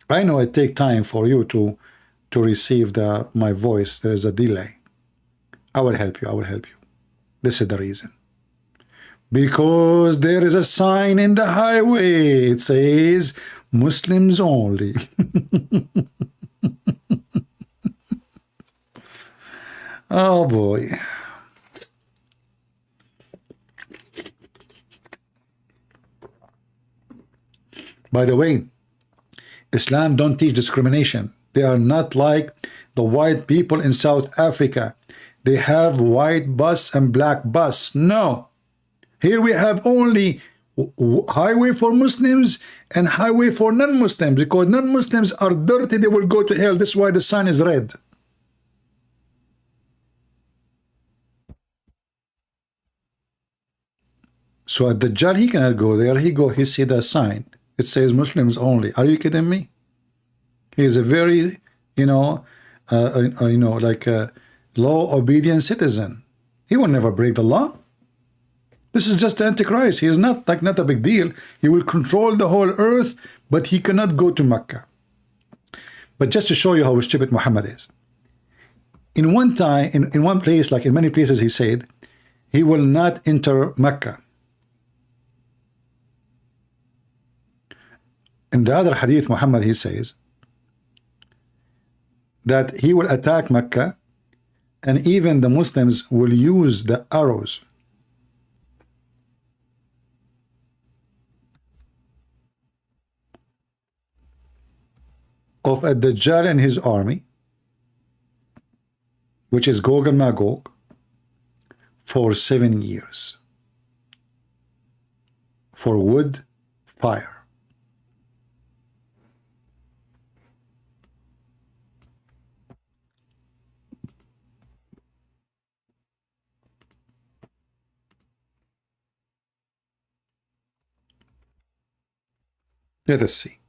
S1: I know it takes time for you to receive my voice. There is a delay. I will help you. I will help you. This is the reason. Because there is a sign in the highway. It says Muslims only. Oh boy. By the way, Islam don't teach discrimination. They are not like the white people in South Africa. They have white bus and black bus. No. Here we have only highway for Muslims and highway for non-Muslims, because non-Muslims are dirty, they will go to hell. That's why the sign is red. So at the Dajjal, he cannot go there. He see the sign. It says Muslims only. Are you kidding me? He is a very, like a law-obedient citizen. He will never break the law. This is just the Antichrist. He is not a big deal. He will control the whole earth, but he cannot go to Mecca. But just to show you how stupid Muhammad is. In one time, in one place, like in many places, he said, he will not enter Mecca. In the other hadith, Muhammad, he says that he will attack Mecca, and even the Muslims will use the arrows of a Dajjal and his army, which is Gog and Magog, for 7 years. For wood, fire. Let us see.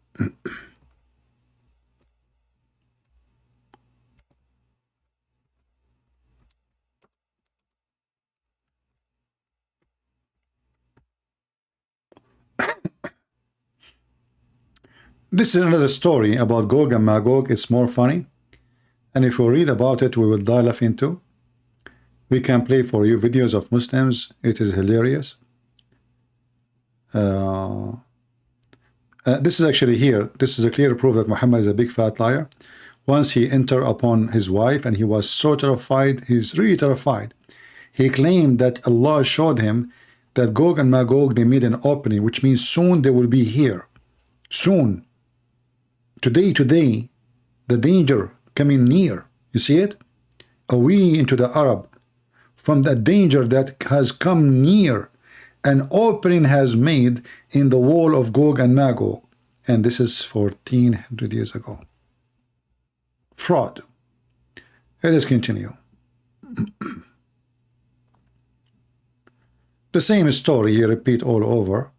S1: This is another story about Gog and Magog. It's more funny, and if we read about it, we will dive into. We can play for you videos of Muslims. It is hilarious. This is actually here. This is a clear proof that Muhammad is a big fat liar. Once he entered upon his wife, and he was so terrified. He's really terrified. He claimed that Allah showed him that Gog and Magog, they made an opening, which means soon they will be here. Soon. Today, the danger coming near. You see it? Away into the Arab. From that danger that has come near. An opening has made in the wall of Gog and Magog. And this is 1400 years ago. Fraud. Let us continue. The same story he repeat all over.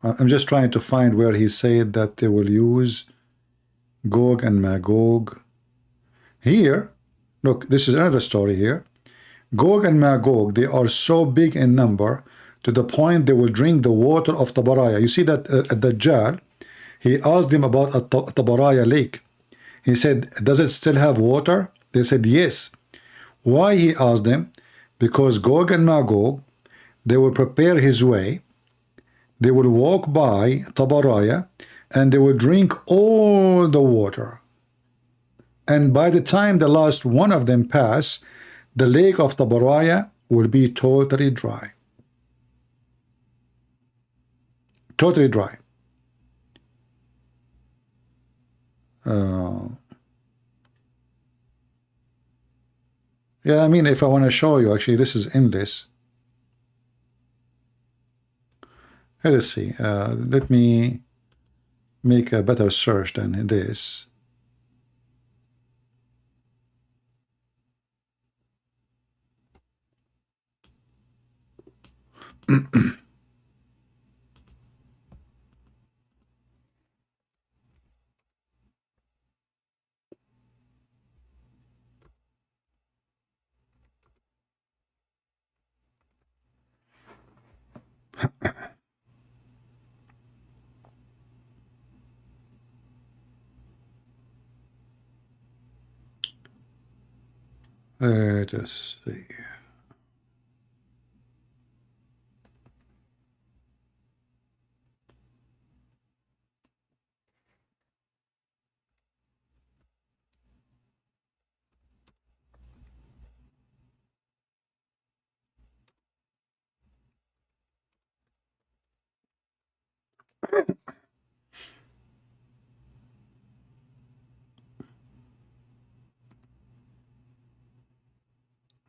S1: I'm just trying to find where he said that they will use Gog and Magog. Here, look, this is another story here. Gog and Magog, they are so big in number to the point they will drink the water of Tabaraya. You see that at Dajjal, he asked them about a Tabaraya lake. He said, does it still have water? They said, yes. Why he asked them? Because Gog and Magog, they will prepare his way. They will walk by Tabaraya and they will drink all the water. And by the time the last one of them pass, the lake of Tabaraya will be totally dry. Totally dry. Yeah, I mean, if I want to show you, actually, this is endless. Let's see. Let me make a better search than this. Let us see.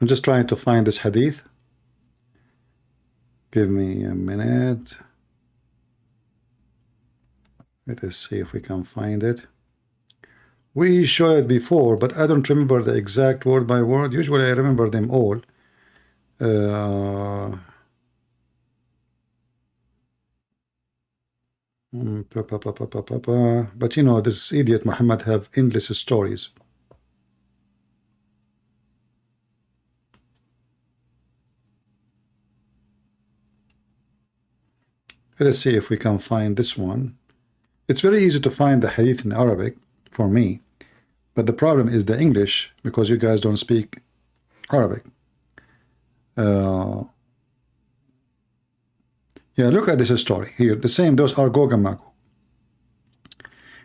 S1: I'm just trying to find this hadith. Give me a minute. Let us see if we can find it. We showed it before, but I don't remember the exact word by word. Usually I remember them all. But you know, this idiot Muhammad have endless stories. Let's see if we can find this one. It's very easy to find the hadith in Arabic for me, but the problem is the English, because you guys don't speak Arabic. Yeah, look at this story here. The same, those are Gog and Magog.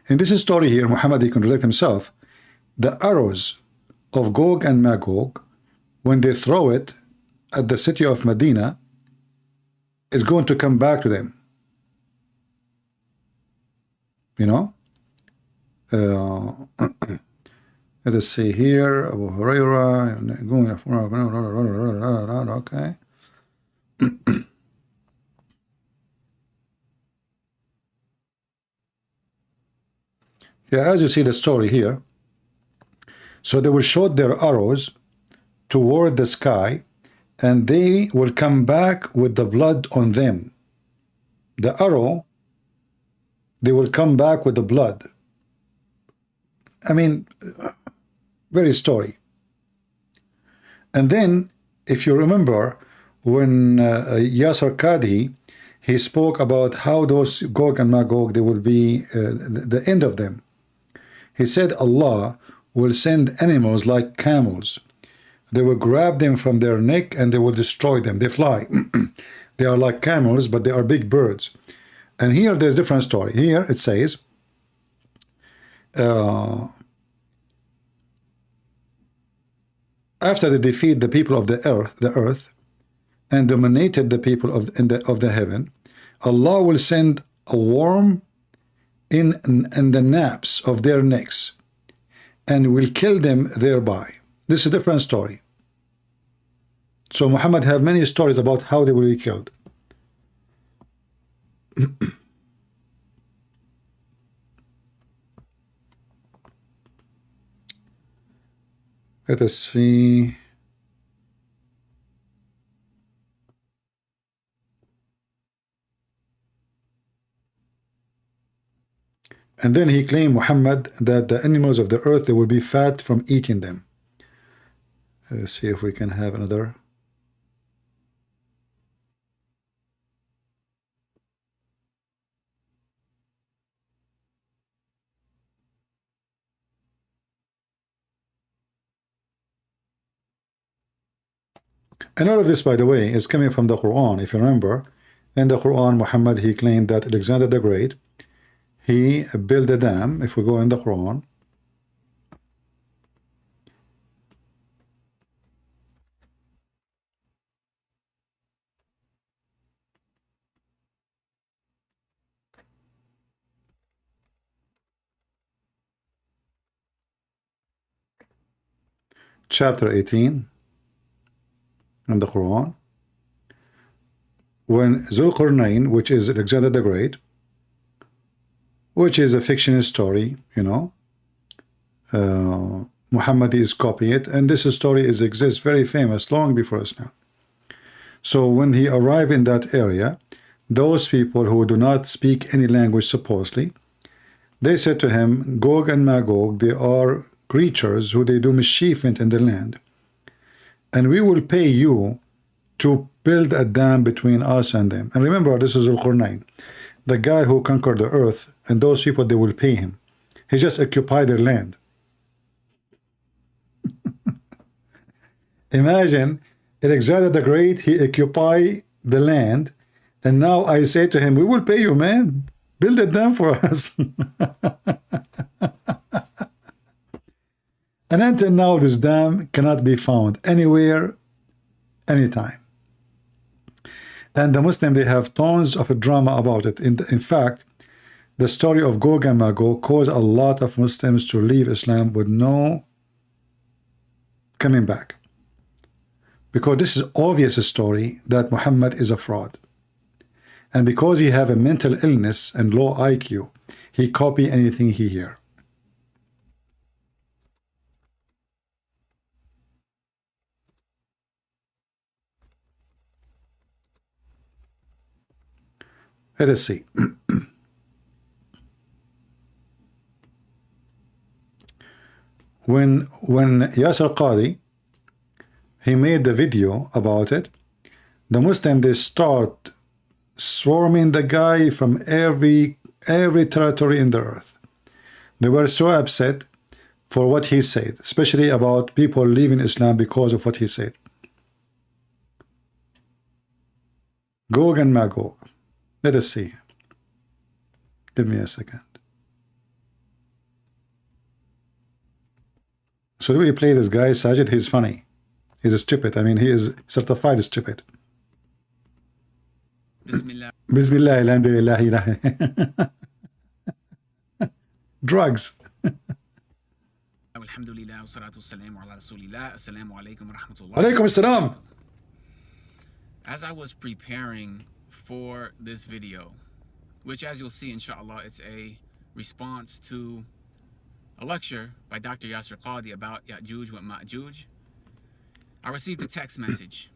S1: In this story here, Muhammad, he contradicts himself. The arrows of Gog and Magog, when they throw it at the city of Medina, is going to come back to them. You know? Let us see here. Abu Huraira. Okay. Yeah, as you see the story here. So they will shoot their arrows toward the sky, and they will come back with the blood on them. The arrow, they will come back with the blood. I mean, very story. And then, if you remember, when Yasser Qadhi, he spoke about how those Gog and Magog, they will be the end of them. He said Allah will send animals like camels. They will grab them from their neck and they will destroy them. They fly. They are like camels, but they are big birds. And here there's a different story. Here it says, after they defeat the people of the earth, and dominated the people of the heaven, Allah will send a worm in the naps of their necks and will kill them thereby. This is a different story. So Muhammad have many stories about how they will be killed. Let us see. And then he claimed, Muhammad, that the animals of the earth, they will be fat from eating them. Let's see if we can have another. And all of this, by the way, is coming from the Quran. If you remember, in the Quran, Muhammad, he claimed that Alexander the Great, he built a dam. If we go in the Quran, chapter 18 in the Quran, when Zulqarnain, which is Alexander the Great, which is a fictional story, you know, Muhammad is copying it, and this story exists very famous long before Islam. So when he arrived in that area, those people who do not speak any language supposedly, they said to him, Gog and Magog, they are creatures who they do mischief in the land, and we will pay you to build a dam between us and them. And remember, this is Zulqarnain, the guy who conquered the earth, and those people, they will pay him. He just occupied their land. Imagine Alexander the Great, he occupied the land, and now I say to him, we will pay you, man. Build a dam for us. And until now, this dam cannot be found anywhere, anytime. And the Muslim, they have tons of drama about it. In fact, the story of Gog and Magog caused a lot of Muslims to leave Islam with no coming back. Because this is obvious story that Muhammad is a fraud. And because he have a mental illness and low IQ, he copy anything he hear. Let us see. When Yasser Qadhi, he made the video about it, the Muslim, they start swarming the guy from every territory in the earth. They were so upset for what he said, especially about people leaving Islam because of what he said. Gog and Magog. Let us see. Give me a second. So do we play this guy, Sajid? He's funny. He's stupid. I mean, he is certified stupid.
S6: Bismillah.
S1: Bismillah, alhamdulillah. Drugs.
S6: Alhamdulillah, wa salatu wassalamu ala rasulillah. Assalamu alaikum wa rahmatullah.
S1: Alaikum assalam.
S6: As I was preparing for this video, which as you'll see, inshallah, it's a response to a lecture by Dr. Yasser Qadhi about Ya'juj wa Ma'juj, I received a text message.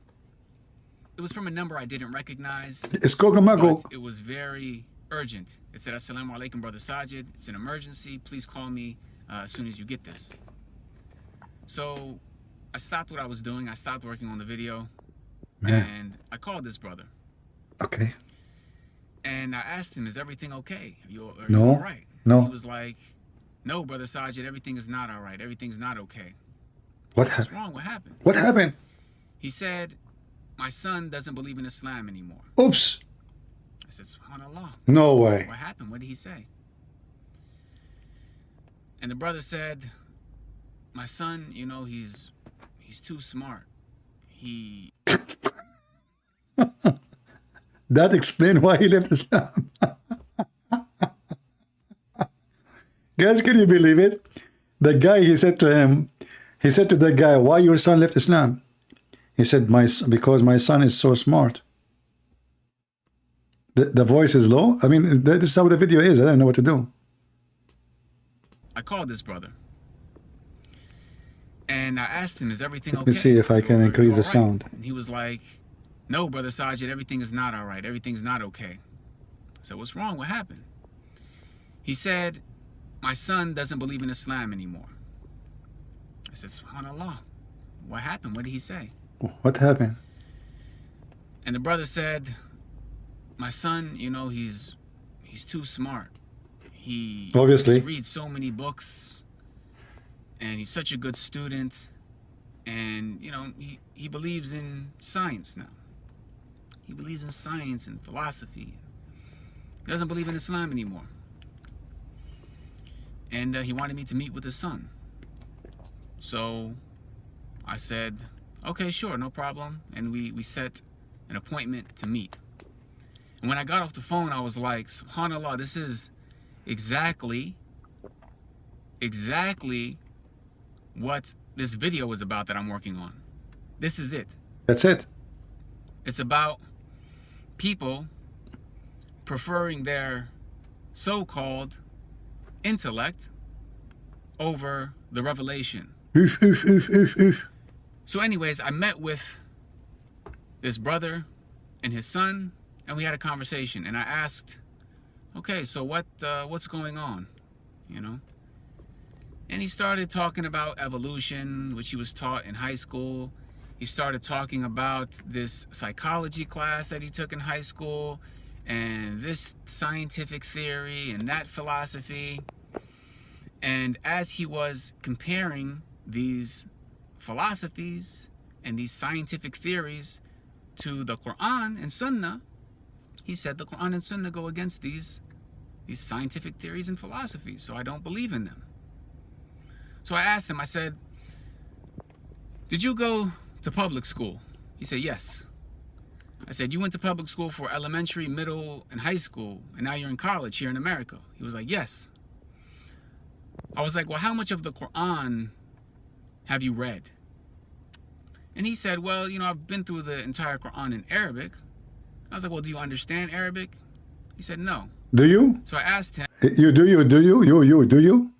S6: It was from a number I didn't recognize.
S1: It's Gog and Magog.
S6: It was very urgent. It said, Assalamu alaikum, Brother Sajid. It's an emergency. Please call me as soon as you get this. So I stopped what I was doing. I stopped working on the video. And I called this brother.
S1: Okay.
S6: And I asked him, is everything okay? Are you
S1: No.
S6: all right?
S1: No.
S6: He was like, no, Brother Sajid, everything is not all right. Everything's not okay.
S1: What
S6: What's
S1: happened?
S6: wrong? What happened?
S1: What happened?
S6: He said, my son doesn't believe in Islam anymore.
S1: Oops.
S6: I said, SubhanAllah.
S1: No way.
S6: What happened? What did he say? And the brother said, my son, you know, he's too smart. He
S1: That explains why he left Islam. Guys, can you believe it? The guy, he said to the guy, why your son left Islam? He said, because my son is so smart. The voice is low. I mean, this is how the video is. I don't know what to do.
S6: I called this brother. And I asked him, is everything okay?
S1: Let me see if I can increase the sound.
S6: And he was like, no, Brother Sajid, everything is not all right. Everything's not okay. I said, what's wrong? What happened? He said, my son doesn't believe in Islam anymore. I said, SubhanAllah. What happened? What did he say?
S1: What happened?
S6: And the brother said, my son, you know, he's too smart. He
S1: Obviously
S6: reads so many books, and he's such a good student, and you know, he believes in science now. He believes in science and philosophy. He doesn't believe in Islam anymore. And he wanted me to meet with his son. So I said, okay, sure, no problem. And we set an appointment to meet. And when I got off the phone, I was like, SubhanAllah, this is exactly what this video is about that I'm working on. This is it.
S1: that's it.
S6: It's about people preferring their so-called intellect over the revelation. So anyways, I met with this brother and his son, and we had a conversation, and I asked, okay, so what's going on, you know? And he started talking about evolution, which he was taught in high school. He started talking about this psychology class that he took in high school, and this scientific theory and that philosophy. And as he was comparing these philosophies and these scientific theories to the Quran and Sunnah, he said the Quran and Sunnah go against these scientific theories and philosophies, so I don't believe in them. So I asked him, I said, did you go to public school? He said, yes. I said, you went to public school for elementary, middle, and high school, and now you're in college here in America. He was like, yes. I was like, well, how much of the Quran have you read? And he said, well, you know, I've been through the entire Quran in Arabic. I was like, well, do you understand Arabic? He said, no.
S1: Do you?
S6: So I asked him.
S1: You do you? Do you?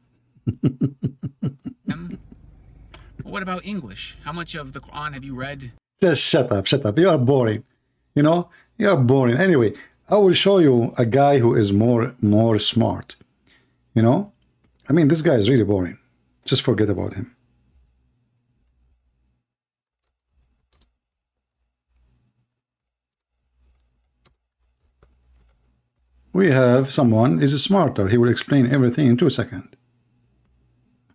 S6: Well, what about English? How much of the Quran have you read?
S1: Just shut up. You are boring. You know, you are boring. Anyway, I will show you a guy who is more smart. You know, I mean, this guy is really boring. Just forget about him. We have someone is smarter. He will explain everything in 2 seconds.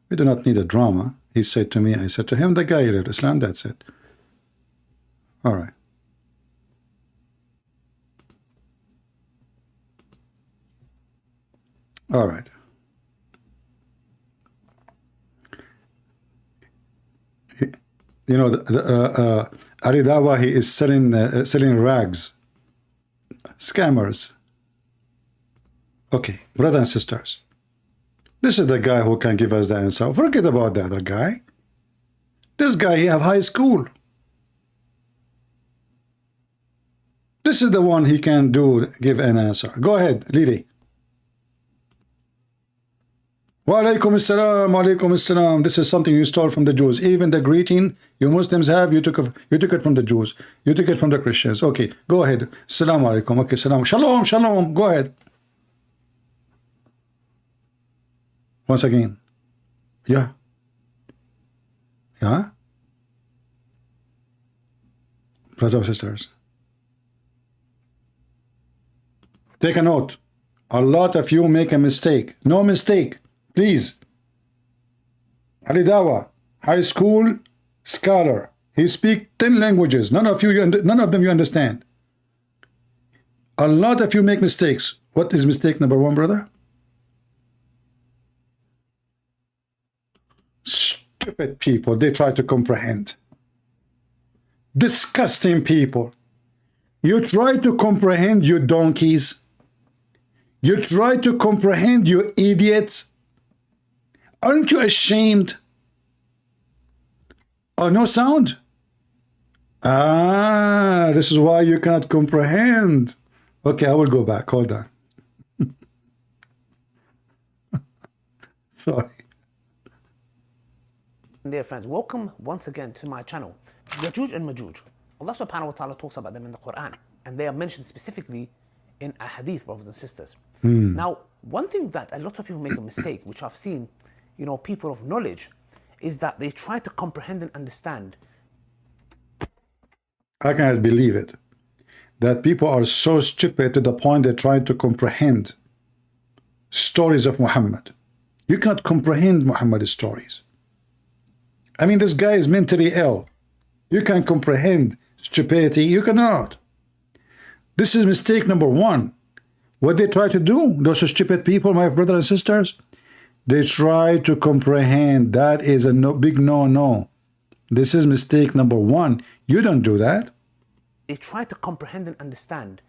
S1: We do not need a drama. He said to me, I said to him, the guy left Islam, that's it. All right. All right. You know, Ali Dawah, he is selling rags. Scammers. Okay, brothers and sisters. This is the guy who can give us the answer. Forget about the other guy. This guy, he have high school. This is the one he can give an answer. Go ahead, Lily. Wa alaikum assalam, wa alaikum assalam. This is something you stole from the Jews. Even the greeting you Muslims have, you took it from the Jews. You took it from the Christians. Okay, go ahead. Assalamu alaikum. Okay, salam. Shalom, shalom. Go ahead. Once again. Yeah. Yeah. Brothers and sisters. Take a note. A lot of you make a mistake. No mistake. Please. Ali Dawah, high school scholar. He speaks 10 languages. None of them you understand. A lot of you make mistakes. What is mistake number one, brother? Stupid people. They try to comprehend. Disgusting people. You try to comprehend, you donkeys. You try to comprehend, you idiots. Aren't you ashamed? Oh, no sound? Ah, this is why you cannot comprehend. Okay, I will go back. Hold on. Sorry.
S4: Dear friends, welcome once again to my channel. Yajuj and Majuj. Allah subhanahu wa ta'ala talks about them in the Quran, and they are mentioned specifically in a hadith, brothers and sisters. Now, one thing that a lot of people make a mistake, which I've seen, you know, people of knowledge, is that they try to comprehend and understand.
S1: I cannot believe it. That people are so stupid to the point they're trying to comprehend stories of Muhammad. You cannot comprehend Muhammad's stories. I mean, this guy is mentally ill. You can comprehend stupidity. You cannot. This is mistake number one. What they try to do, those stupid people, my brothers and sisters, they try to comprehend. That is a big no-no. This is mistake number one. You don't do that.
S4: They try to comprehend and understand.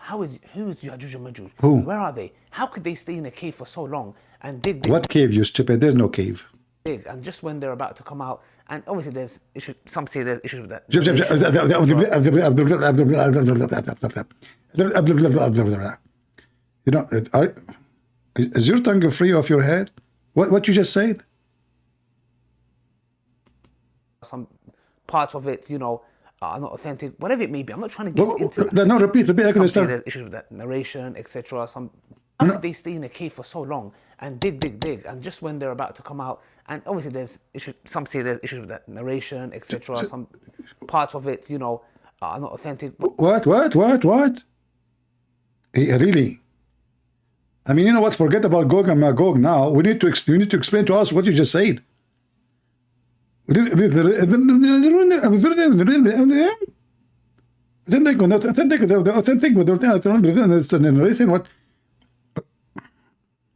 S4: Who is Yajuj and Majuj?
S1: Who?
S4: Where are they? How could they stay in a cave for so long and dig?
S1: What cave, you stupid? There's no cave.
S4: And just when they're about to come out, and obviously there's issues. Some say there's issues with that. You know, is your tongue free of your head? What you just said? Some parts of it, you know, are not authentic. Whatever it may be, I'm not trying to get into that.
S1: No, repeat. I can understand.
S4: There's issues with that narration, etc. How could they stay in a cave for so long and dig, and just when they're about to come out, and obviously there's issues. Some say there's issues with that narration, etc. Some parts of it, you know, are not authentic.
S1: What? Really? I mean, you know what? Forget about Gog and Magog now. We need to explain to us what you just said.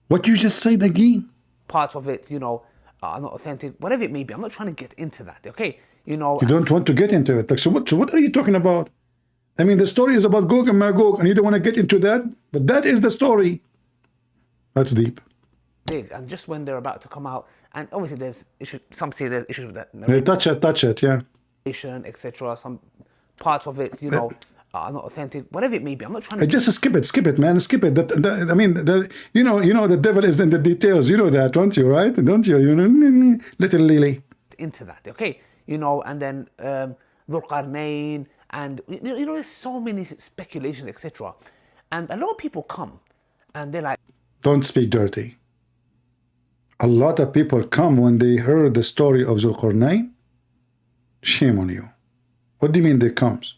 S1: What you just said again?
S4: Parts of it, you know, are not authentic. Whatever it may be, I'm not trying to get into that. Okay, you know.
S1: You don't want to get into it. Like, so what are you talking about? I mean, the story is about Gog and Magog, and you don't want to get into that. But that is the story. That's deep.
S4: And just when they're about to come out, and obviously there's issues. Some say there's issues with that.
S1: Touch it, yeah.
S4: Etc. Some parts of it, you know, are not authentic. Whatever it may be, I'm not trying to.
S1: Just skip it, man. Skip it. I mean, you know, the devil is in the details. You know that, don't you? Right? Don't you? You know, little Lily.
S4: Into that, okay? You know, and then Dhul Qarnayn, and you know, there's so many speculations, etc. And a lot of people come, and they're like,
S1: don't speak dirty. A lot of people come when they heard the story of Dhul Qarnayn. Shame on you. What do you mean they comes?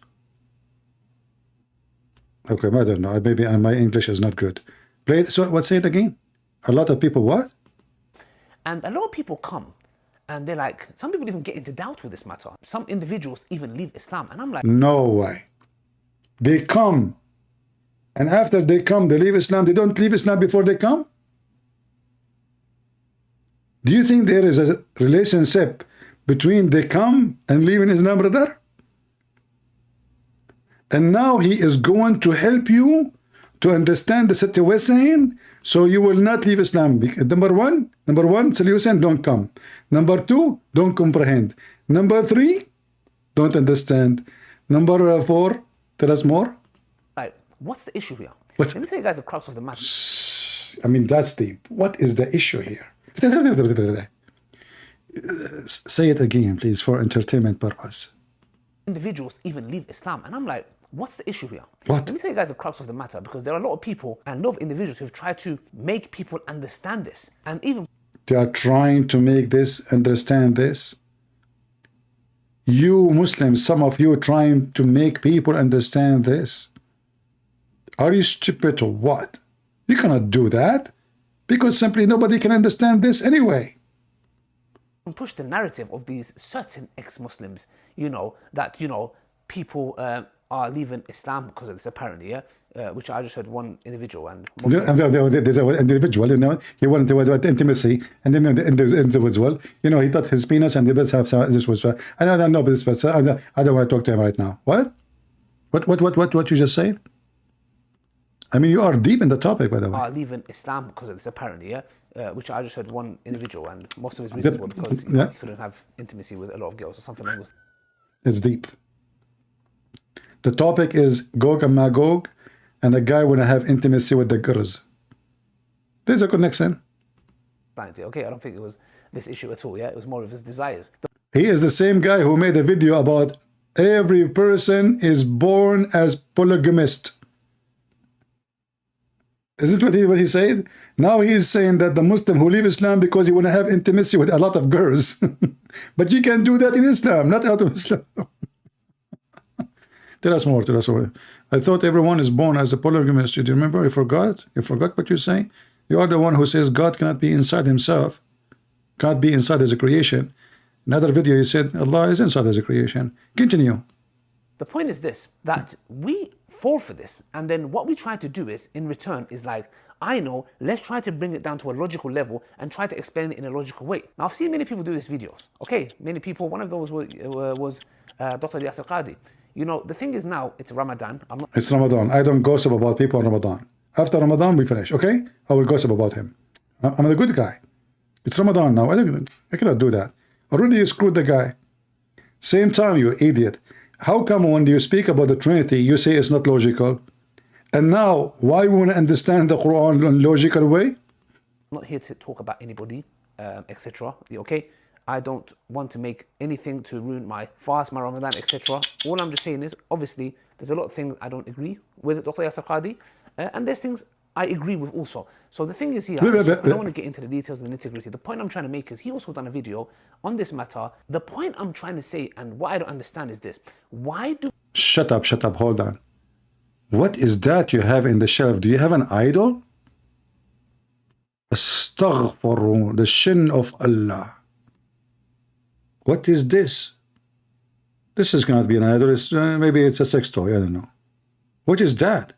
S1: Okay, I don't know. Maybe my English is not good. Play it. So what? Say it again. A lot of people what?
S4: And a lot of people come, and they're like, some people even get into doubt with this matter. Some individuals even leave Islam, and I'm like,
S1: no way. They come, and after they come, they leave Islam. They don't leave Islam before they come. Do you think there is a relationship between they come and leave in Islam, brother? And now he is going to help you to understand the situation so you will not leave Islam. Number one solution, don't come. Number two, don't comprehend. Number three, don't understand. Number four, tell us more.
S4: Right, what's the issue here?
S1: What?
S4: Let me tell you guys the crux of the matter.
S1: I mean, that's deep. What is the issue here? Say it again, please, for entertainment purpose.
S4: Individuals even leave Islam, and I'm like, what's the issue here?
S1: What?
S4: Let me tell you guys the crux of the matter, because there are a lot of people and a lot of individuals who've tried to make people understand this, and even
S1: they are trying to make this understand this. You Muslims, some of you trying to make people understand this. Are you stupid or what? You cannot do that, because simply nobody can understand this anyway.
S4: push the narrative of these certain ex-Muslims, you know, that, you know, people are leaving Islam because of this, apparently, yeah? Which I just heard one individual and...
S1: There's an individual, you know, he wanted to intimacy, and then the individual, you know, he thought his penis and the bits have this was... I don't know, but this was... I don't want to talk to him right now. What? What you just said? I mean, you are deep in the topic, by the way.
S4: Are leaving Islam because of this, apparently, yeah? Which I just heard one individual, and most of his reasons were because he couldn't have intimacy with a lot of girls or something like this.
S1: It's deep. The topic is Gog and Magog, and the guy want to have intimacy with the girls. There's a connection.
S4: Okay, I don't think it was this issue at all, yeah? It was more of his desires.
S1: He is the same guy who made a video about every person is born as polygamist. Isn't what he said? Now he is saying that the Muslim who leave Islam because he want to have intimacy with a lot of girls. But you can do that in Islam, not out of Islam. Tell us more, tell us more. I thought everyone is born as a polygamist. Do you remember? You forgot? You forgot what you say? You are the one who says God cannot be inside himself. Can't be inside as a creation. Another video you said Allah is inside as a creation. Continue.
S4: The point is this, that we fall for this, and then what we try to do is, in return, is like, I know, let's try to bring it down to a logical level and try to explain it in a logical way. Now, I've seen many people do these videos. Okay, many people, one of those was Dr. Qadhi. You know, the thing is now, it's Ramadan.
S1: It's Ramadan. I don't gossip about people on Ramadan. After Ramadan, we finish, okay? I will gossip about him. I'm a good guy. It's Ramadan now. I cannot do that. Already you screwed the guy. Same time, you idiot. How come when you speak about the Trinity, you say it's not logical? And now, why we want to understand the Quran in a logical way?
S4: I'm not here to talk about anybody, etc. Okay? I don't want to make anything to ruin my fast, my Ramadan, etc. All I'm just saying is, obviously, there's a lot of things I don't agree with Dr. Qadhi, and there's things I agree with also. So the thing is here, I don't want to get into the details and the nitty-gritty. The point I'm trying to make is, he also done a video on this matter. The point I'm trying to say, and what I don't understand is this. Why do...
S1: Shut up, hold on. What is that you have in the shelf? Do you have an idol? Astaghfirullah, the shin of Allah. What is this? This is going to be an idol. Maybe it's a sex toy. I don't know. What is that?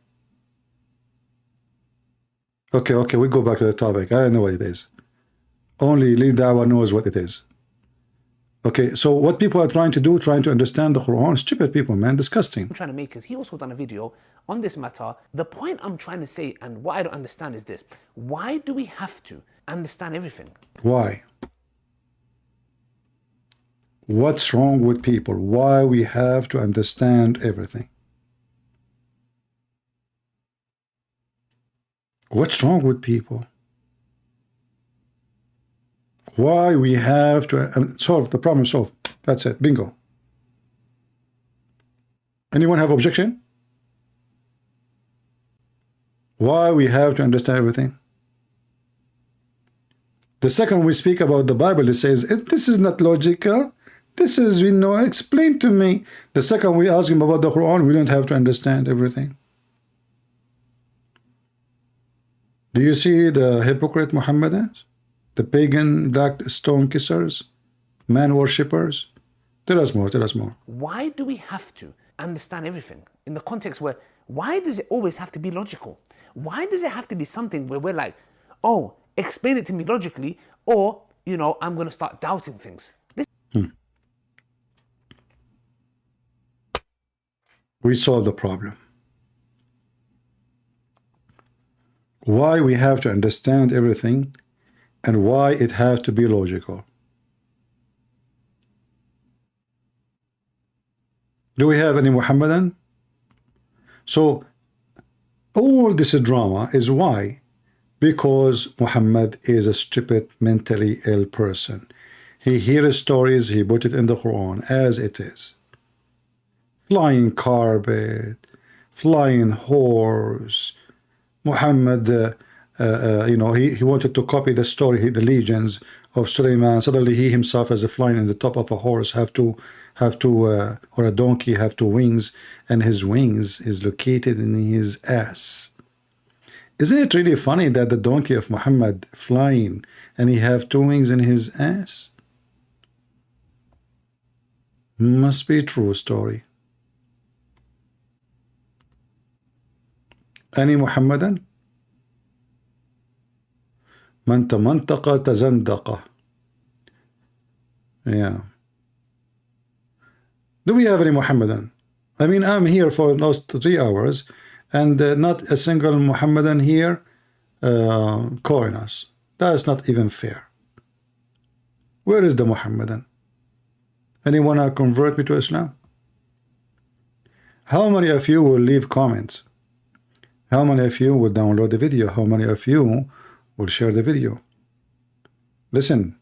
S1: Okay, we go back to the topic. I don't know what it is. Only Lead Dawah knows what it is. Okay, so what people are trying to do, trying to understand the Quran, stupid people, man, disgusting.
S4: I'm trying to make is, he also done a video on this matter. The point I'm trying to say, and what I don't understand is this. Why do we have to understand everything?
S1: Why? What's wrong with people? Why we have to understand everything? What's wrong with people? Why we have to solve the problem? Solved. That's it. Bingo. Anyone have objection? Why we have to understand everything? The second we speak about the Bible, it says, this is not logical. This is, you know, explain to me. The second we ask him about the Quran, we don't have to understand everything. Do you see the hypocrite Mohammedans? The pagan black stone kissers? Man worshippers? Tell us more, tell us more.
S4: Why do we have to understand everything? In the context where, why does it always have to be logical? Why does it have to be something where we're like, oh, explain it to me logically, or you know, I'm going to start doubting things.
S1: We solve the problem. Why we have to understand everything and why it has to be logical. Do we have any Muhammadan? So all this drama is why? Because Muhammad is a stupid, mentally ill person. He hears stories, he put it in the Quran as it is. Flying carpet, flying horse. Muhammad, you know, he wanted to copy the story, the legends of Sulaiman. Suddenly he himself, as a flying in the top of a horse, or a donkey, have two wings, and his wings is located in his ass. Isn't it really funny that the donkey of Muhammad flying and he have two wings in his ass? Must be a true story. Any Muhammadan? Man tamantaqa tazandaqa. Yeah. Do we have any Muhammadan? I mean, I'm here for the last 3 hours and not a single Muhammadan here calling us. That's not even fair. Where is the Muhammadan? Anyone convert me to Islam? How many of you will leave comments? How many of you will download the video? How many of you will share the video? Listen,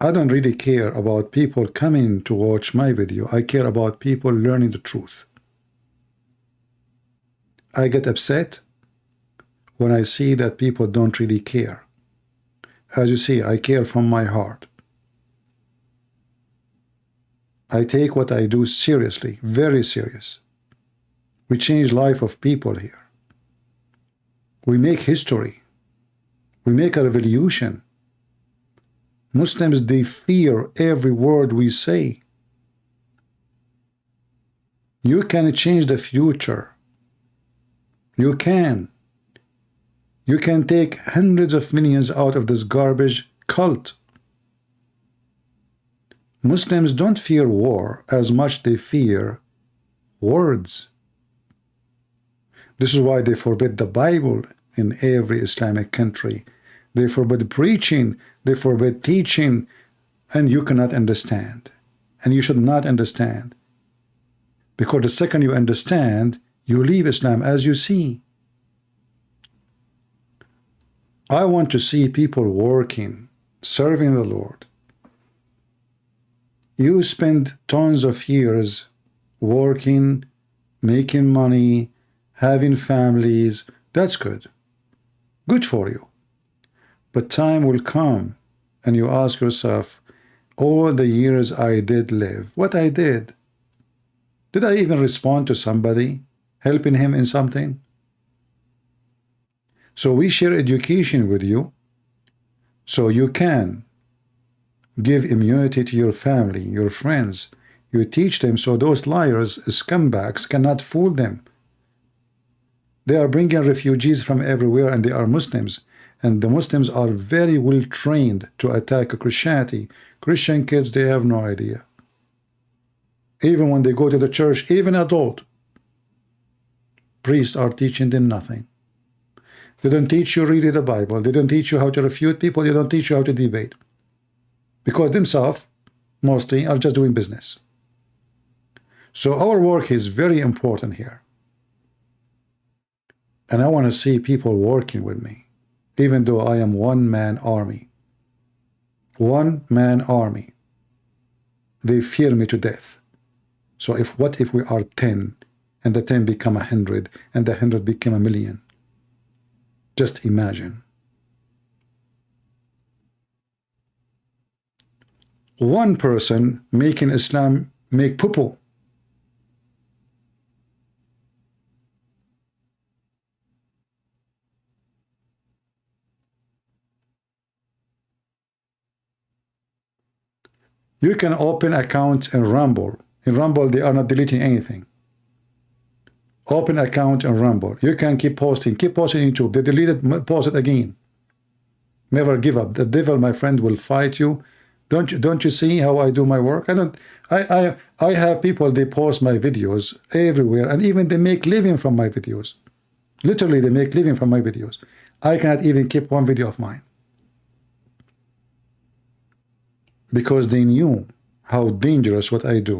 S1: I don't really care about people coming to watch my video. I care about people learning the truth. I get upset when I see that people don't really care. As you see, I care from my heart. I take what I do seriously, very serious. We change life of people here. We make history. We make a revolution. Muslims, they fear every word we say. You can change the future. You can. You can take hundreds of millions out of this garbage cult. Muslims don't fear war as much they fear words. This is why they forbid the Bible in every Islamic country. They forbid preaching, they forbid teaching, and you cannot understand. And you should not understand. Because the second you understand, you leave Islam, as you see. I want to see people working, serving the Lord. You spend tons of years working, making money, having families. That's good. Good for you. But time will come and you ask yourself, all the years I did live, what I did? Did I even respond to somebody, helping him in something? So we share education with you so you can give immunity to your family, your friends. You teach them so those liars, scumbags, cannot fool them. They are bringing refugees from everywhere and they are Muslims. And the Muslims are very well trained to attack Christianity. Christian kids, they have no idea. Even when they go to the church, even adult, priests are teaching them nothing. They don't teach you really the Bible. They don't teach you how to refute people. They don't teach you how to debate. Because themselves, mostly, are just doing business. So our work is very important here. And I want to see people working with me, even though I am one-man army. One-man army. They fear me to death. So what if we are 10, and the 10 become 100, and the 100 become 1,000,000? Just imagine. One person making Islam make poo-poo. You can open account in Rumble. In Rumble, they are not deleting anything. Open account in Rumble. You can keep posting. Keep posting YouTube. They deleted, post it again. Never give up. The devil, my friend, will fight you. Don't you see how I do my work? I have people, they post my videos everywhere, and even they make living from my videos. Literally, they make living from my videos. I cannot even keep one video of mine. Because they knew how dangerous what I do.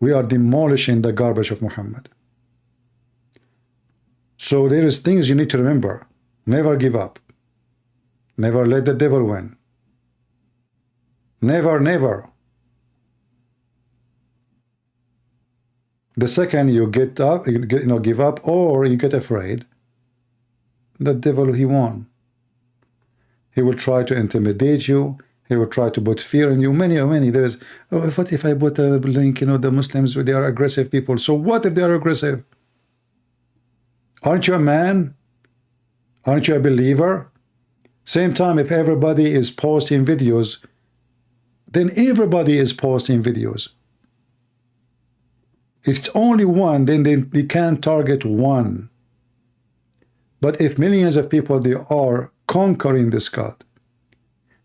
S1: We are demolishing the garbage of Muhammad. So there is things you need to remember. Never give up. Never let the devil win. Never, never. The second you get up, give up, or you get afraid, the devil, he won. He will try to intimidate you. He will try to put fear in you. Many. There is, oh, what if I put a link, the Muslims, they are aggressive people. So what if they are aggressive? Aren't you a man? Aren't you a believer? Same time, if everybody is posting videos, then everybody is posting videos. If it's only one, then they can target one. But if millions of people, they are conquering this God,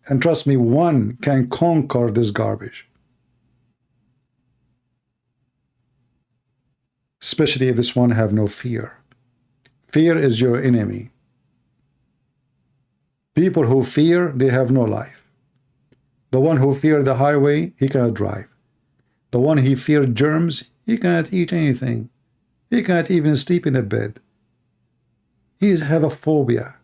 S1: and trust me, one can conquer this garbage. Especially if this one have no fear. Fear is your enemy. People who fear, they have no life. The one who fear the highway, he cannot drive. The one who fear germs, he cannot eat anything. He cannot even sleep in a bed. He have a phobia.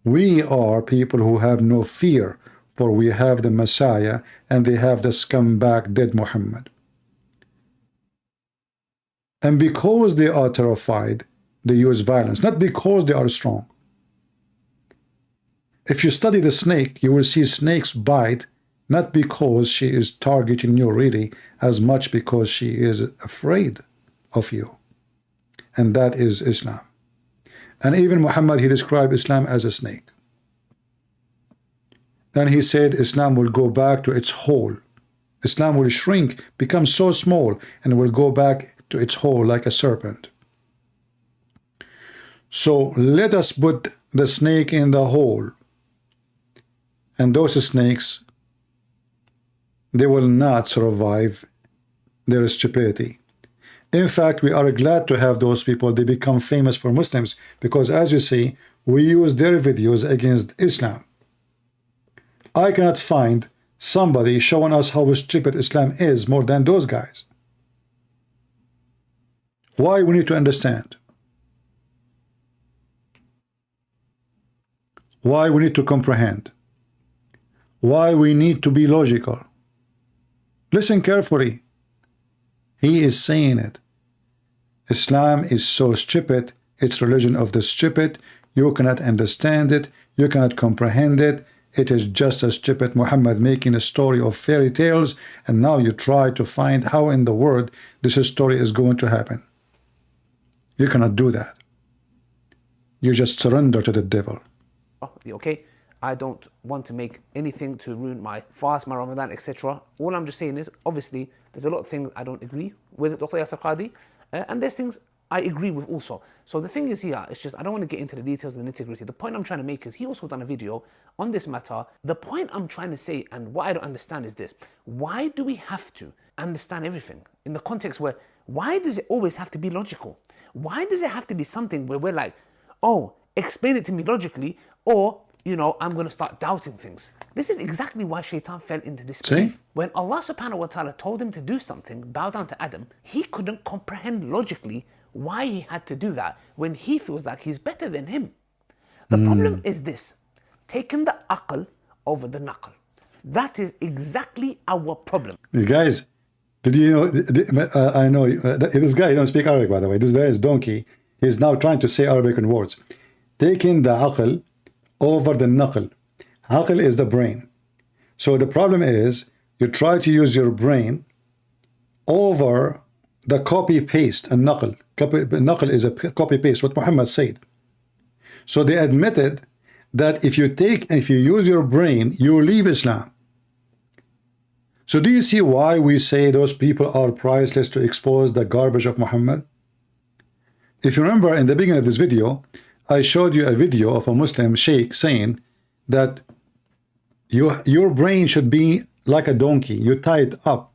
S1: We are people who have no fear, for we have the Messiah and they have the scumbag dead Muhammad. And because they are terrified, they use violence, not because they are strong. If you study the snake, you will see snakes bite, not because she is targeting you really, as much because she is afraid of you. And that is Islam. And even Muhammad, he described Islam as a snake. And he said Islam will go back to its hole. Islam will shrink, become so small, and will go back to its hole like a serpent. So let us put the snake in the hole. And those snakes, they will not survive their stupidity. In fact, we are glad to have those people. They become famous for Muslims because, as you see, we use their videos against Islam. I cannot find somebody showing us how stupid Islam is more than those guys. Why? We need to understand. Why we need to comprehend. Why we need to be logical. Listen carefully. He is saying it. Islam is so stupid. It's religion of the stupid. You cannot understand it. You cannot comprehend it. It is just a stupid Muhammad making a story of fairy tales, and now you try to find how in the world this story is going to happen. You cannot do that. You just surrender to the devil.
S4: Okay, I don't want to make anything to ruin my fast, my Ramadan, etc. All I'm just saying is, obviously, there's a lot of things I don't agree with Dr. Yasser Qadhi, and there's things I agree with also. So the thing is here, it's just I don't want to get into the details and the nitty-gritty. The point I'm trying to make is he also done a video on this matter. The point I'm trying to say, and what I don't understand is this: why do we have to understand everything in the context where, why does it always have to be logical? Why does it have to be something where we're like, oh, explain it to me logically, or I'm going to start doubting things? This is exactly why Shaitan fell into this. When Allah subhanahu wa ta'ala told him to do something, bow down to Adam, he couldn't comprehend logically why he had to do that when he feels like he's better than him. The problem is this: taking the aql over the naql. That is exactly our problem.
S1: Guys, did you know, I know this guy don't speak Arabic, by the way. This guy is donkey. He's now trying to say Arabic in words. Taking the aql over the naql. Aql is the brain. So the problem is you try to use your brain over the copy-paste and naql. Naql is a copy-paste, what Muhammad said. So they admitted that if you use your brain, you leave Islam. So do you see why we say those people are priceless to expose the garbage of Muhammad? If you remember in the beginning of this video, I showed you a video of a Muslim sheikh saying that your brain should be like a donkey. You tie it up.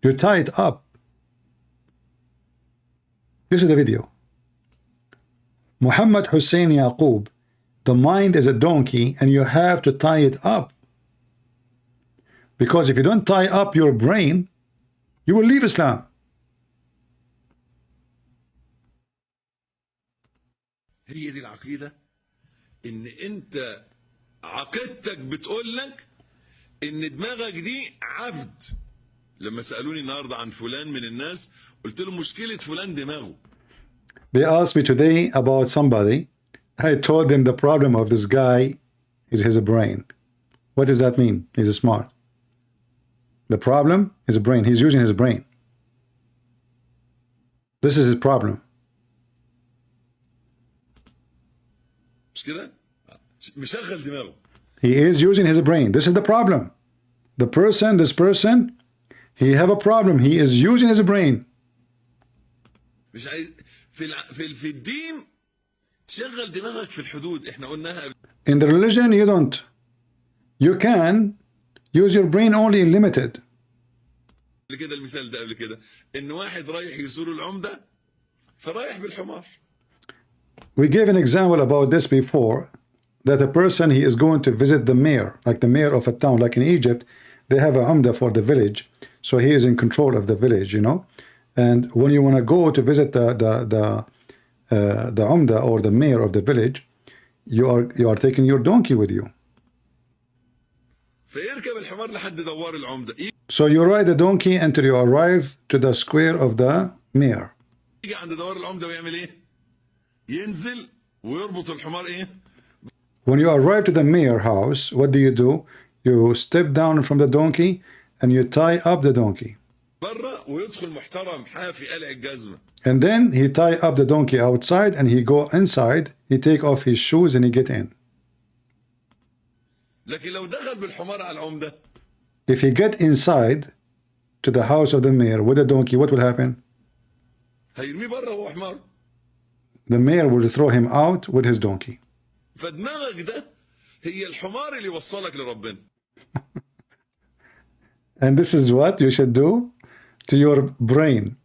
S1: You tie it up. This is the video. Muhammad Hussein Yaqub, the mind is a donkey and you have to tie it up. Because if you don't tie up your brain, you will leave Islam.
S7: هي دي العقيدة، إن أنت عقيدتك بتقول لك إن دماغك دي عبد. لما سألوني النهاردة عن فلان من الناس قلت لهم مشكلة فلان دماغه.
S1: They asked me today about somebody. I told them the problem of this guy is his brain. What does that mean? He's smart. The problem is a brain. He's using his brain. This is his problem.
S7: مش كده؟ مشغل دماغه.
S1: He is using his brain. This is the problem. This person, he have a problem. He is using his brain.
S7: مش عايز في الدين تشغل دماغك في الحدود. احنا قلناها.
S1: In the religion, you don't. You can use your brain only in limited.
S7: قبل كده المثال ده قبل كده ان واحد رايح يزور العمدة فرايح بالحمار.
S1: We gave an example about this before, that a person, he is going to visit the mayor, like the mayor of a town, like in Egypt, they have a umda for the village, so he is in control of the village, you know. And when you want to go to visit the umda or the mayor of the village, you are taking your donkey with you.
S7: فيركب الحمار لحد دوار العمدة.
S1: So you ride the donkey until you arrive to the square of the mayor.
S7: يجي عند دوار العمدة ويعمل ايه؟ ينزل ويربط الحمار ايه؟
S1: When you arrive to the mayor house, what do? You step down from the donkey and you tie up the donkey.
S7: برا ويدخل محترم حافي قلع الجزمة.
S1: And then he tie up the donkey outside and he go inside, he take off his shoes and he get in.
S7: لكن لو دخل بالحمار على العمدة.
S1: If he get inside to the house of the mayor with the donkey, what will happen?
S7: هيرميه برا وهو حمار.
S1: The mayor will throw him out with his donkey.
S7: فدماغك ده هي الحمار اللي وصلك لربنا.
S1: And this is what you should do to your brain.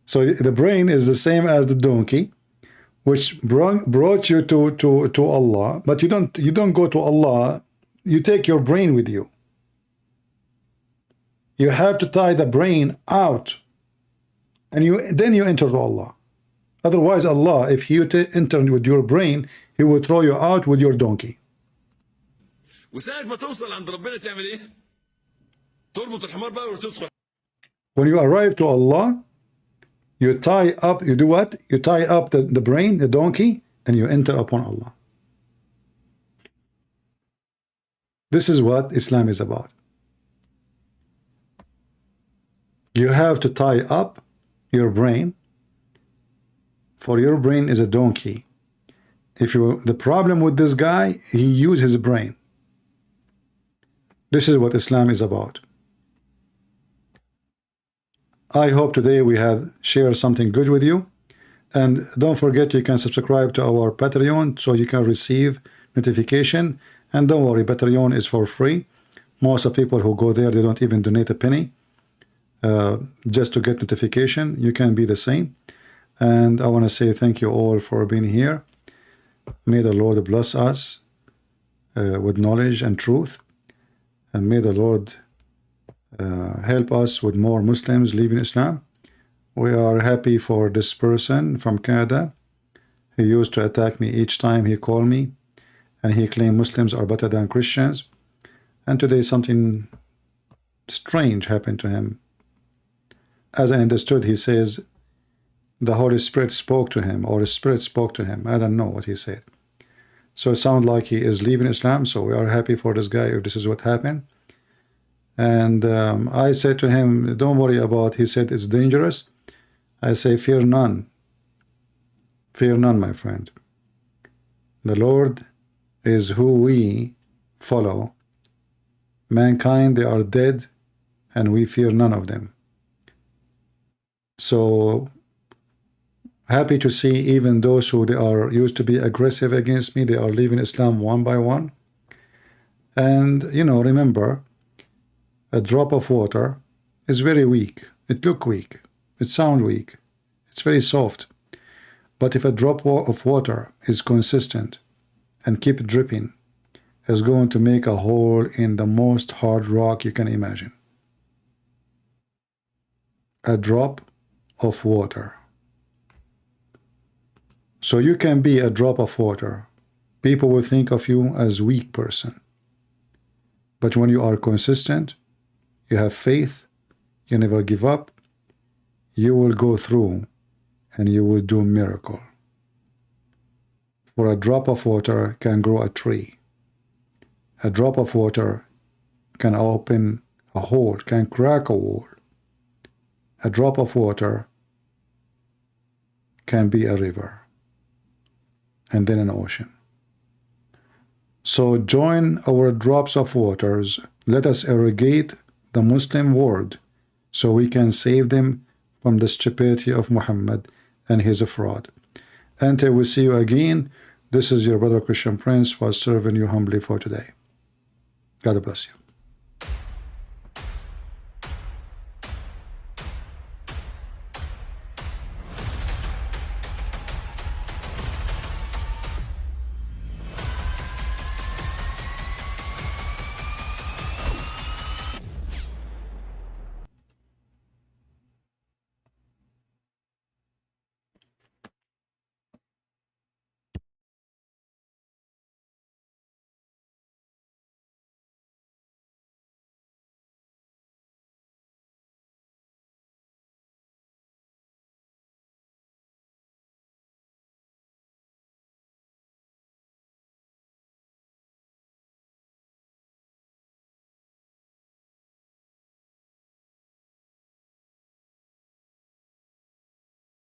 S1: So the brain is the same as the donkey, which brought you to Allah, but you don't go to Allah, you take your brain with you. You have to tie the brain out, and then you enter to Allah. Otherwise, Allah, if you enter with your brain, He will throw you out with your donkey.
S7: وساعة ما توصل عند ربنا تعمل ايه؟ تربط الحمار بقى وتدخل.
S1: When you arrive to Allah, you tie up, you do what? You tie up the brain, the donkey, and you enter upon Allah. This is what Islam is about. You have to tie up your brain, for your brain is a donkey. The problem with this guy, he used his brain. This is what Islam is about. I hope today we have shared something good with you. And don't forget, you can subscribe to our Patreon so you can receive notification. And don't worry, Patreon is for free. Most of people who go there, they don't even donate a penny just to get notification. You can be the same. And I want to say thank you all for being here. May the Lord bless us with knowledge and truth. And may the Lord help us with more Muslims leaving Islam. We are happy for this person from Canada. He used to attack me each time he called me, and he claimed Muslims are better than Christians. And today something strange happened to him. As I understood, he says the Holy Spirit spoke to him, or the Spirit spoke to him. I don't know what he said. So it sounds like he is leaving Islam. So we are happy for this guy if this is what happened. And I said to him, don't worry about, he said it's dangerous. I say, fear none. Fear none, my friend. The Lord is who we follow. Mankind, they are dead, and we fear none of them. So Happy to see even those who they are used to be aggressive against me, they are leaving Islam one by one. And you know, remember, a drop of water is very weak. It look weak. It sound weak. It's very soft. But if a drop of water is consistent and keep dripping, it's going to make a hole in the most hard rock you can imagine. A drop of water. So you can be a drop of water. People will think of you as a weak person. But when you are consistent, you have faith, you never give up, you will go through and you will do miracle. For a drop of water can grow a tree. A drop of water can open a hole, can crack a wall. A drop of water can be a river and then an ocean. So join our drops of waters. Let us irrigate the Muslim world so we can save them from the stupidity of Muhammad and his fraud. Until we see you again, this is your brother Christian Prince was serving you humbly for today. God bless you.